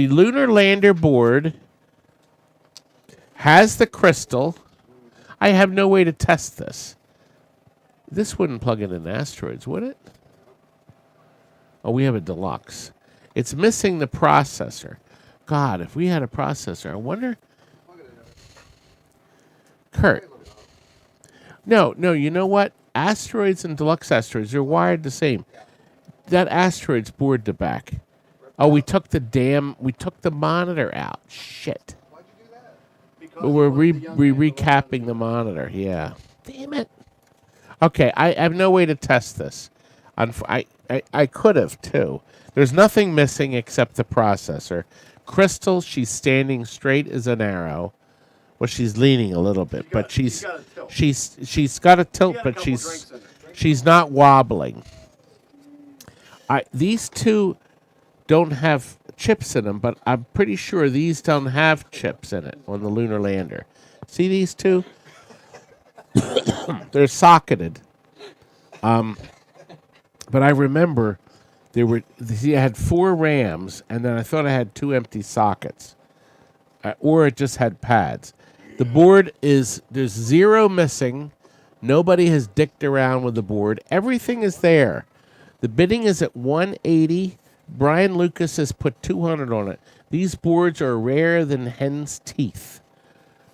Lunar Lander board has the crystal. I have no way to test this. This wouldn't plug in an Asteroids, would it? Oh, we have a Deluxe. It's missing the processor. God, if we had a processor, I wonder... Kurt. No, you know what? Asteroids and Deluxe Asteroids are wired the same. That Asteroids board to back. Oh, we took the monitor out. Shit. Why'd you do that? because We're it was the young man recapping the monitor. Yeah. Damn it. Okay, I have no way to test this. I could have, too. There's nothing missing except the processor. Crystal, she's standing straight as an arrow. Well, she's leaning a little bit, but she's got a tilt, but she's not wobbling. These two don't have chips in them, but I'm pretty sure these don't have chips in it on the Lunar Lander. See these two? They're socketed. But I remember I had 4 RAMs, and then I thought I had 2 empty sockets. Or it just had pads. The board there's 0 missing. Nobody has dicked around with the board. Everything is there. The bidding is at $180. Brian Lucas has put $200 on it. These boards are rarer than hen's teeth.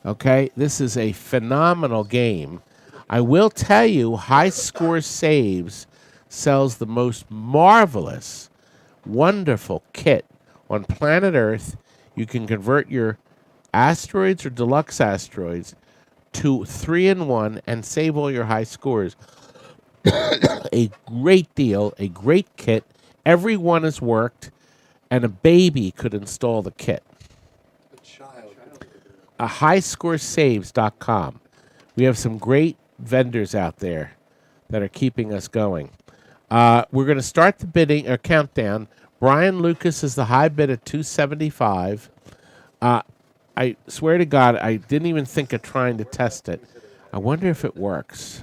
Okay? This is a phenomenal game. I will tell you, High Score Saves sells the most marvelous, wonderful kit on planet Earth. You can convert your Asteroids or Deluxe Asteroids to 3-in-1 and save all your high scores. A great deal, a great kit. Every one has worked, and a baby could install the kit. Highscoresaves.com. We have some great vendors out there that are keeping us going. We're going to start the bidding or countdown. Brian Lucas is the high bid at $275. I swear to God, I didn't even think of trying to test it. I wonder if it works.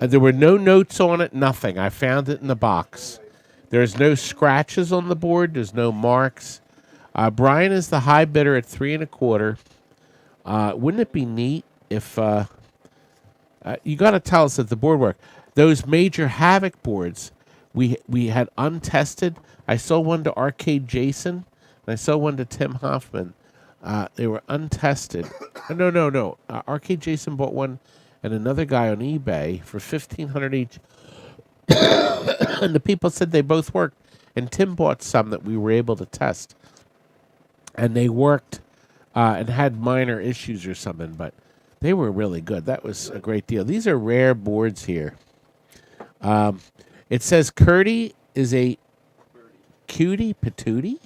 There were no notes on it, nothing. I found it in the box. There's no scratches on the board. There's no marks. Brian is the high bidder at $325. Wouldn't it be neat if you got to tell us that the board worked? Those major Havoc boards we had untested. I sold one to Arcade Jason, and I sold one to Tim Hoffman. They were untested. No. Arcade Jason bought one, and another guy on eBay for $1,500 each. And the people said they both worked. And Tim bought some that we were able to test, and they worked and had minor issues or something, but they were really good. That was a great deal. These are rare boards here. It says Curdy is a cutie patootie.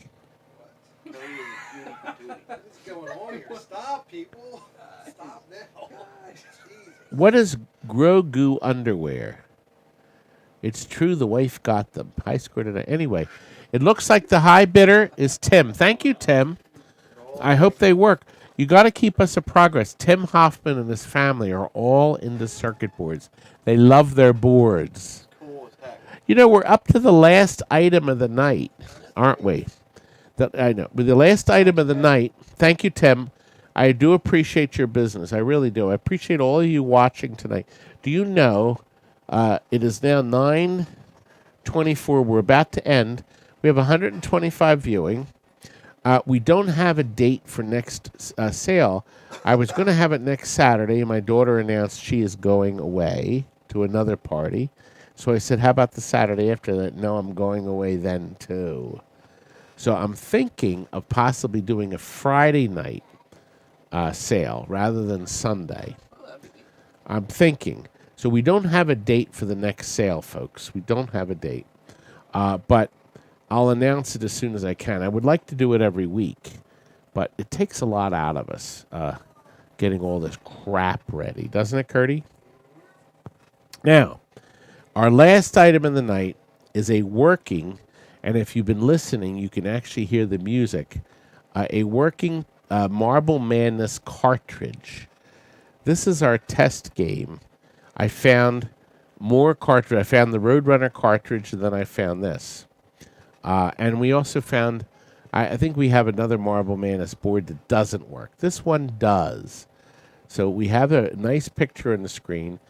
What's going on here? Stop, people. Stop now. What is Grogu underwear? It's true the wife got them. High score tonight. Anyway, it looks like the high bidder is Tim. Thank you, Tim. I hope they work. You got to keep us in progress. Tim Hoffman and his family are all into circuit boards. They love their boards. Cool as heck. You know, we're up to the last item of the night, aren't we? I know. With the last item of the night, thank you, Tim. I do appreciate your business. I really do. I appreciate all of you watching tonight. Do you know it is now 9:24. We're about to end. We have 125 viewing. We don't have a date for next sale. I was going to have it next Saturday. My daughter announced she is going away to another party. So I said, how about the Saturday after that? No, I'm going away then, too. So I'm thinking of possibly doing a Friday night sale rather than Sunday. I'm thinking. So we don't have a date for the next sale, folks. We don't have a date. But I'll announce it as soon as I can. I would like to do it every week, but it takes a lot out of us getting all this crap ready. Doesn't it, Curdy? Now, our last item in the night is a working, and if you've been listening, you can actually hear the music, a working Marble Madness cartridge. This is our test game. I found more cartridge. I found the Roadrunner cartridge, and then I found this. And we also found, I think we have another Marble Madness board that doesn't work. This one does. So we have a nice picture on the screen.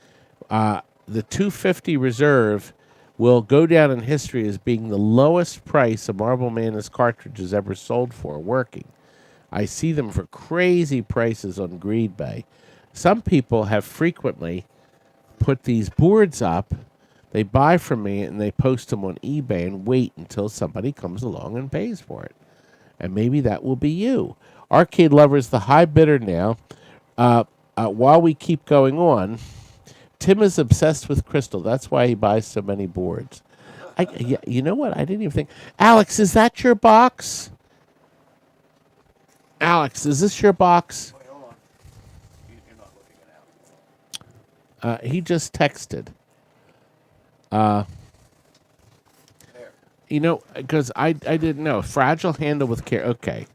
The 250 Reserve will go down in history as being the lowest price a Marble Madness cartridge has ever sold for working. I see them for crazy prices on GreedBay. Some people have frequently put these boards up. They buy from me and they post them on eBay and wait until somebody comes along and pays for it. And maybe that will be you. Arcade Lover's the high bidder now. While we keep going on, Tim is obsessed with crystal. That's why he buys so many boards. You know what? I didn't even think. Alex, is that your box? Alex, is this your box? Wait, hold on. You're not looking it out. He just texted. You know, because I didn't know. Fragile handle with care. Okay.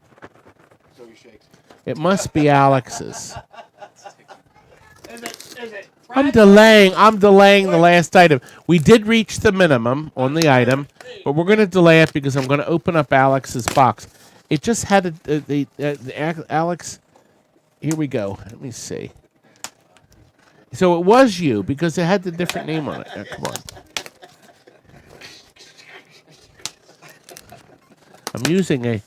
So he shakes. It must be Alex's. Is it? I'm delaying the last item. We did reach the minimum on the item, but we're going to delay it because I'm going to open up Alex's box. It just had Alex. Here we go. Let me see. So it was you because it had the different name on it. Oh, come on. I'm using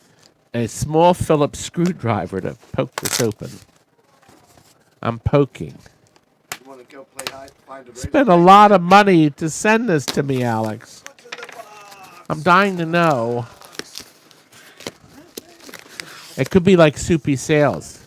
a small Phillips screwdriver to poke this open. I'm poking. You want to go play hide, find a razor? Spent a lot of money to send this to me, Alex. I'm dying to know. It could be like Soupy Sales.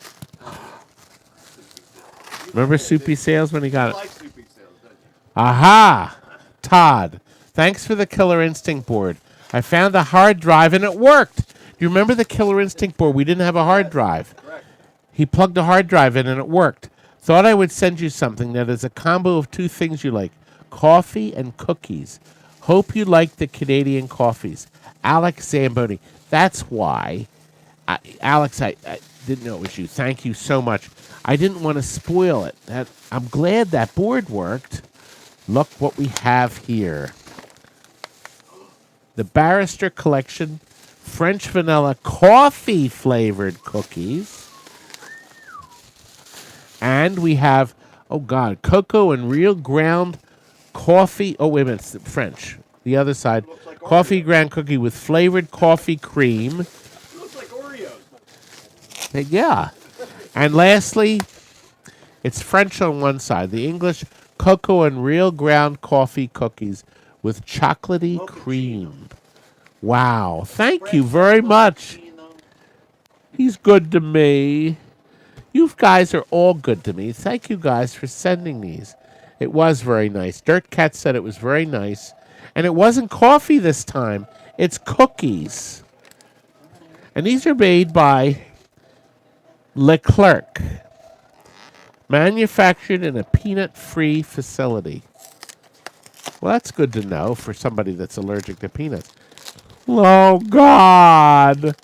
Remember Soupy Sales when he got it? You like Soupy Sales, don't you? Aha! Todd, thanks for the Killer Instinct board. I found a hard drive and it worked. Do you remember the Killer Instinct board? We didn't have a hard drive. Correct. He plugged a hard drive in and it worked. Thought I would send you something that is a combo of two things you like, coffee and cookies. Hope you like the Canadian coffees. Alex Zamboni. That's why. Alex, I didn't know it was you. Thank you so much. I didn't want to spoil it. I'm glad that board worked. Look what we have here. The Barrister Collection French vanilla coffee flavored cookies. And we have, oh God, cocoa and real ground coffee. Oh, wait a minute, it's French. The other side. Like coffee ground cookie with flavored coffee cream. Looks like Oreos. Yeah. And lastly, it's French on one side. The English cocoa and real ground coffee cookies with chocolatey cream. Wow. Thank you very much. He's good to me. You guys are all good to me. Thank you guys for sending these. It was very nice. Dirt Cat said it was very nice. And it wasn't coffee this time. It's cookies. And these are made by Leclerc. Manufactured in a peanut-free facility. Well, that's good to know for somebody that's allergic to peanuts. Oh, God.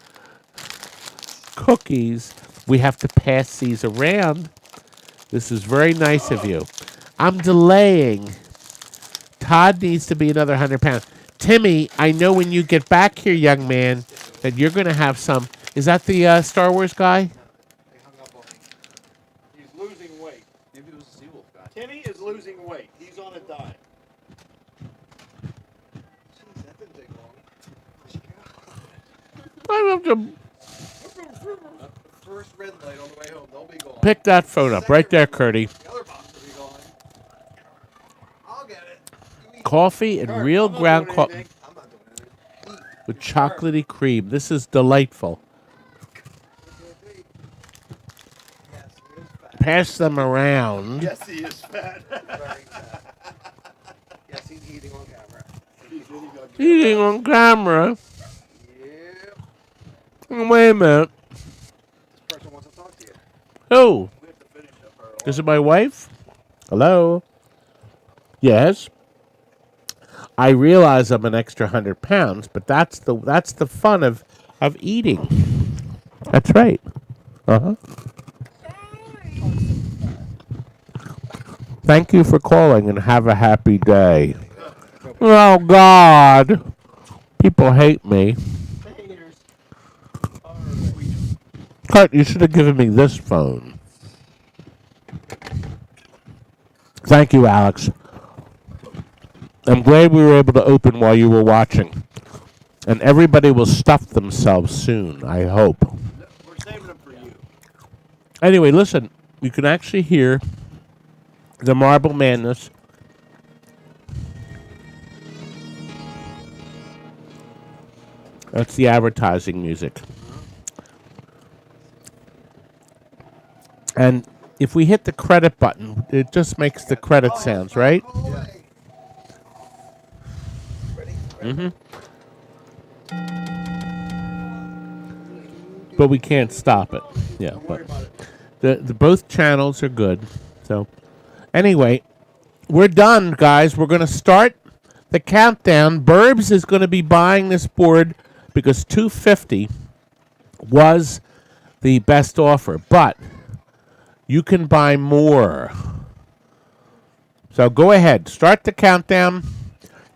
Cookies. We have to pass these around. This is very nice of you. I'm delaying. Todd needs to be another 100 pounds. Timmy, I know when you get back here, young man, that you're going to have some. Is that the Star Wars guy? They hung up on me. He's losing weight. Maybe it was a Seawolf guy. Timmy is losing weight. He's on a diet. Jeez, that didn't take long. I have to First red light on the way home. They'll be gone. pick that phone up right there, Curdy. The other box will be gone. I'll get it. You eat. Coffee and real I'm not ground doing coffee anything. I'm not doing anything. Eat. with chocolatey cream. This is delightful. Yes, he is fat. Pass them around. Yes, he is fat. Very fat. Yes, he's eating on camera. Eating on camera. Yep. Wait a minute. This person wants to talk to you. Who? We have to finish up our Is it my wife? Hello? Yes? I realize I'm an extra 100 pounds, but that's the fun of eating. That's right. Uh-huh. Thank you for calling and have a happy day. Oh, God. People hate me. Cut, you should have given me this phone. Thank you, Alex. I'm glad we were able to open while you were watching. And everybody will stuff themselves soon, I hope. We're saving them for you. Anyway, listen, you can actually hear the Marble Madness. That's the advertising music. And if we hit the credit button, it just makes the credit sounds, right? Yeah. Ready? Mm-hmm. But we can't stop it. Yeah, but the both channels are good. So anyway, we're done, guys. We're going to start the countdown. Burbs is going to be buying this board because $250 was the best offer, but you can buy more. So go ahead, start the countdown.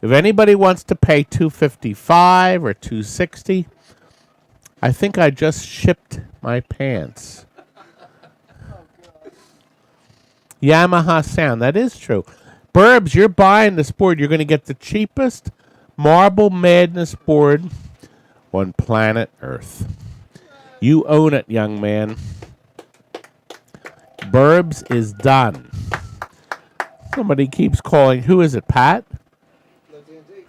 If anybody wants to pay $255 or $260, I think I just shipped my pants. Yamaha sound, that is true. Burbs, you're buying this board. You're going to get the cheapest Marble Madness board on planet Earth. You own it, young man. Burbs is done. Somebody keeps calling. Who is it, Pat? No TNT.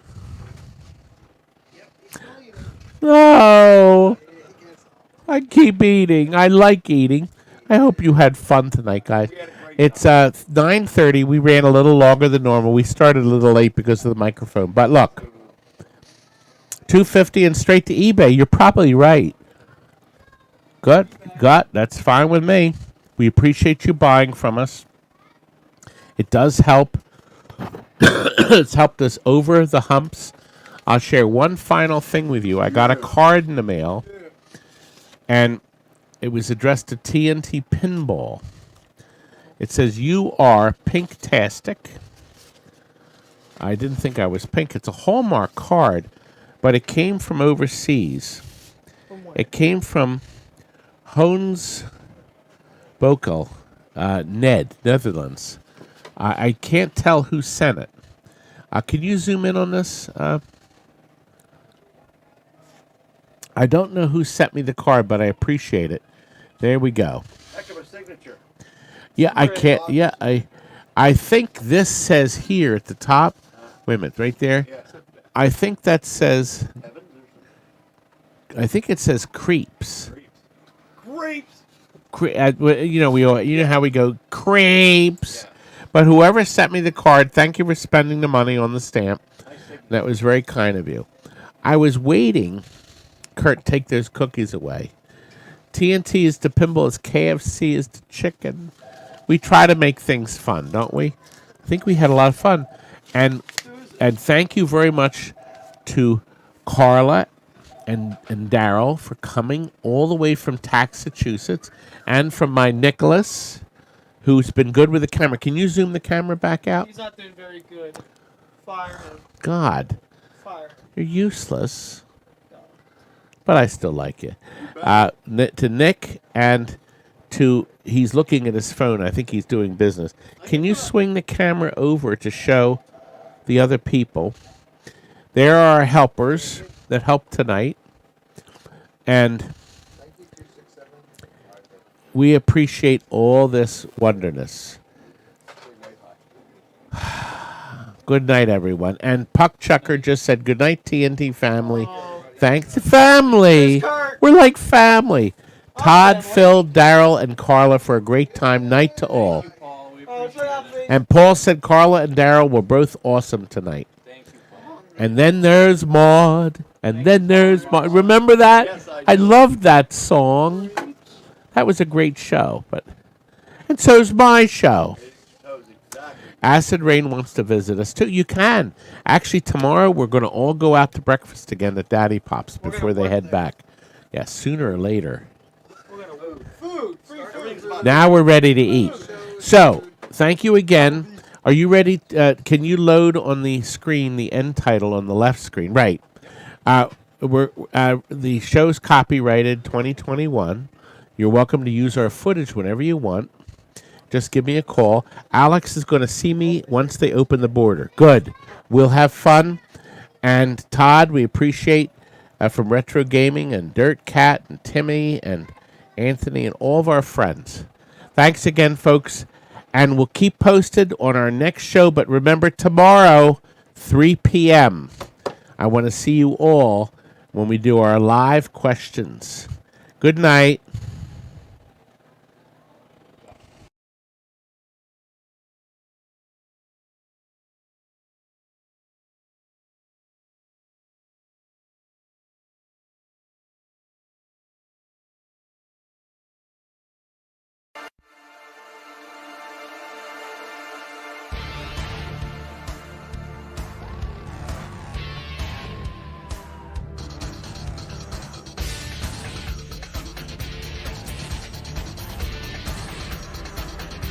Yep, he's still eating. No. He can't stop. I keep eating. I like eating. I hope you had fun tonight, guys. It's 9:30. We ran a little longer than normal. We started a little late because of the microphone. But look, $250 and straight to eBay. You're probably right. Good. That's fine with me. We appreciate you buying from us. It does help It's helped us over the humps. I'll share one final thing with you. I got a card in the mail, and it was addressed to TNT Pinball. It says, "You are pink-tastic." I didn't think I was pink. It's a Hallmark card, but it came from overseas. It came from Hoens Bokel, Netherlands. I can't tell who sent it. Can you zoom in on this? I don't know who sent me the card, but I appreciate it. There we go. Heck of a signature. Yeah, I can't. Yeah, I think this says here at the top. Wait a minute, right there. I think that says. I think it says creeps. Grapes. You know, you know how we go creeps. But whoever sent me the card, thank you for spending the money on the stamp. That was very kind of you. I was waiting. Kurt, take those cookies away. TNT is to pinball as KFC is to chicken. We try to make things fun, don't we? I think we had a lot of fun. And thank you very much to Carla and Daryl for coming all the way from Massachusetts, and from my Nicholas, who's been good with the camera. Can you zoom the camera back out? He's not doing very good. Fire him. God, Fire. you're useless. But I still like you. To Nick and to, he's looking at his phone. I think he's doing business. Can you swing the camera over to show the other people? There are our helpers that helped tonight. And we appreciate all this wonderness. Good night, everyone. And Puck Chucker just said, good night, TNT family. Thanks to family. We're like family. Todd, Phil, Daryl, and Carla for a great time. Night to all. And Paul said Carla and Daryl were both awesome tonight. And then there's Maud. And then there's Maud. Remember that? Yes, I loved that song. That was a great show. And so's my show. Acid Rain wants to visit us too. You can. Actually, tomorrow we're going to all go out to breakfast again at Daddy Pop's before they head back. Yeah, sooner or later. Food. Free food. Now we're ready to eat. So, thank you again. Are you ready? Can you load on the screen the end title on the left screen? Right. The show's copyrighted 2021. You're welcome to use our footage whenever you want. Just give me a call. Alex is going to see me once they open the border. Good. We'll have fun. And Todd, we appreciate from Retro Gaming and Dirt Cat and Timmy and Anthony and all of our friends. Thanks again, folks. And we'll keep posted on our next show. But remember, tomorrow, 3 p.m., I want to see you all when we do our live questions. Good night.